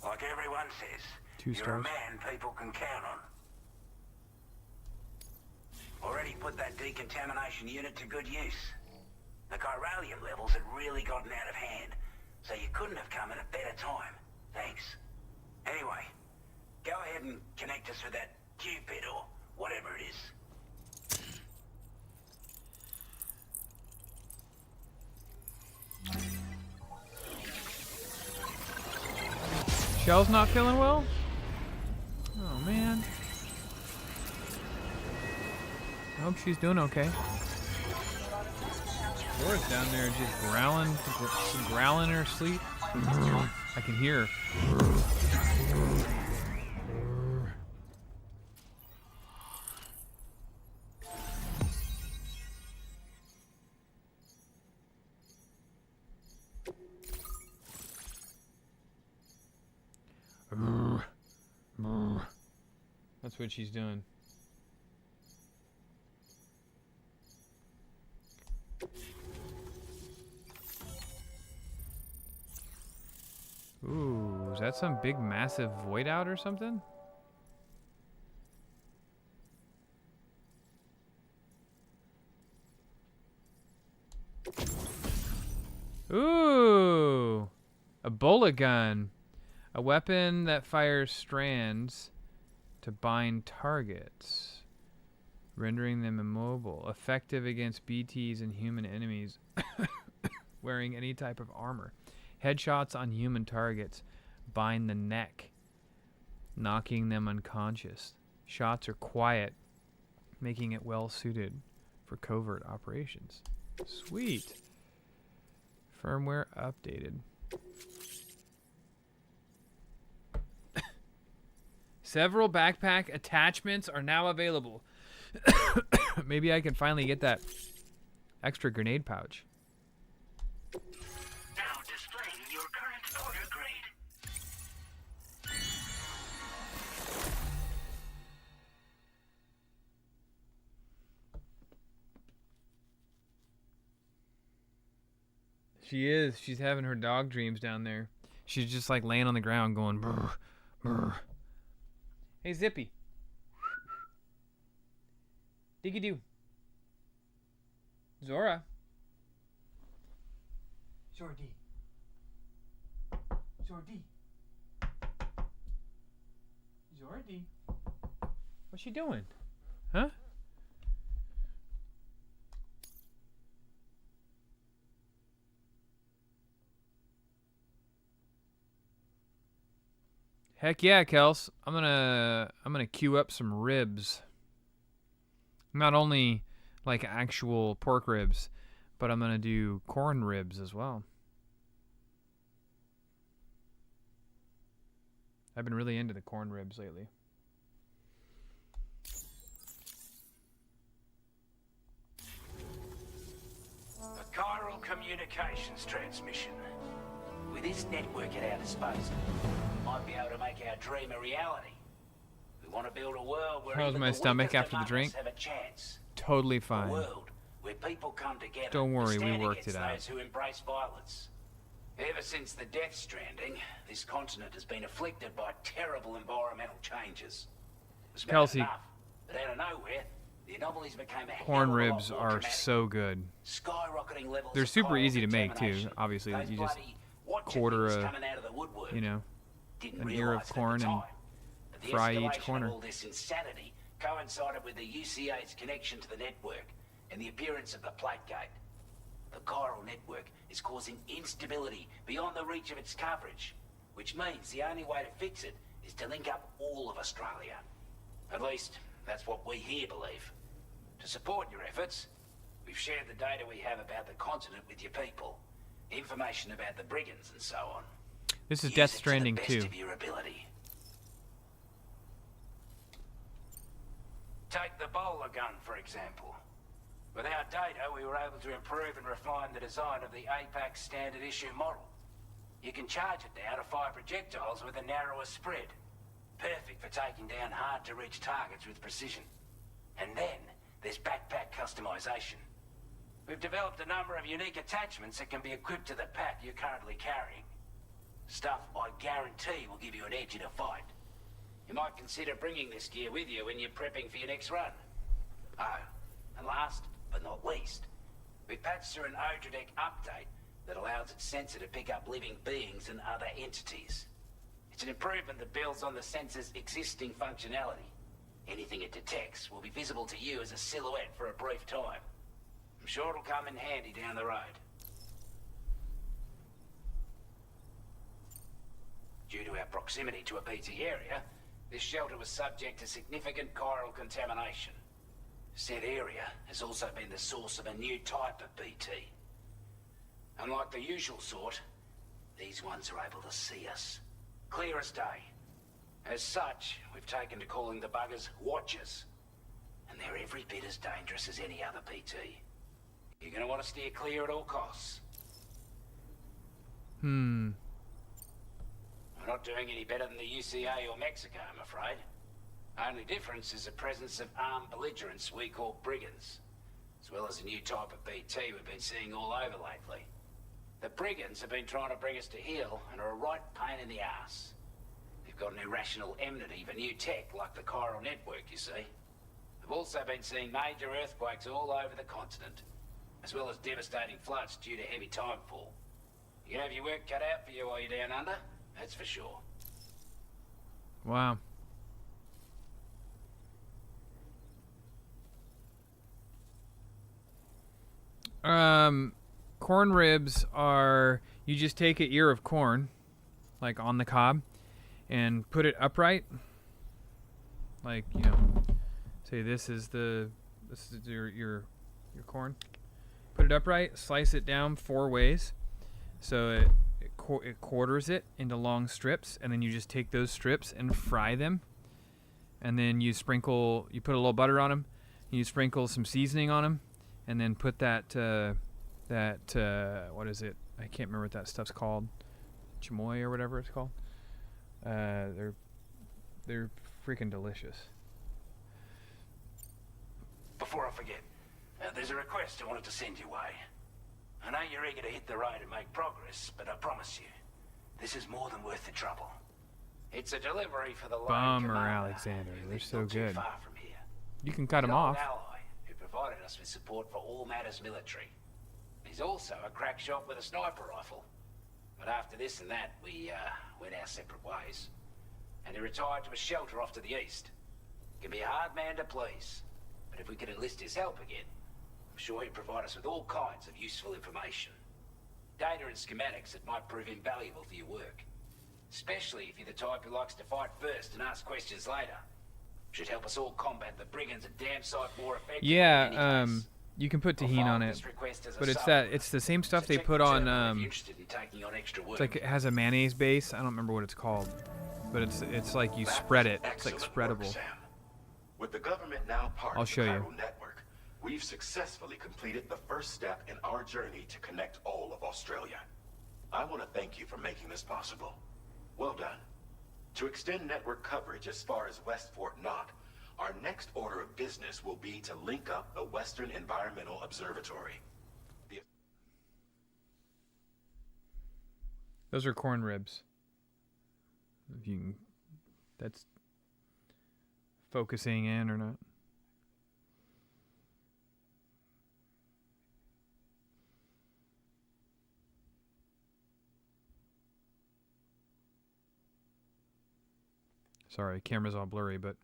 Like everyone says, 2 you're a stars. man people can count on. Already put that decontamination unit to good use. The chiralium levels had really gotten out of hand, so you couldn't have come at a better time. Thanks. Anyway, go ahead and connect us with that Cupid or whatever it is. Shell's not feeling well? Oh, man. I hope she's doing okay. Laura's down there just growling in her sleep. I can hear her. That's what she's doing. Ooh, is that some big massive void out or something? Ooh, a bullet gun. A weapon that fires strands to bind targets, rendering them immobile. Effective against BTs and human enemies wearing any type of armor. Headshots on human targets bind the neck, knocking them unconscious. Shots are quiet, making it well suited for covert operations. Sweet. Firmware updated. Several backpack attachments are now available. Maybe I can finally get that extra grenade pouch. Now displaying your current order grade. She is. She's having her dog dreams down there. She's just like laying on the ground going brr, brr. Hey, Zippy. Diggy-doo. Zora. Zordy. Zordy. Zordy. What's she doing? Huh? Heck yeah, Kels. I'm gonna queue up some ribs. Not only like actual pork ribs, but I'm gonna do corn ribs as well. I've been really into the corn ribs lately. A chiral communications transmission. With this network at our disposal, we might be able to make our dream a reality. We want to build a world where How's even my the stomach weakest after the among drink? us have a chance. Totally A fine. world where people come together. Don't worry, and we stand worked against it out. those who embrace violence. Ever since the Death Stranding, this continent has been afflicted by terrible environmental changes. It was bad Kelsey. enough, but out of nowhere, the anomalies became a Corn hell of a lot ribs more are dramatic. so good. Skyrocketing levels They're of super chiral easy to make too. contamination. Obviously, Those you just bloody watcher quarter things a, coming out of the woodwork. you know, Didn't an ear of realise it at the corn and time, but the fry escalation each corner. of all this insanity coincided with the UCA's connection to the network and the appearance of the Plategate. The chiral network is causing instability beyond the reach of its coverage, which means the only way to fix it is to link up all of Australia. At least, that's what we here believe. To support your efforts, we've shared the data we have about the continent with your people, information about the brigands and so on. This is Use Death it to the Stranding best 2. of your ability. Take the bowler gun, for example. With our data, we were able to improve and refine the design of the APAC standard issue model. You can charge it now to fire projectiles with a narrower spread. Perfect for taking down hard-to-reach targets with precision. And then, there's backpack customization. We've developed a number of unique attachments that can be equipped to the pack you're currently carrying. Stuff I guarantee will give you an edge in a fight. You might consider bringing this gear with you when you're prepping for your next run. Oh, and last but not least, we've patched through an Odradek update that allows its sensor to pick up living beings and other entities. It's an improvement that builds on the sensor's existing functionality. Anything it detects will be visible to you as a silhouette for a brief time. I'm sure it'll come in handy down the road. Due to our proximity to a BT area, this shelter was subject to significant chiral contamination. Said area has also been the source of a new type of BT. Unlike the usual sort, these ones are able to see us. Clear as day. As such, we've taken to calling the buggers Watchers. And they're every bit as dangerous as any other BT. You're gonna want to steer clear at all costs. We're not doing any better than the UCA or Mexico, I'm afraid. Only difference is the presence of armed belligerents we call brigands, as well as a new type of BT we've been seeing all over lately. The brigands have been trying to bring us to heel and are a right pain in the ass. They've got an irrational enmity for new tech like the chiral network, you see. We've also been seeing major earthquakes all over the continent, as well as devastating floods due to heavy timefall. You can have your work cut out for you while you're down under, that's for sure. Wow. Corn ribs are, you just take an ear of corn, like on the cob, and put it upright. Like, you know, say this is your corn. Put it upright, slice it down 4 ways, so it quarters it into long strips, and then you just take those strips and fry them. And then you put a little butter on them, you sprinkle some seasoning on them, and then put that what is it? I can't remember what that stuff's called. Chamoy or whatever it's called. They're freaking delicious. Before I forget, there's a request I wanted to send your way. I know you're eager to hit the road and make progress, but I promise you, this is more than worth the trouble. It's a delivery for the lone Bummer, commander, Alexander. who They're lives so not too good. far from here. You can cut them He's an off. old ally who provided us with support for all matters military. He's also a crack shot with a sniper rifle. But after this and that, we went our separate ways. And he retired to a shelter off to the east. Can be a hard man to please, but if we could enlist his help again, I'm sure he'd provide us with all kinds of useful information. Data and schematics that might prove invaluable for your work. Especially if you're the type who likes to fight first and ask questions later. Should help us all combat the brigands a damn sight more effectively. Yeah, you can put tahini on it, but it's the same stuff they put on. It's like it has a mayonnaise base. I don't remember what it's called, but it's like you spread it. It's like spreadable. With the government now part I'll of show the you. chiral network, we've successfully completed the first step in our journey to connect all of Australia. I want to thank you for making this possible. Well done. To extend network coverage as far as West Fort Knott, our next order of business will be to link up the Western Environmental Observatory. Those are corn ribs. If you can, that's focusing in or not. Sorry, camera's all blurry, but...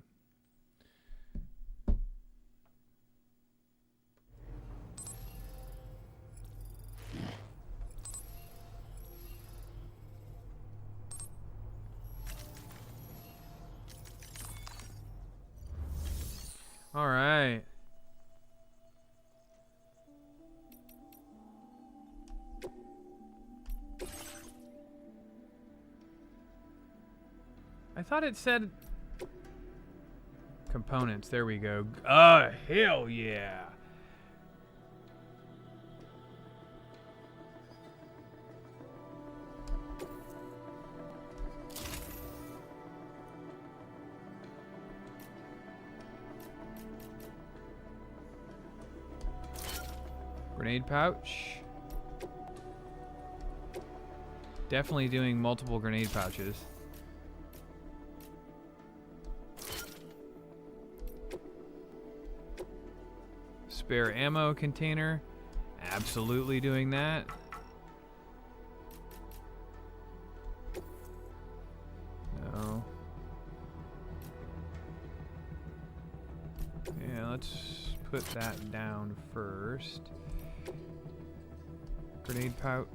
All right. I thought it said components. There we go. Hell yeah. Grenade pouch. Definitely doing multiple grenade pouches. Spare ammo container. Absolutely doing that. No. Yeah, let's put that down first. Grenade pouch.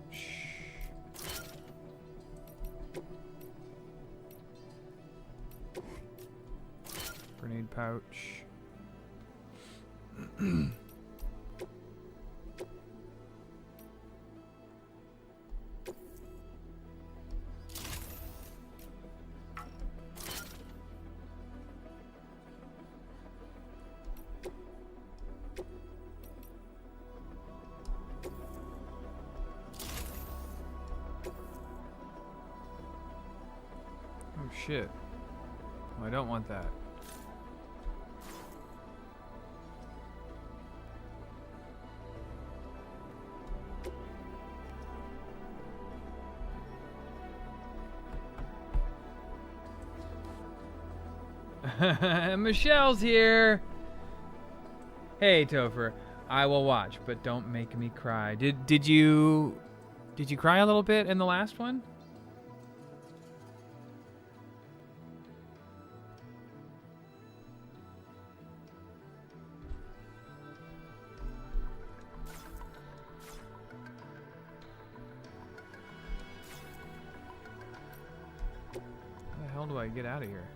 Grenade pouch. Oh shit. Oh, I don't want that. Michelle's here. Hey Tofer, I will watch, but don't make me cry. Did you cry a little bit in the last one? How the hell do I get out of here?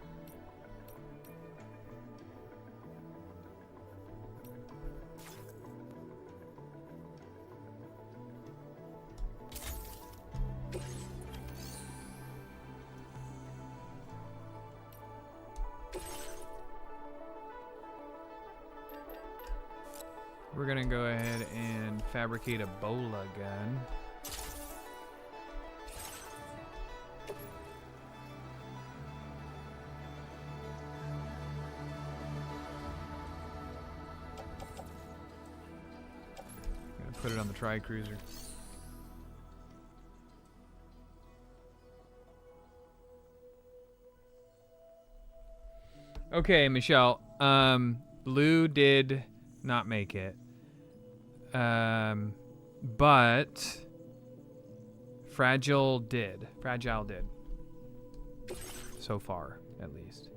We're gonna go ahead and fabricate a bola gun. Gonna put it on the tri-cruiser. Okay, Michelle. Blue did not make it. But Fragile did. Fragile did. So far, at least.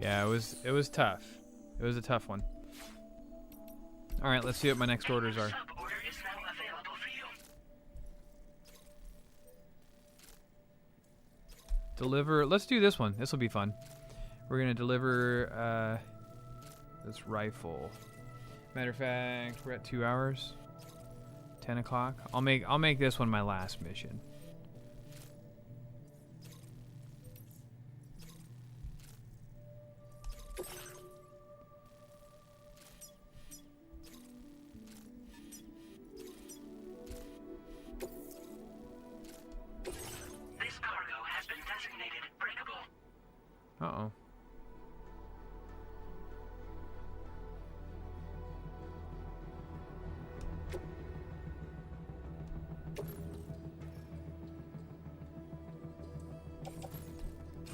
Yeah, it was tough. It was a tough one. All right, let's see what my next orders are. Deliver. Let's do this one. This will be fun. We're gonna deliver this rifle. Matter of fact, we're at 2 hours. 10 o'clock. I'll make this one my last mission.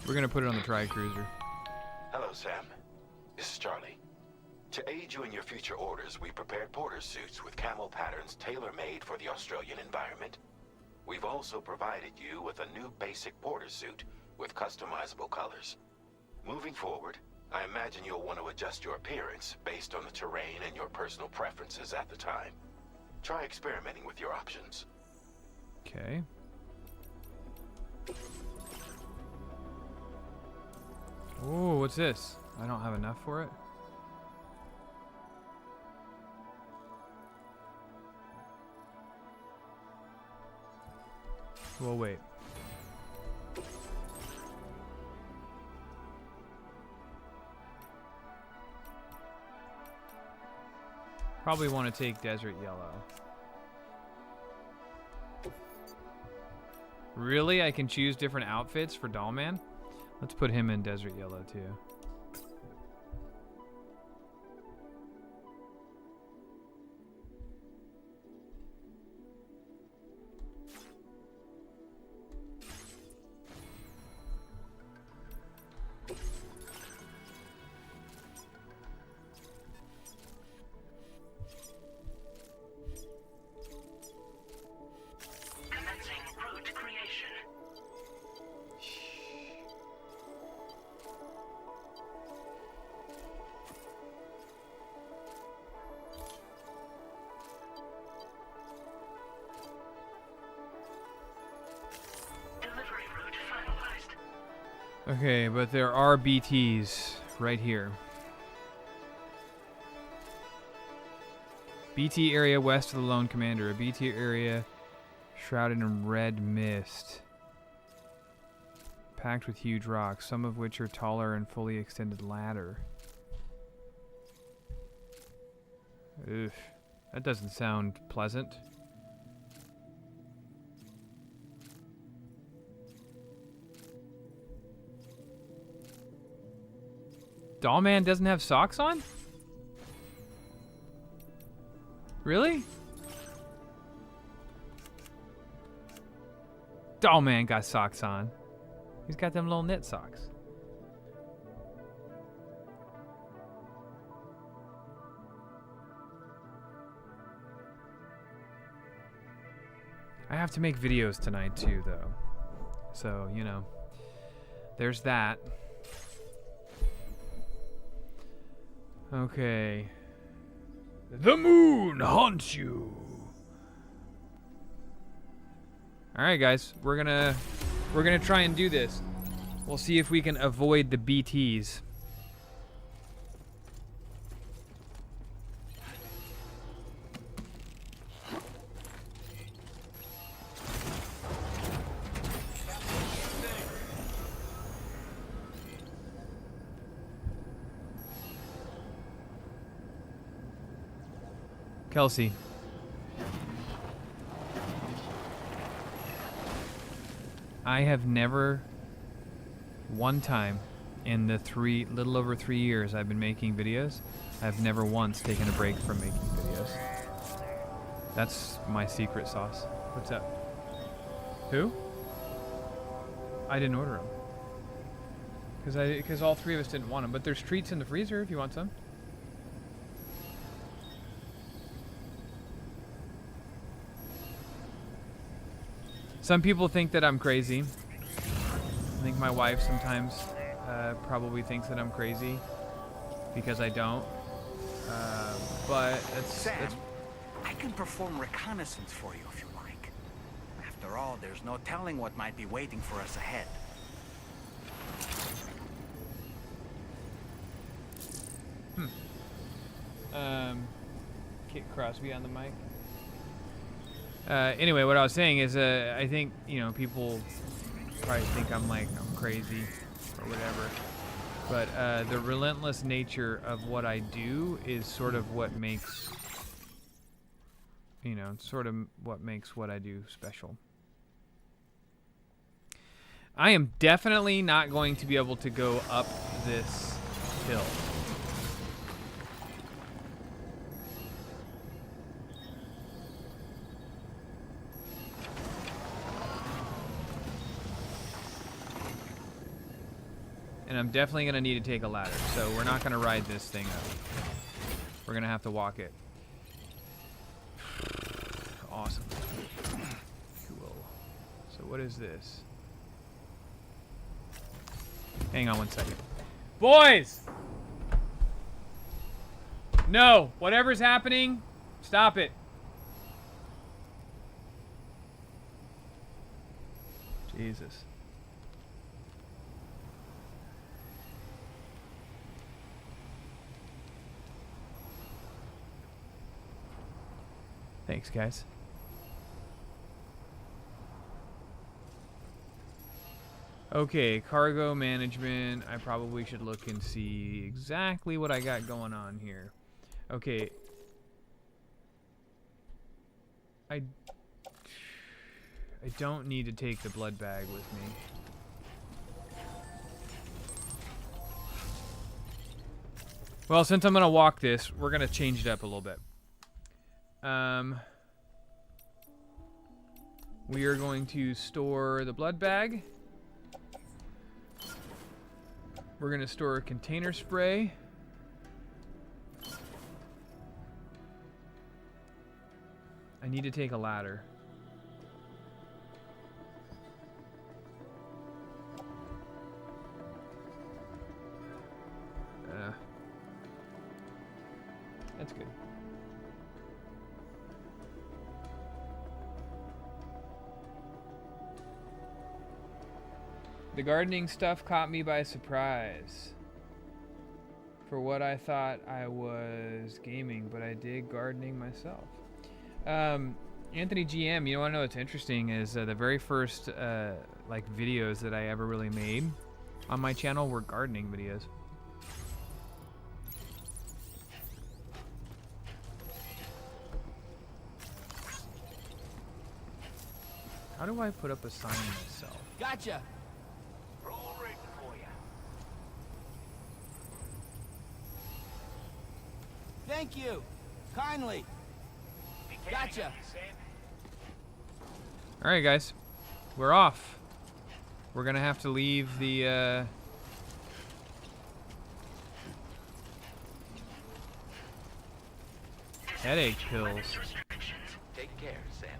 We're gonna put it on the tri-cruiser. Hello, Sam. This is Charlie. To aid you in your future orders, we prepared porter suits with camel patterns tailor-made for the Australian environment. We've also provided you with a new basic porter suit with customizable colors. Moving forward, I imagine you'll want to adjust your appearance based on the terrain and your personal preferences at the time. Try experimenting with your options. Okay. Oh, what's this? I don't have enough for it. Well, wait. Probably want to take desert yellow. Really? I can choose different outfits for Dollman? Let's put him in desert yellow too. Okay, but there are BTs right here. BT area west of the Lone Commander. A BT area shrouded in red mist. Packed with huge rocks, some of which are taller and fully extended ladder. Oof. That doesn't sound pleasant. Dollman doesn't have socks on? Really? Dollman got socks on. He's got them little knit socks. I have to make videos tonight too, though. So, you know, there's that. Okay. The moon haunts you. All right, guys, we're gonna try and do this. We'll see if we can avoid the BTs. Kelsey. I have never, one time in the little over 3 years I've been making videos, I've never once taken a break from making videos. That's my secret sauce. What's up? Who? I didn't order them. Because all three of us didn't want them, but there's treats in the freezer if you want some. Some people think that I'm crazy. I think my wife sometimes probably thinks that I'm crazy because I don't. But Sam, I can perform reconnaissance for you if you like. After all, there's no telling what might be waiting for us ahead. Kit Crosby on the mic. Anyway, what I was saying is, I think, you know, people probably think I'm crazy or whatever. But the relentless nature of what I do is sort of what makes, you know, sort of what makes what I do special. I am definitely not going to be able to go up this hill. And I'm definitely going to need to take a ladder. So we're not going to ride this thing up. We're going to have to walk it. Awesome. Cool. So what is this? Hang on one second. Boys! No! Whatever's happening, stop it. Jesus. Thanks, guys. Okay, cargo management. I probably should look and see exactly what I got going on here. Okay. I don't need to take the blood bag with me. Well, since I'm gonna walk this, we're gonna change it up a little bit. We are going to store the blood bag. We're going to store a container spray. I need to take a ladder. That's good. The gardening stuff caught me by surprise. For what I thought I was gaming, but I did gardening myself. Anthony GM, you want to know what's interesting is the very first like videos that I ever really made on my channel were gardening videos. How do I put up a sign myself? Gotcha. Thank you. Kindly. Gotcha. All right, guys. We're off. We're going to have to leave the headache pills. Take care, Sam.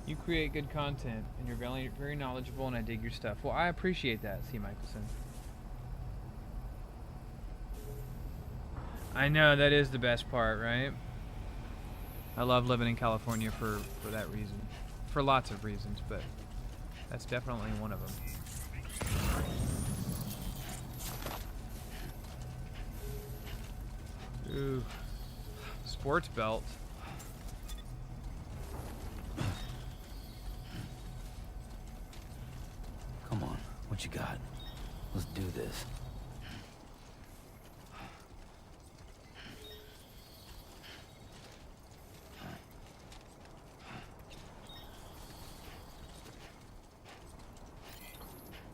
You create good content, and you're very, very knowledgeable, and I dig your stuff. Well, I appreciate that, C. Michelson. I know, that is the best part, right? I love living in California for that reason. For lots of reasons, but that's definitely one of them. Ooh. Sports belt. Come on, what you got? Let's do this.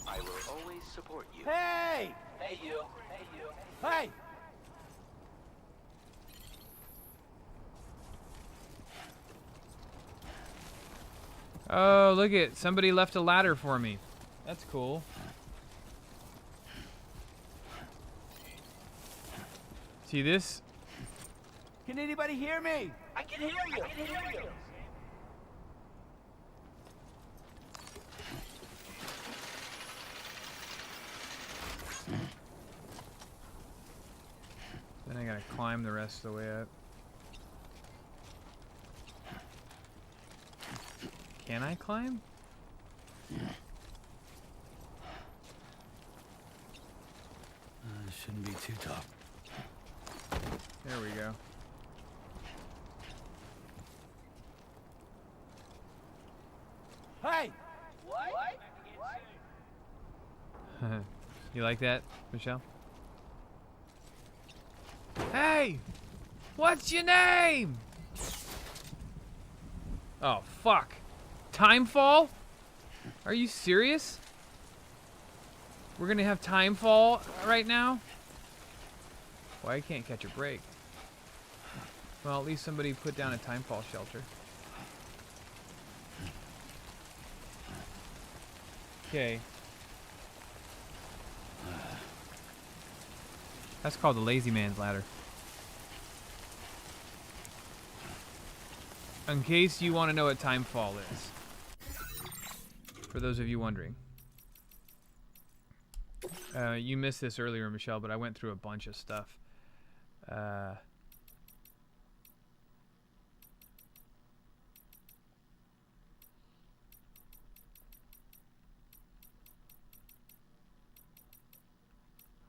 I will always support you. Hey! Hey, you. Hey, you. Hey! Oh, look it. Somebody left a ladder for me. That's cool. See this? Can anybody hear me? I can hear you. I can hear you. Then I gotta climb the rest of the way up. Can I climb? Shouldn't be too tough. There we go. Hey! What? You like that, Michelle? Hey! What's your name? Oh, fuck. Timefall? Are you serious? We're gonna have Timefall right now? Well, I can't catch a break. Well, at least somebody put down a timefall shelter. Okay. That's called the lazy man's ladder. In case you want to know what timefall is. For those of you wondering. You missed this earlier, Michelle, but I went through a bunch of stuff.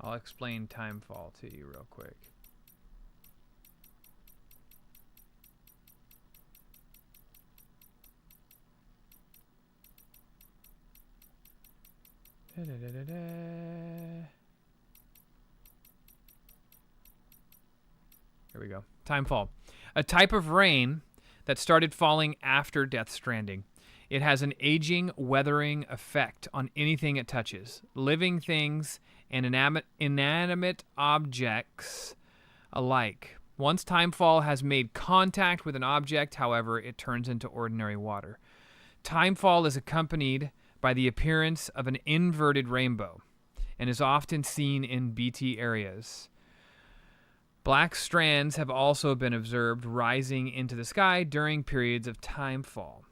I'll explain timefall to you real quick. Here we go. Timefall. A type of rain that started falling after Death Stranding. It has an aging, weathering effect on anything it touches. Living things and inanimate objects alike. Once timefall has made contact with an object, however, it turns into ordinary water. Timefall is accompanied by the appearance of an inverted rainbow and is often seen in BT areas. Black strands have also been observed rising into the sky during periods of timefall,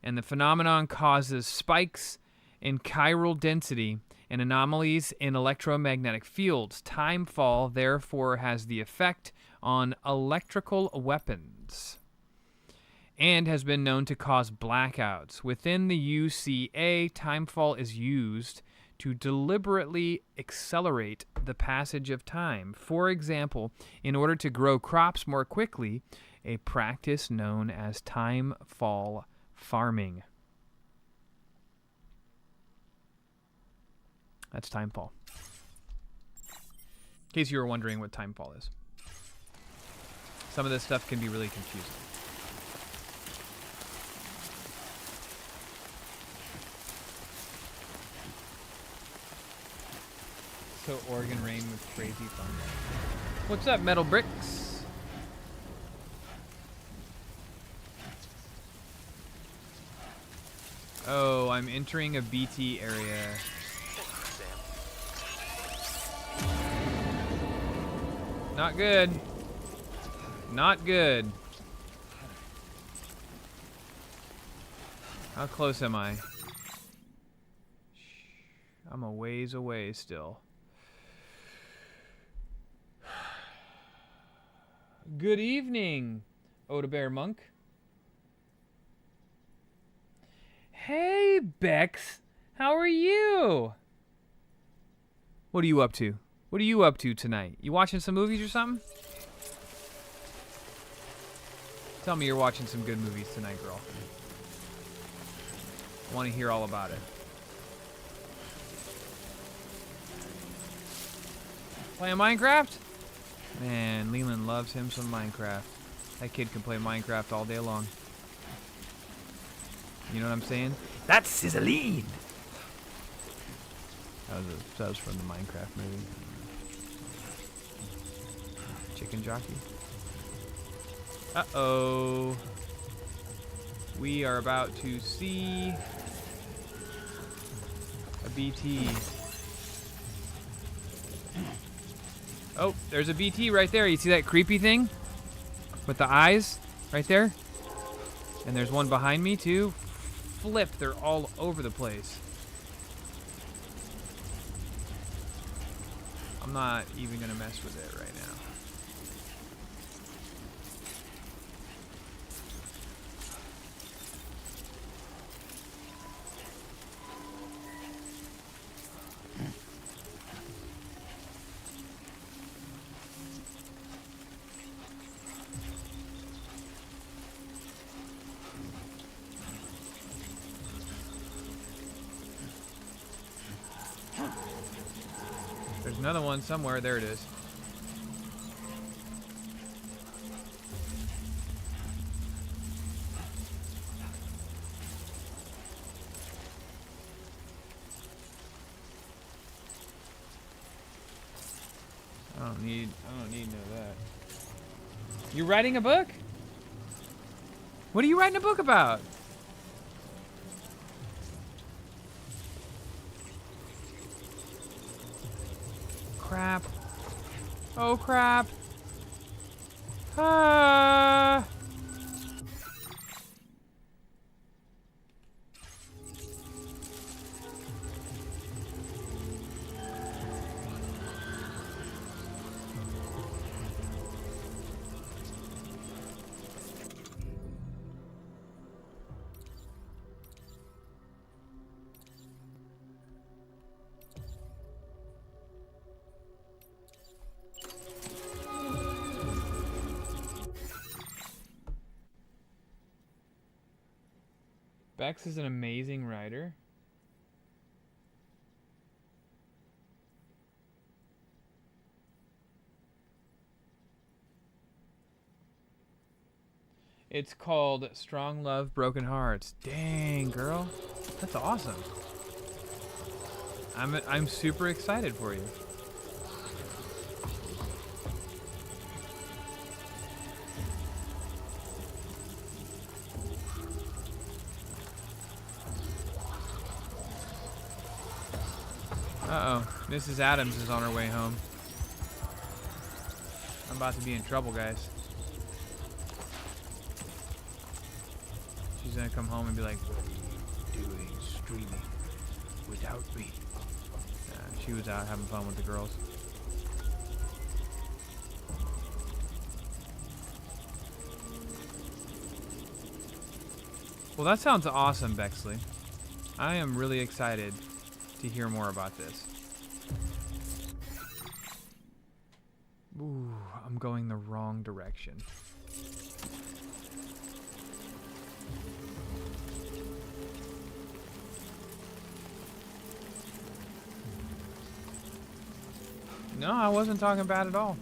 and the phenomenon causes spikes in chiral density and anomalies in electromagnetic fields. Timefall, therefore, has the effect on electrical weapons and has been known to cause blackouts. Within the UCA, timefall is used to deliberately accelerate the passage of time. For example, in order to grow crops more quickly, a practice known as timefall farming. That's timefall. In case you were wondering what timefall is. Some of this stuff can be really confusing. So Oregon rain with crazy fun. What's up, Metal Bricks? Oh, I'm entering a BT area. Not good. Not good. How close am I? I'm a ways away still. Good evening, Oda Bear Monk. Hey, Bex. How are you? What are you up to? What are you up to tonight? You watching some movies or something? Tell me you're watching some good movies tonight, girl. I want to hear all about it. Playing Minecraft? Man, Leland loves him some Minecraft. That kid can play Minecraft all day long. You know what I'm saying? That's sizzling! That was from the Minecraft movie. Chicken jockey. Uh-oh. We are about to see a BT. Oh, there's a BT right there. You see that creepy thing? With the eyes right there? And there's one behind me too. Flip, they're all over the place. I'm not even gonna mess with it right now. There's another one somewhere. There it is. I don't need none of that. You writing a book? What are you writing a book about? Crap. Oh, crap. Ah. Bex is an amazing writer. It's called Strong Love, Broken Hearts. Dang, girl. That's awesome. I'm super excited for you. Uh-oh. Mrs. Adams is on her way home. I'm about to be in trouble, guys. She's gonna come home and be like, "What are you doing streaming without me?" She was out having fun with the girls. Well, that sounds awesome, Bexley. I am really excited to hear more about this. Ooh, I'm going the wrong direction. No, I wasn't talking bad at all.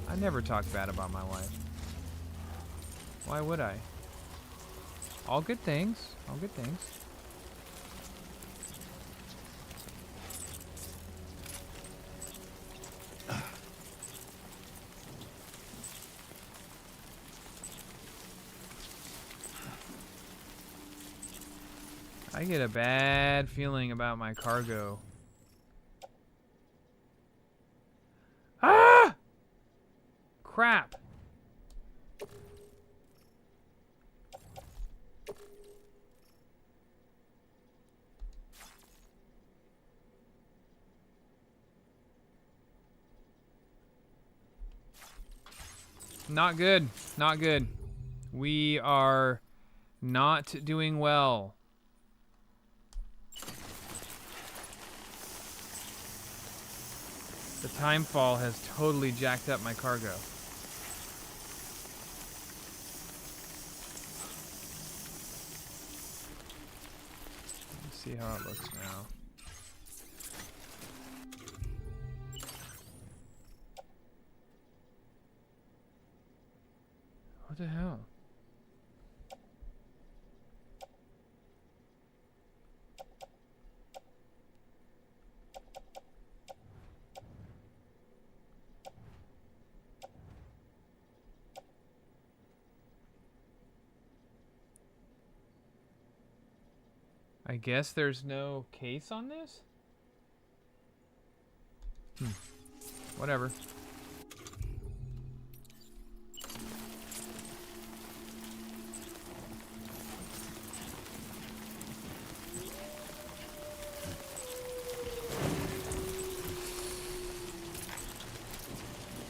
I never talk bad about my wife. Why would I? All good things. All good things. I get a bad feeling about my cargo. Ah! Crap. Not good. Not good. We are not doing well. The time fall has totally jacked up my cargo. Let's see how it looks now. What the hell? I guess there's no case on this? Whatever.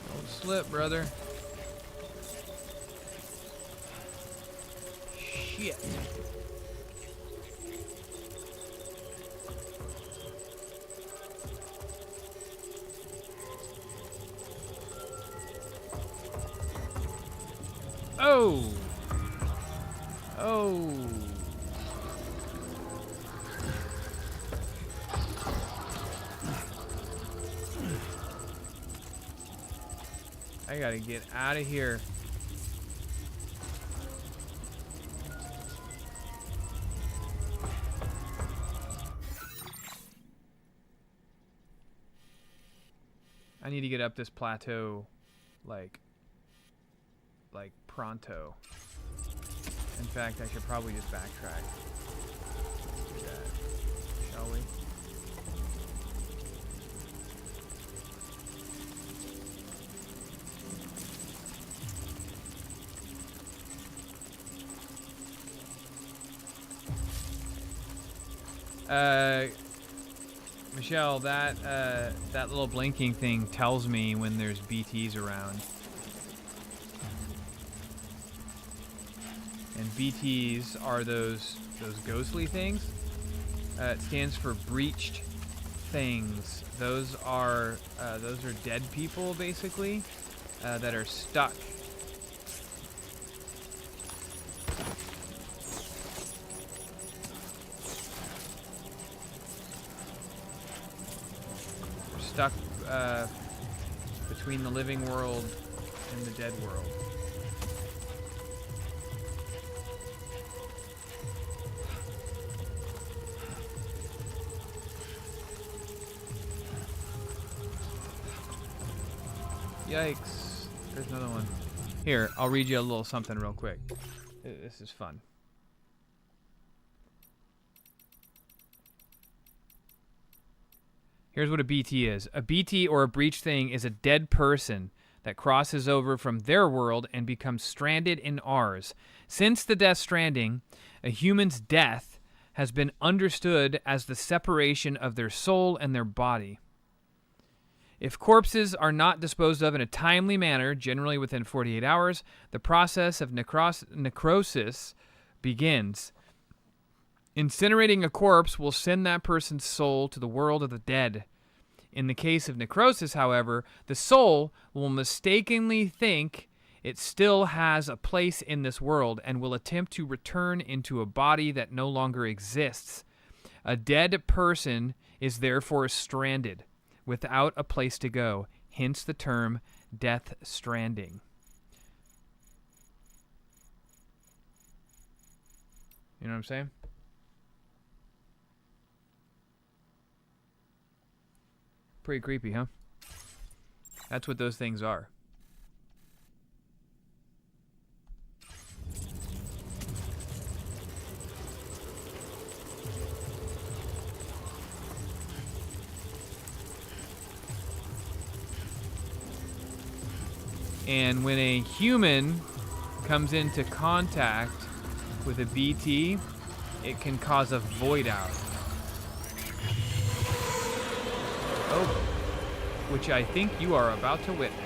Don't slip, brother. Shit. Oh! Oh! I gotta get out of here. I need to get up this plateau, like pronto. In fact, I should probably just backtrack. Let's do that, shall we? Michelle, that little blinking thing tells me when there's BTs around. And BTs are those ghostly things. It stands for breached things. Those are dead people basically that are stuck. Stuck between the living world and the dead world. Yikes. There's another one. Here, I'll read you a little something real quick. This is fun. Here's what a BT is. A BT, or a breached thing, is a dead person that crosses over from their world and becomes stranded in ours. Since the Death Stranding, a human's death has been understood as the separation of their soul and their body. If corpses are not disposed of in a timely manner, generally within 48 hours, the process of necrosis begins. Incinerating a corpse will send that person's soul to the world of the dead. In the case of necrosis, however, the soul will mistakenly think it still has a place in this world and will attempt to return into a body that no longer exists. A dead person is therefore stranded, without a place to go, hence the term Death Stranding. You know what I'm saying? Pretty creepy, huh? That's what those things are. And when a human comes into contact with a BT, it can cause a void out. Oh, which I think you are about to witness.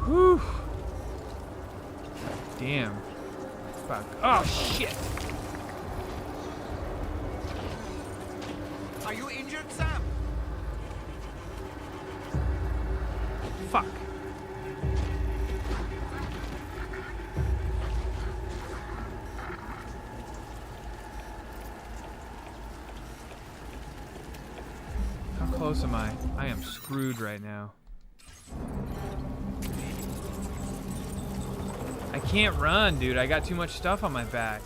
Whew. Damn. Fuck. Oh, shit. Are you injured, Sam? Fuck. How close am I? I am screwed right now. I can't run, dude. I got too much stuff on my back.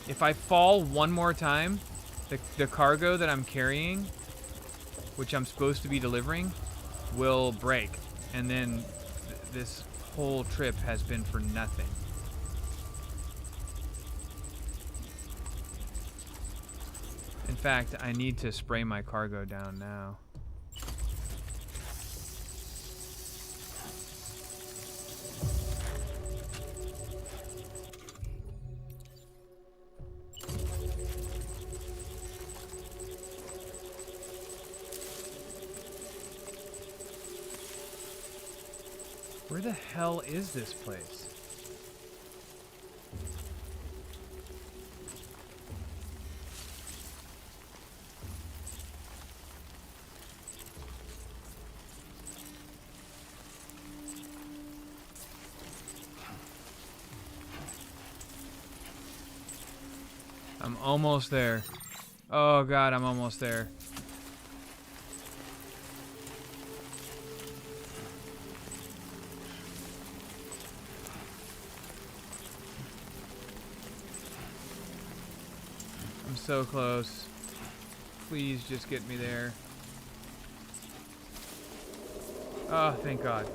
If I fall one more time, the cargo that I'm carrying, which I'm supposed to be delivering, will break. And then this whole trip has been for nothing. In fact, I need to spray my cargo down now. Where the hell is this place? I'm almost there. Oh god, I'm almost there. I'm so close. Please just get me there. Oh, thank God.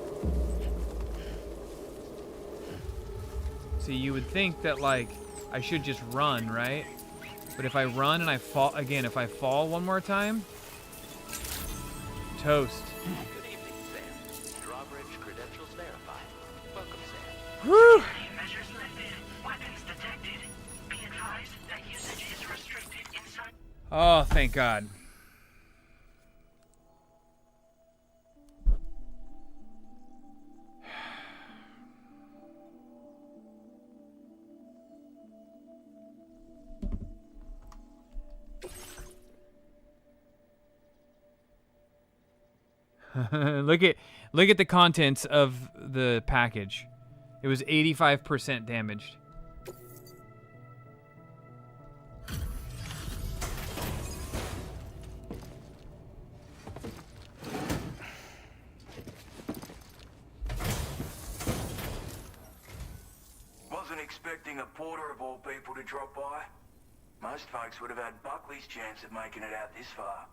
See, you would think that, like, I should just run, right? But if I run and I fall, again, if I fall one more time, toast. Good evening, Sam. Drawbridge credentials verified. Welcome, Sam. Whew! Measures lifted. Weapons detected. Be advised that usage is restricted inside. Oh, thank God. look at the contents of the package. It was 85% damaged. Wasn't expecting a porter of all people to drop by. Most folks would have had Buckley's chance of making it out this far.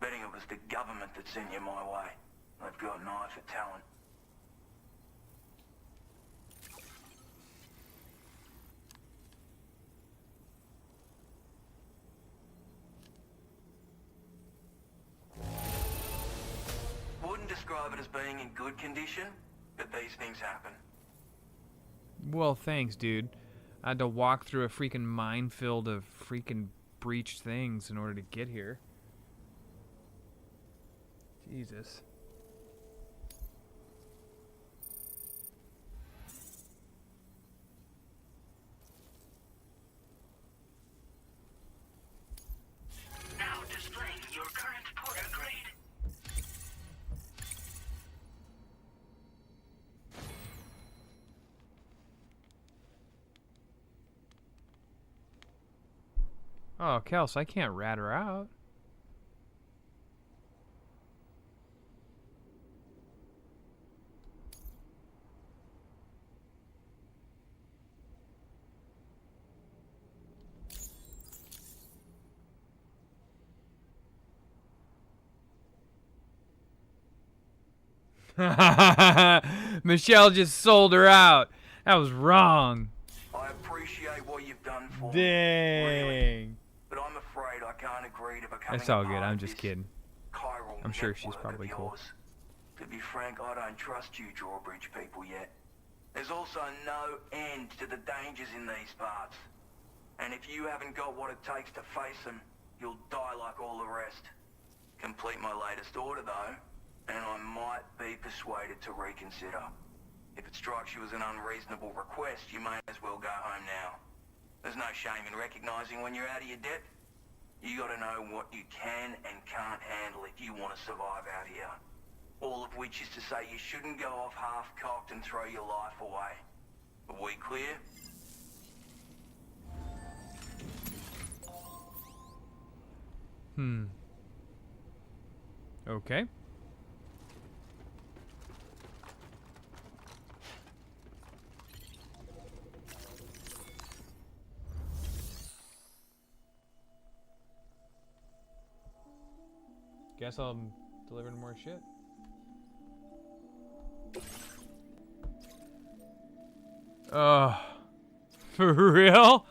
Betting it was the government that sent you my way. They've got an eye for talent. Wouldn't describe it as being in good condition, but these things happen. Well, thanks, dude. I had to walk through a freaking minefield of freaking breached things in order to get here. Jesus. Now displaying your current porter grade. Oh, Kels, I can't rat her out. Michelle just sold her out. That was wrong. I appreciate what you've done for Dang. me, really, but I'm afraid I can't agree to becoming That's all a good. part I'm of just this kidding. chiral I'm sure she's network probably of cool. yours. To be frank, I don't trust you Drawbridge people yet. There's also no end to the dangers in these parts. And if you haven't got what it takes to face them, you'll die like all the rest. Complete my latest order though, and I might be persuaded to reconsider. If it strikes you as an unreasonable request, you may as well go home now. There's no shame in recognizing when you're out of your depth. You gotta know what you can and can't handle if you want to survive out here. All of which is to say you shouldn't go off half-cocked and throw your life away. Are we clear? Okay. Guess I'm delivering more shit. For real?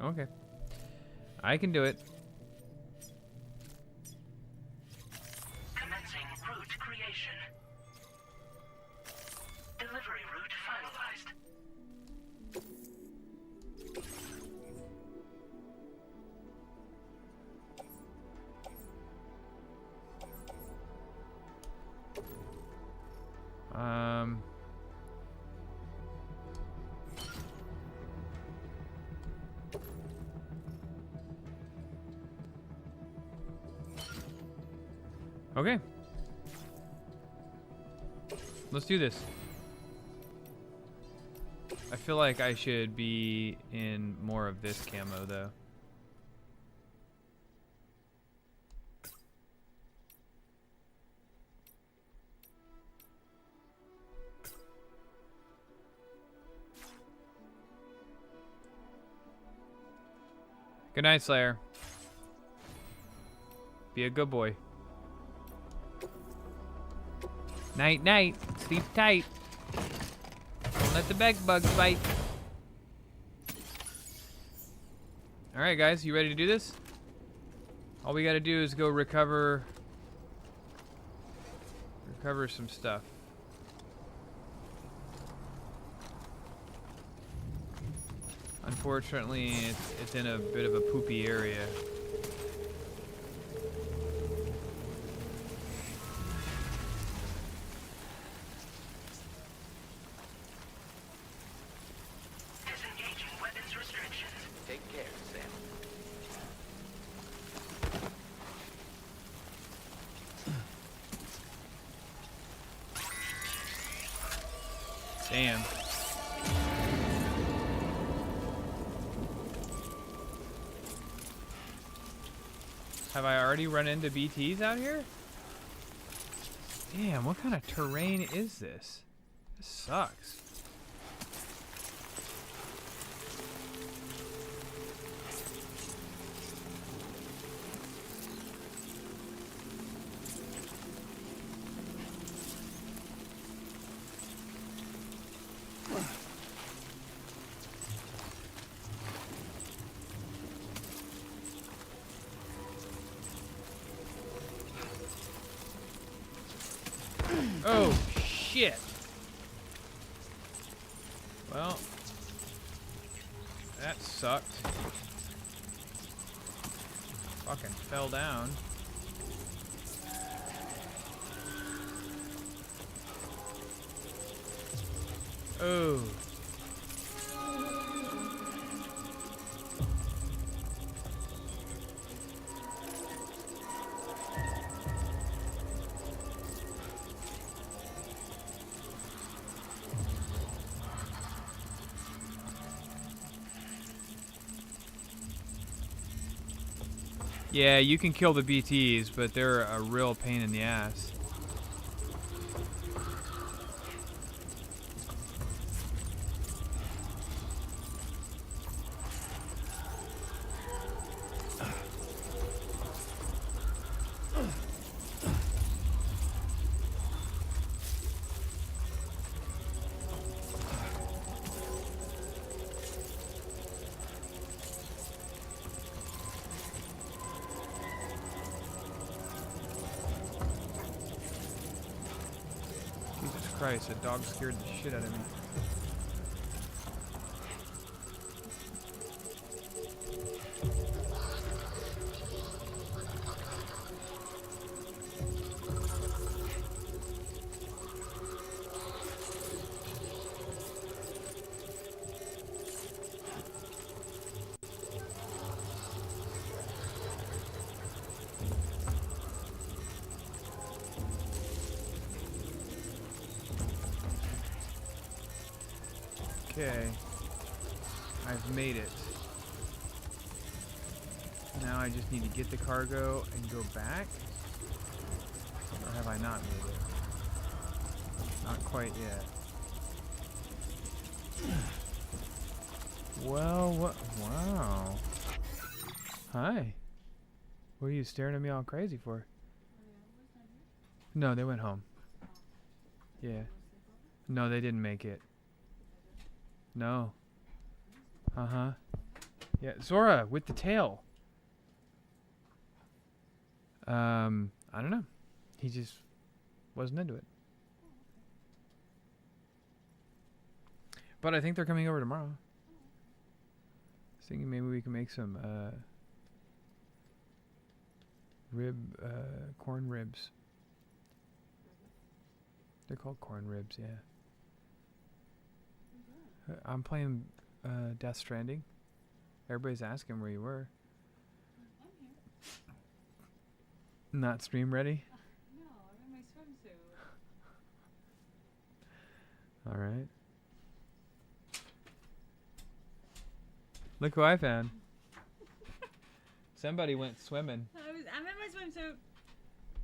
Okay. I can do it. Commencing route creation. Delivery route finalized. Okay. Let's do this. I feel like I should be in more of this camo, though. Good night, Slayer. Be a good boy. Night, night. Sleep tight. Don't let the bed bugs bite. Alright, guys. You ready to do this? All we gotta do is go recover some stuff. Unfortunately, it's in a bit of a poopy area. Disengaging weapons restrictions. Take care, Sam. Damn. Have I already run into BTs out here? Damn, what kind of terrain is this? This sucks. Oh, shit. Well, that sucked. Fucking fell down. Oh. Yeah, you can kill the BTs, but they're a real pain in the ass. Christ, that dog scared the shit out of me. Okay, I've made it. Now I just need to get the cargo and go back? Or have I not made it? Not quite yet. Well, what? Wow. Hi. What are you staring at me all crazy for? No, they went home. Yeah. No, they didn't make it. No. Uh-huh. Yeah, Zora with the tail. I don't know. He just wasn't into it. But I think they're coming over tomorrow. I was thinking maybe we can make some corn ribs. They're called corn ribs, yeah. I'm playing Death Stranding. Everybody's asking where you were. Not stream ready? All right. Look who I found. Somebody went swimming. I'm in my swimsuit.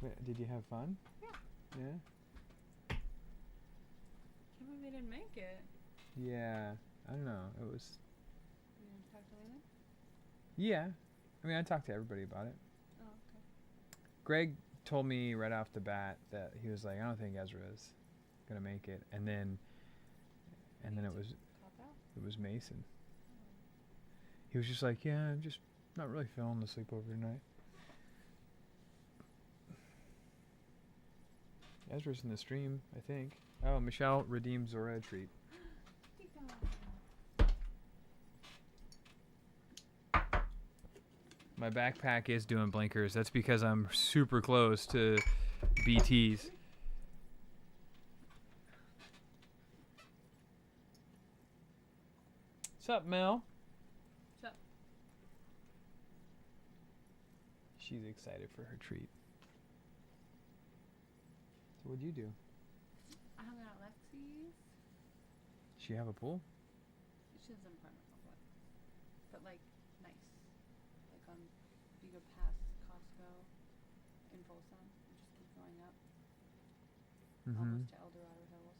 Wait, did you have fun? Yeah. Yeah? Can't believe they didn't make it. Yeah. I don't know. It was... You didn't talk to Lena? Yeah. I mean, I talked to everybody about it. Oh, okay. Greg told me right off the bat that he was like, I don't think Ezra's gonna make it. And then it was Mason. He was just like, yeah, I'm just not really feeling the sleepover tonight. Ezra's in the stream, I think. Oh, Michelle redeemed Zora a treat. My backpack is doing blinkers. That's because I'm super close to BTs. What's up, Mel? What's up? She's excited for her treat. So what'd you do? I hung out at Lexi's. She have a pool? She has an apartment complex. But like, nice. Like on, you go past Costco in Folsom, you just keep going up. Almost to El Dorado Hills.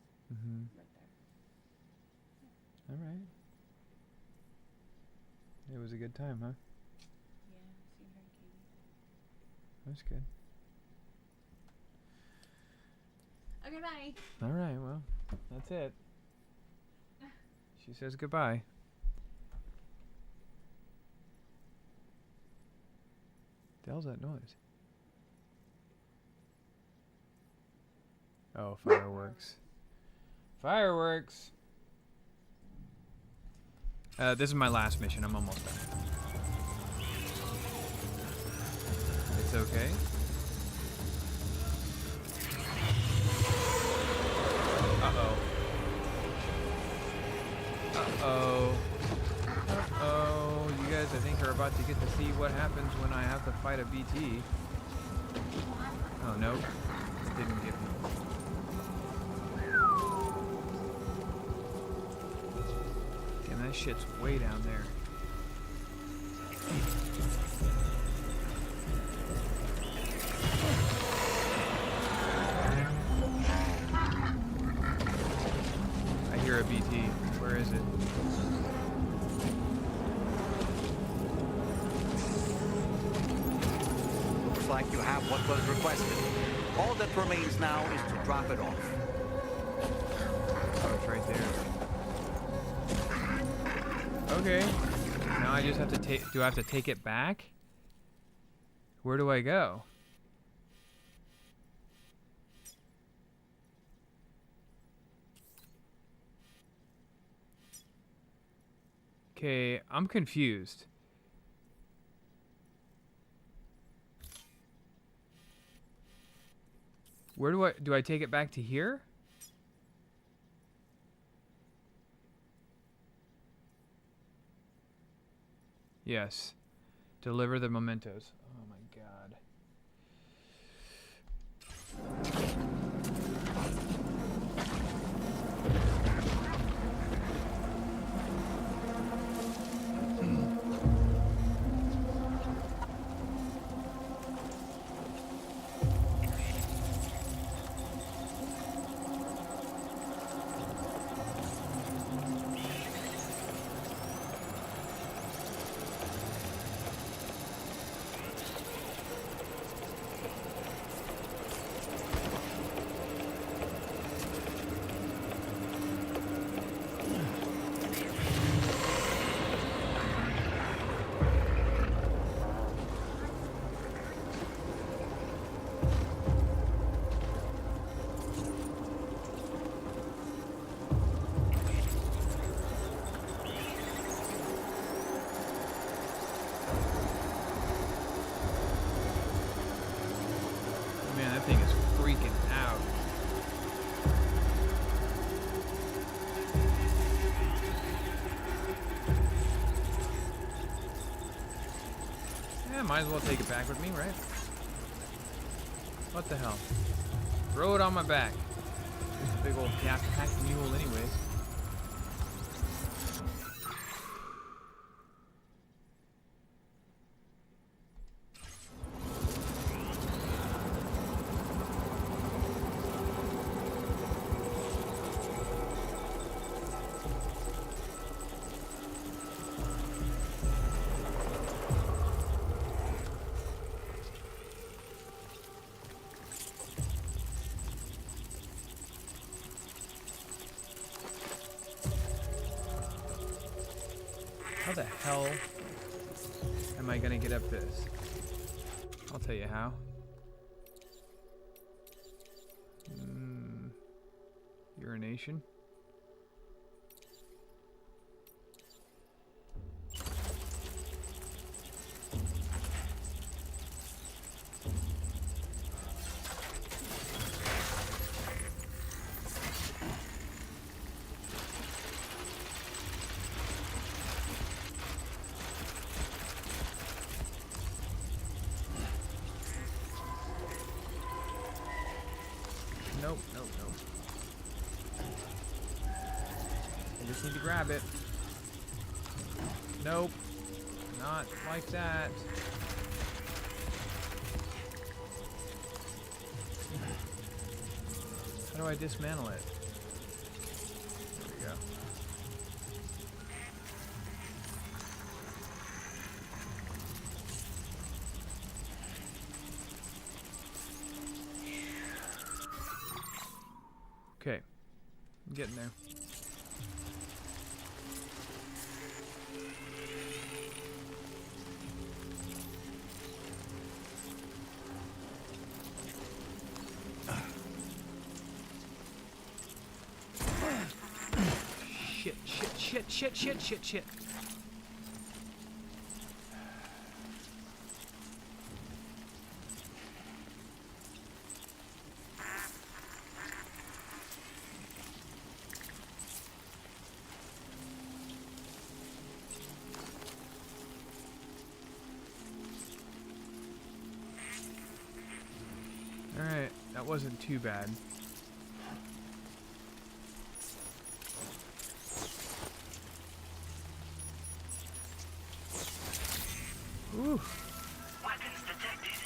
Right there. Yeah. All right. It was a good time, huh? Yeah, seeing her and Katie. That's good. Okay, bye. All right, well, that's it. She says goodbye. The hell's that noise? Oh, fireworks. Fireworks! This is my last mission. I'm almost done. It's okay. Uh-oh. Uh-oh. Uh-oh. You guys, I think, are about to get to see what happens when I have to fight a BT. Oh, no. It didn't get me. Damn, that shit's way down there. I hear a BT. Where is it? Looks like you have what was requested. All that remains now is to drop it off. Oh, it's right there. Okay. Now I just have to take... Do I have to take it back? Where do I go? Okay, I'm confused. Where do I take it back to here? Yes. Deliver the mementos. Oh my god. Man, that thing is freaking out. Yeah, might as well take it back with me, right? What the hell? Throw it on my back. Big old pack mule, anyways. How the hell am I gonna get up this? I'll tell you how. Urination. Nope, nope, nope. I just need to grab it. Nope. Not like that. How do I dismantle it? There we go. Okay. I'm getting there. Shit. Alright, that wasn't too bad. Ooh. Weapons detected.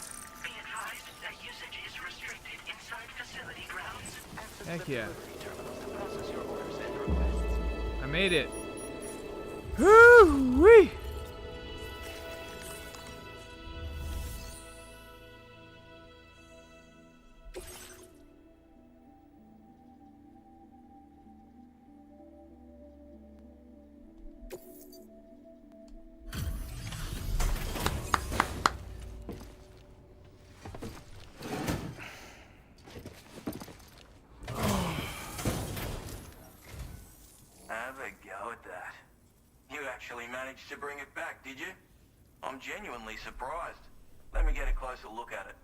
Be advised that usage is restricted inside facility grounds. Heck yeah. I made it. Woo-wee! Have a go at that. You actually managed to bring it back, did you? I'm genuinely surprised. Let me get a closer look at it.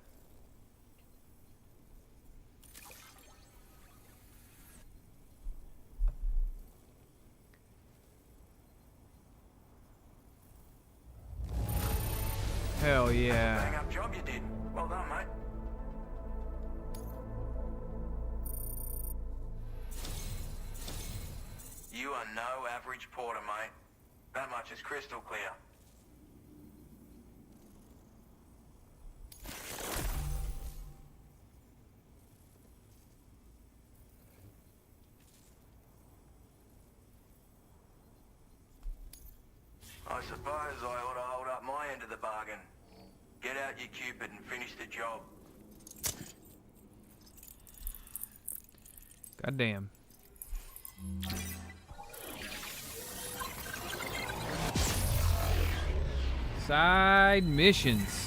Hell yeah. Bang up job you did. Well done, mate. You are no average porter, mate. That much is crystal clear. I suppose I ought to hold up my end of the bargain. Get out your Cupid and finish the job. Goddamn. Side missions.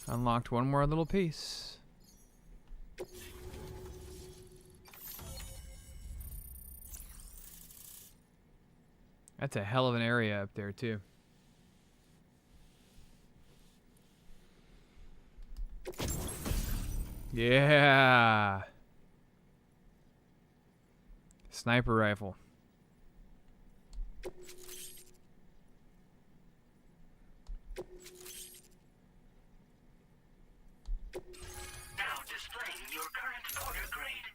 Unlocked one more little piece. That's a hell of an area up there, too. Yeah. Sniper rifle. Now displaying your current order grade.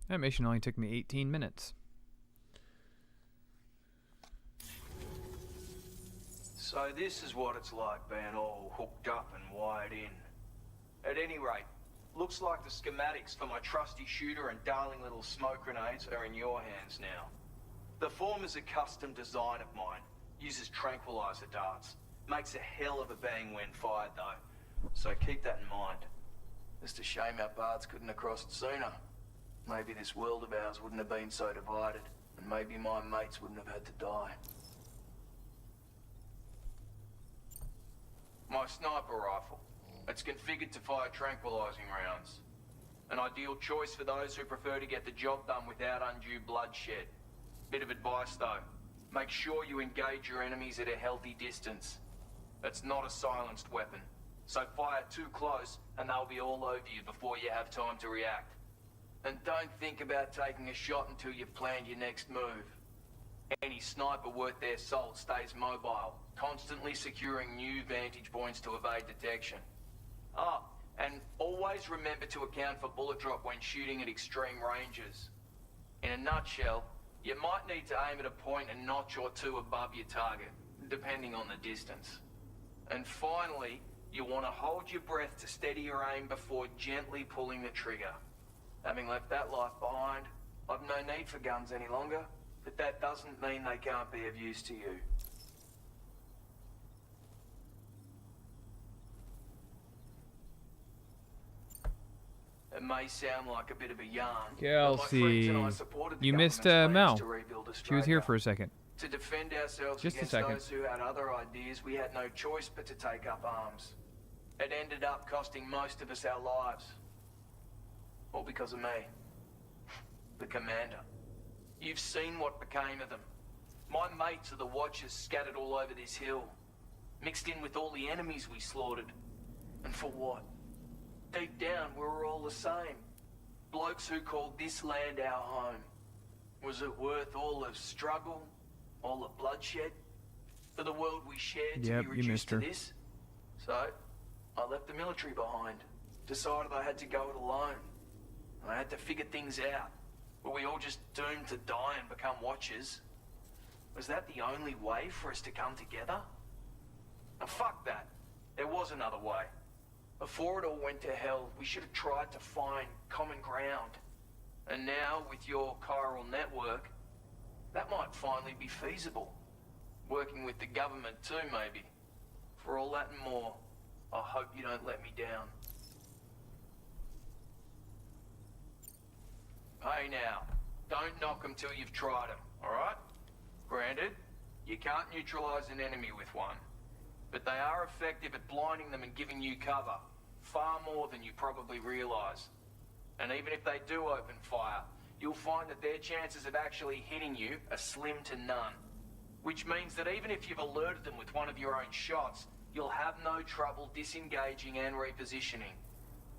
That mission only took me 18 minutes. So this is what it's like being all hooked up and wired in. At any rate, looks like the schematics for my trusty shooter and darling little smoke grenades are in your hands now. The form is a custom design of mine. Uses tranquilizer darts. Makes a hell of a bang when fired though. So keep that in mind. Just a shame our paths couldn't have crossed sooner. Maybe this world of ours wouldn't have been so divided, and maybe my mates wouldn't have had to die. My sniper rifle. It's configured to fire tranquilizing rounds. An ideal choice for those who prefer to get the job done without undue bloodshed. Bit of advice though. Make sure you engage your enemies at a healthy distance. It's not a silenced weapon, so fire too close and they'll be all over you before you have time to react. And don't think about taking a shot until you've planned your next move. Any sniper worth their salt stays mobile, constantly securing new vantage points to evade detection. Ah, and always remember to account for bullet drop when shooting at extreme ranges. In a nutshell, you might need to aim at a point a notch or two above your target, depending on the distance. And finally, you want to hold your breath to steady your aim before gently pulling the trigger. Having left that life behind, I've no need for guns any longer, but that doesn't mean they can't be of use to you. It may sound like a bit of a yarn, but my friends and I Kelsey, supported the you missed government's Mel. plans to rebuild She was here Australia. for a second. To defend ourselves Just a against second. those who had other ideas, we had no choice but to take up arms. It ended up costing most of us our lives. All because of me. The commander. You've seen what became of them. My mates are the Watchers scattered all over this hill. Mixed in with all the enemies we slaughtered. And for what? Deep down, we were all the same. Blokes who called this land our home. Was it worth all the struggle? All the bloodshed? For the world we shared to Yep, be you reduced missed to her. this? So, I left the military behind. Decided I had to go it alone. I had to figure things out. Were we all just doomed to die and become Watchers? Was that the only way for us to come together? And fuck that. There was another way. Before it all went to hell, we should have tried to find common ground. And now, with your chiral network, that might finally be feasible. Working with the government too, maybe. For all that and more, I hope you don't let me down. Hey now, don't knock them till you've tried them, alright? Granted, you can't neutralize an enemy with one, but they are effective at blinding them and giving you cover, far more than you probably realize. And even if they do open fire, you'll find that their chances of actually hitting you are slim to none. Which means that even if you've alerted them with one of your own shots, you'll have no trouble disengaging and repositioning.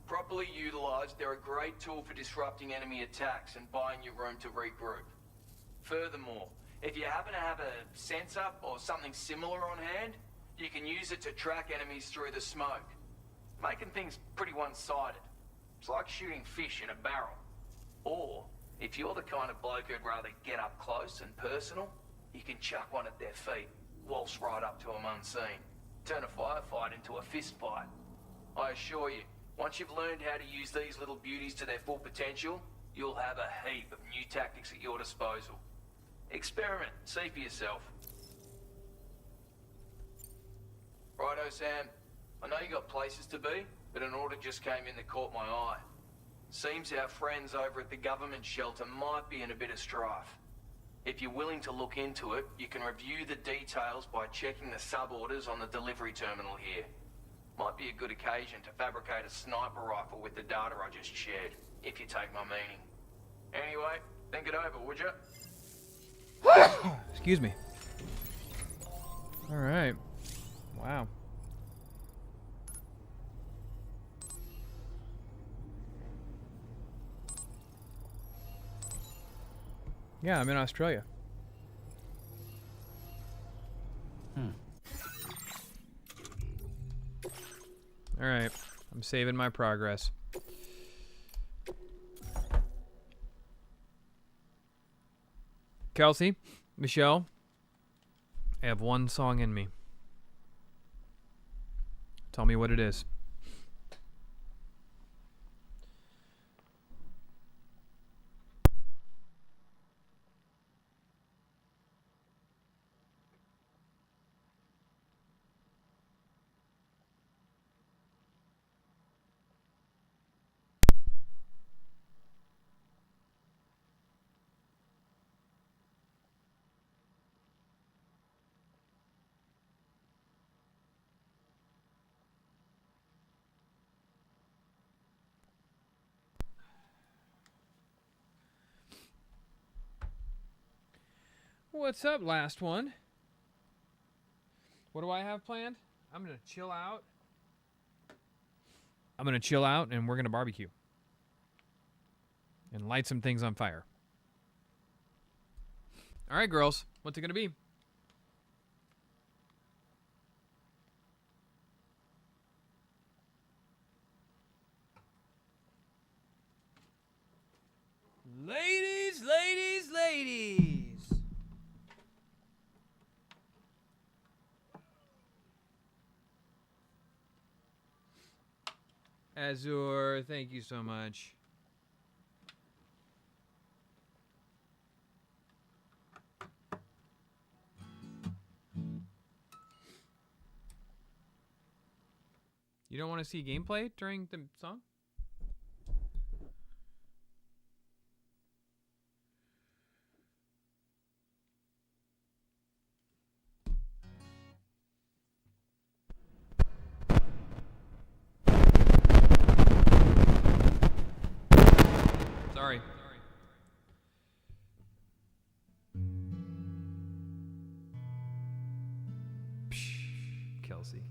Properly utilized, they're a great tool for disrupting enemy attacks and buying you room to regroup. Furthermore, if you happen to have a sensor or something similar on hand, you can use it to track enemies through the smoke, making things pretty one-sided. It's like shooting fish in a barrel. Or, if you're the kind of bloke who'd rather get up close and personal, you can chuck one at their feet, waltz right up to them unseen, turn a firefight into a fist fight. I assure you, once you've learned how to use these little beauties to their full potential, you'll have a heap of new tactics at your disposal. Experiment, see for yourself. Righto, Sam. I know you got places to be, but an order just came in that caught my eye. Seems our friends over at the government shelter might be in a bit of strife. If you're willing to look into it, you can review the details by checking the sub-orders on the delivery terminal here. Might be a good occasion to fabricate a sniper rifle with the data I just shared, if you take my meaning. Anyway, think it over, would you? Excuse me. All right. Wow. Yeah, I'm in Australia. All right. I'm saving my progress. Kelsey, Michelle, I have one song in me. Tell me what it is. What's up, last one? What do I have planned? I'm going to chill out. I'm going to chill out and we're going to barbecue. And light some things on fire. All right, girls. What's it going to be? Ladies, ladies, ladies. Azure, thank you so much. You don't want to see gameplay during the song? Sorry. Psh, Kelsey.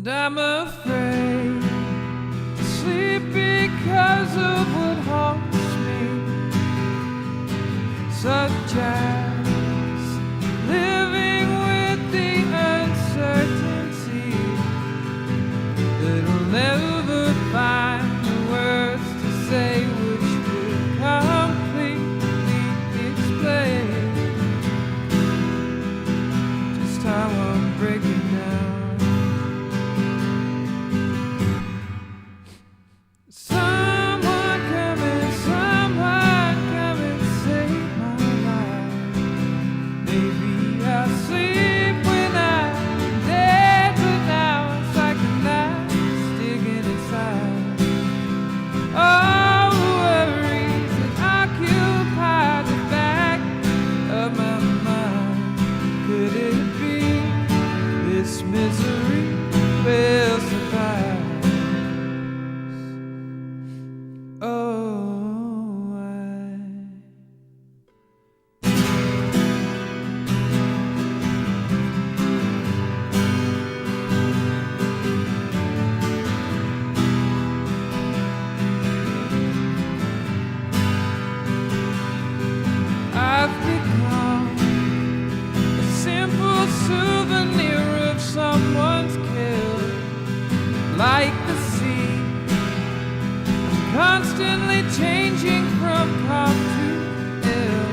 and I'm afraid to sleep because of what haunts me, such as living with the uncertainty that I'll never find the words to say which would completely explain just how I'm breaking down. Someone come and save my life. Maybe I'll sleep when I'm dead, but now it's like a knife sticking inside. All the worries that occupy the back of my mind. Could it be this misery will suffice? Oh, I've become a simple souvenir of someone's kill, like the sea, constantly changing from calm to ill,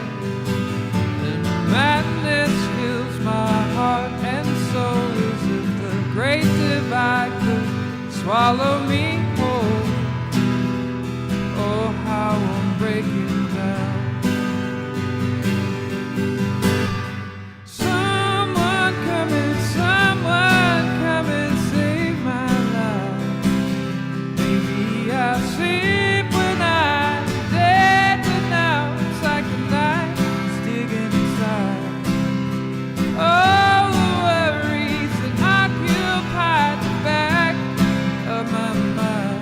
and madness fills my heart and soul. As if the great divide could swallow me whole. Oh, how I'm breaking down. Someone come and save my life. Maybe I'll sleep when I'm dead, but now it's like a knife sticking inside. All the worries that occupy the back of my mind.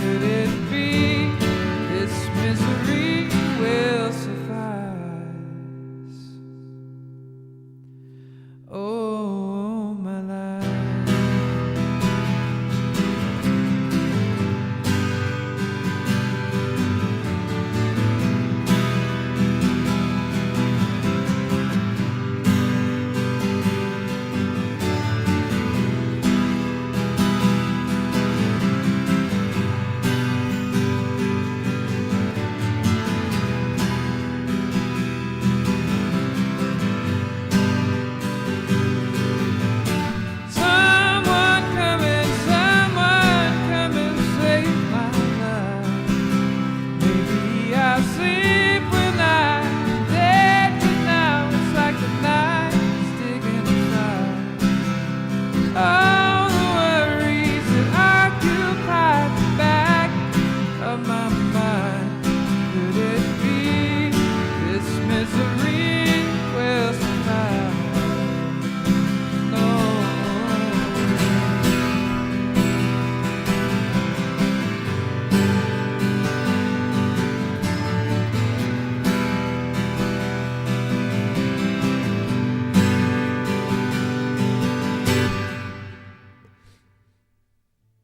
Could it be this misery will suffice? Oh, my life. Someone come and save my life. Maybe I'll sleep when I'm dead, but now it's like a knife sticking inside. All the worries that occupy the back of my mind. Could it be this misery will survive? No.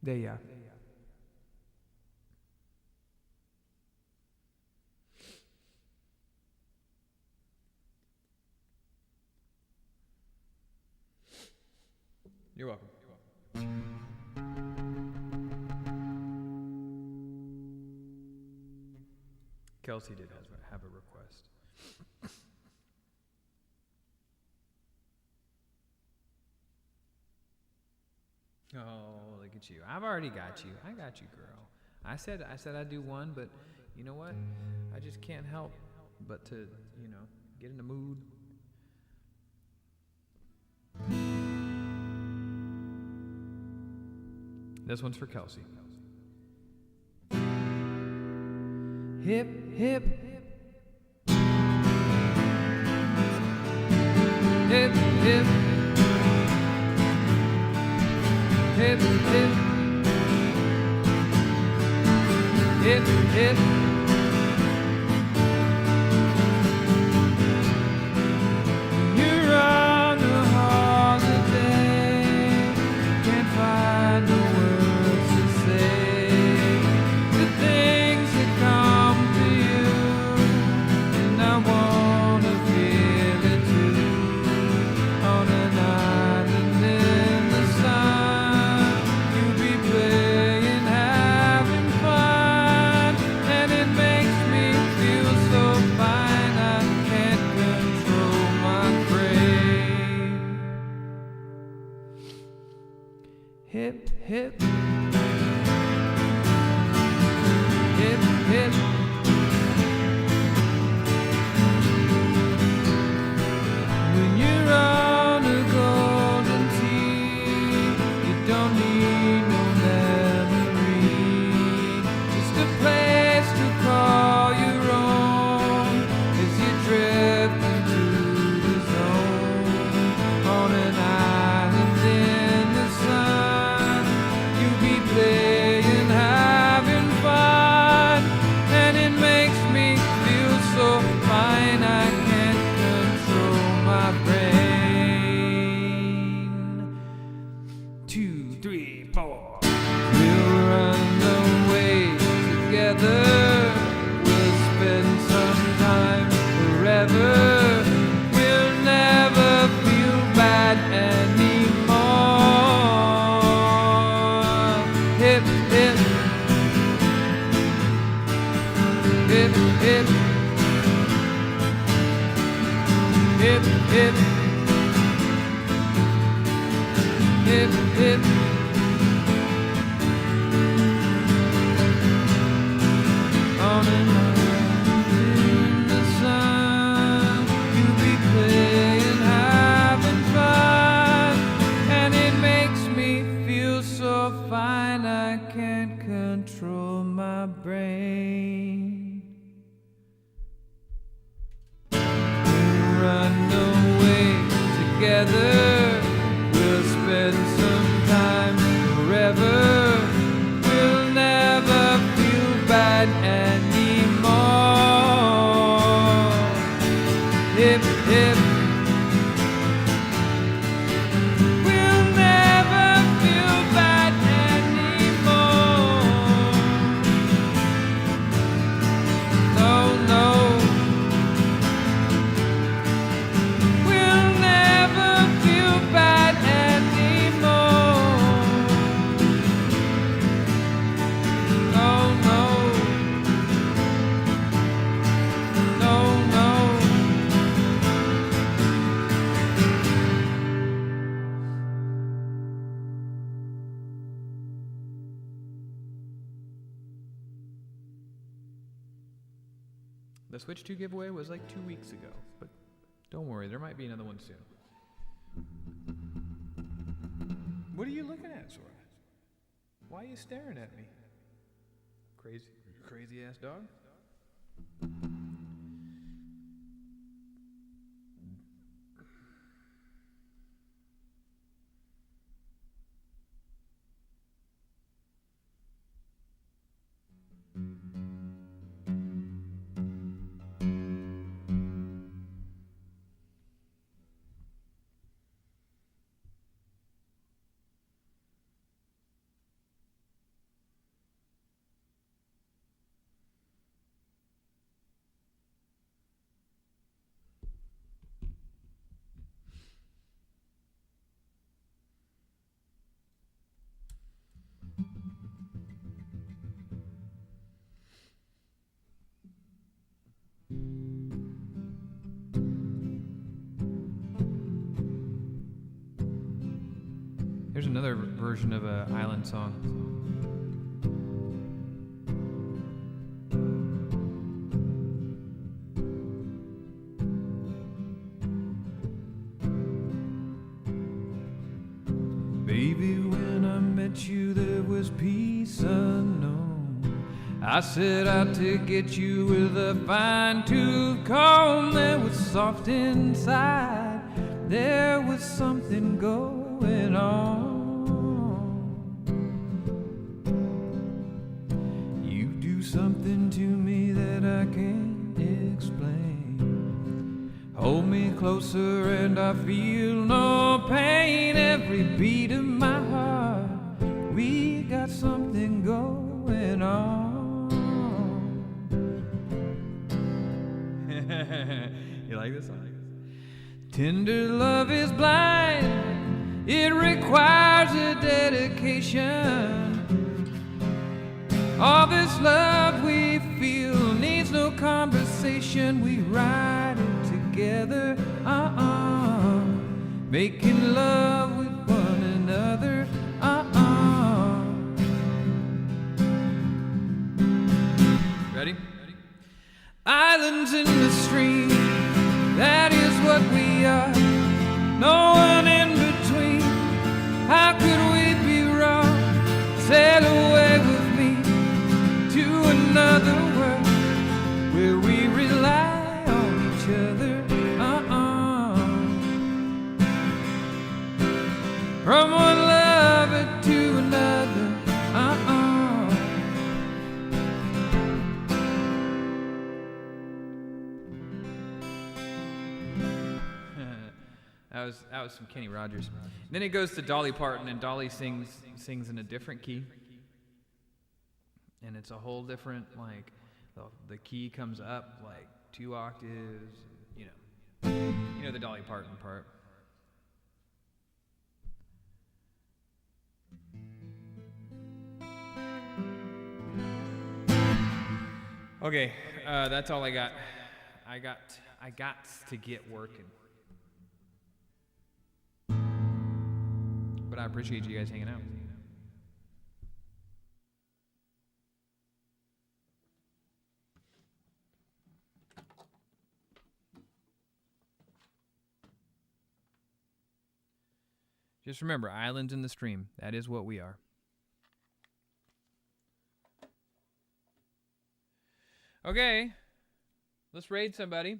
There you are. You're welcome. Kelsey did have a request. Oh, look at you. I've already got you. I got you, girl. I said I'd do one, but you know what? I just can't help but to, get in the mood. This one's for Kelsey. Hip, hip. Hip, hip. Hip, hip. Hip, hip. You're on a holiday, can't find hip, hip, hip, hip. When you're on a golden tee, you don't need no memory, just a place to call your own as you drift into the zone. On an island in the sun, you'll be playing, having fun, and it makes me feel so fine I can't control my brain. 2, 3, 4. We'll run away together. We'll spend some time forever. We'll never feel bad anymore. Hip, hip, hip, hip, hip, hip, hip, hip. On an island in the sun, you'll be playing, having fun, and it makes me feel so fine I can't control my brain. We'll run away together. We'll spend some time forever. We'll never feel bad anymore. Hip, hip. We'll never feel bad anymore. No, no. We'll never feel bad anymore. No, no. No, no. The Switch 2 giveaway was like 2 weeks ago, but don't worry, there might be another one soon. What are you looking at, Sora? Why are you staring at me? Crazy ass dog? Here's another version of an island song. Baby, when I met you, there was peace unknown. I set out to get you with a fine-tooth comb. There was soft inside, there was something going on. You do something to me that I can't explain. Hold me closer and I feel no pain. Every beat of my heart, we got something going on. You like this song? Tender love is blind, it requires a dedication. All this love we feel needs no conversation. We ride it together, making love with one another, in the stream, that is what we are. No one in between. How could we be wrong? Sail away with me to another world where we rely on each other. From one lover to another. That was some Kenny Rogers. Then it goes to Dolly Parton, and Dolly sings in a different key, and it's a whole different, like, the key comes up like 2 octaves. You know the Dolly Parton part. Okay, that's all I got. I got to get working. But I appreciate you guys hanging out. Just remember, islands in the stream. That is what we are. Okay, let's raid somebody.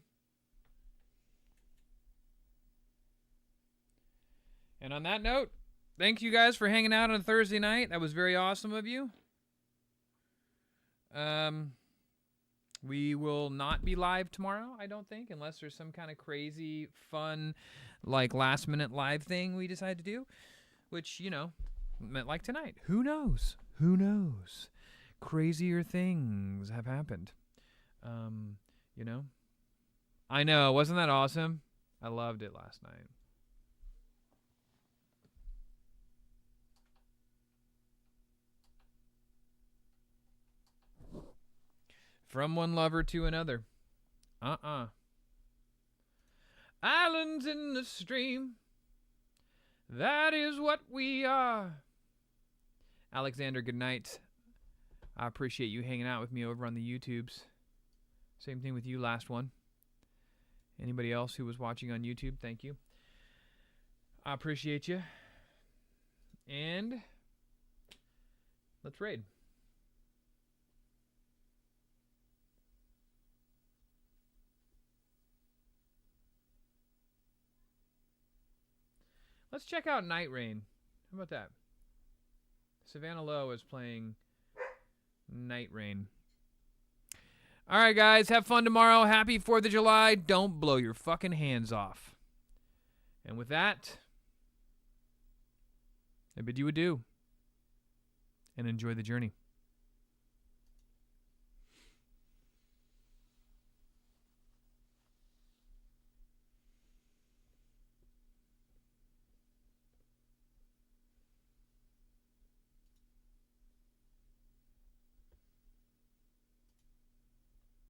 And on that note, thank you guys for hanging out on a Thursday night. That was very awesome of you. We will not be live tomorrow, I don't think, unless there's some kind of crazy, fun, like last-minute live thing we decide to do, which, like tonight. Who knows? Who knows? Crazier things have happened. I know. Wasn't that awesome? I loved it last night. From one lover to another. Islands in the stream. That is what we are. Alexander, good night. I appreciate you hanging out with me over on the YouTubes. Same thing with you, last one. Anybody else who was watching on YouTube, thank you. I appreciate you. And let's raid. Let's check out Night Rain. How about that? Savannah Lowe is playing Night Rain. All right, guys. Have fun tomorrow. Happy 4th of July. Don't blow your fucking hands off. And with that, I bid you adieu. And enjoy the journey.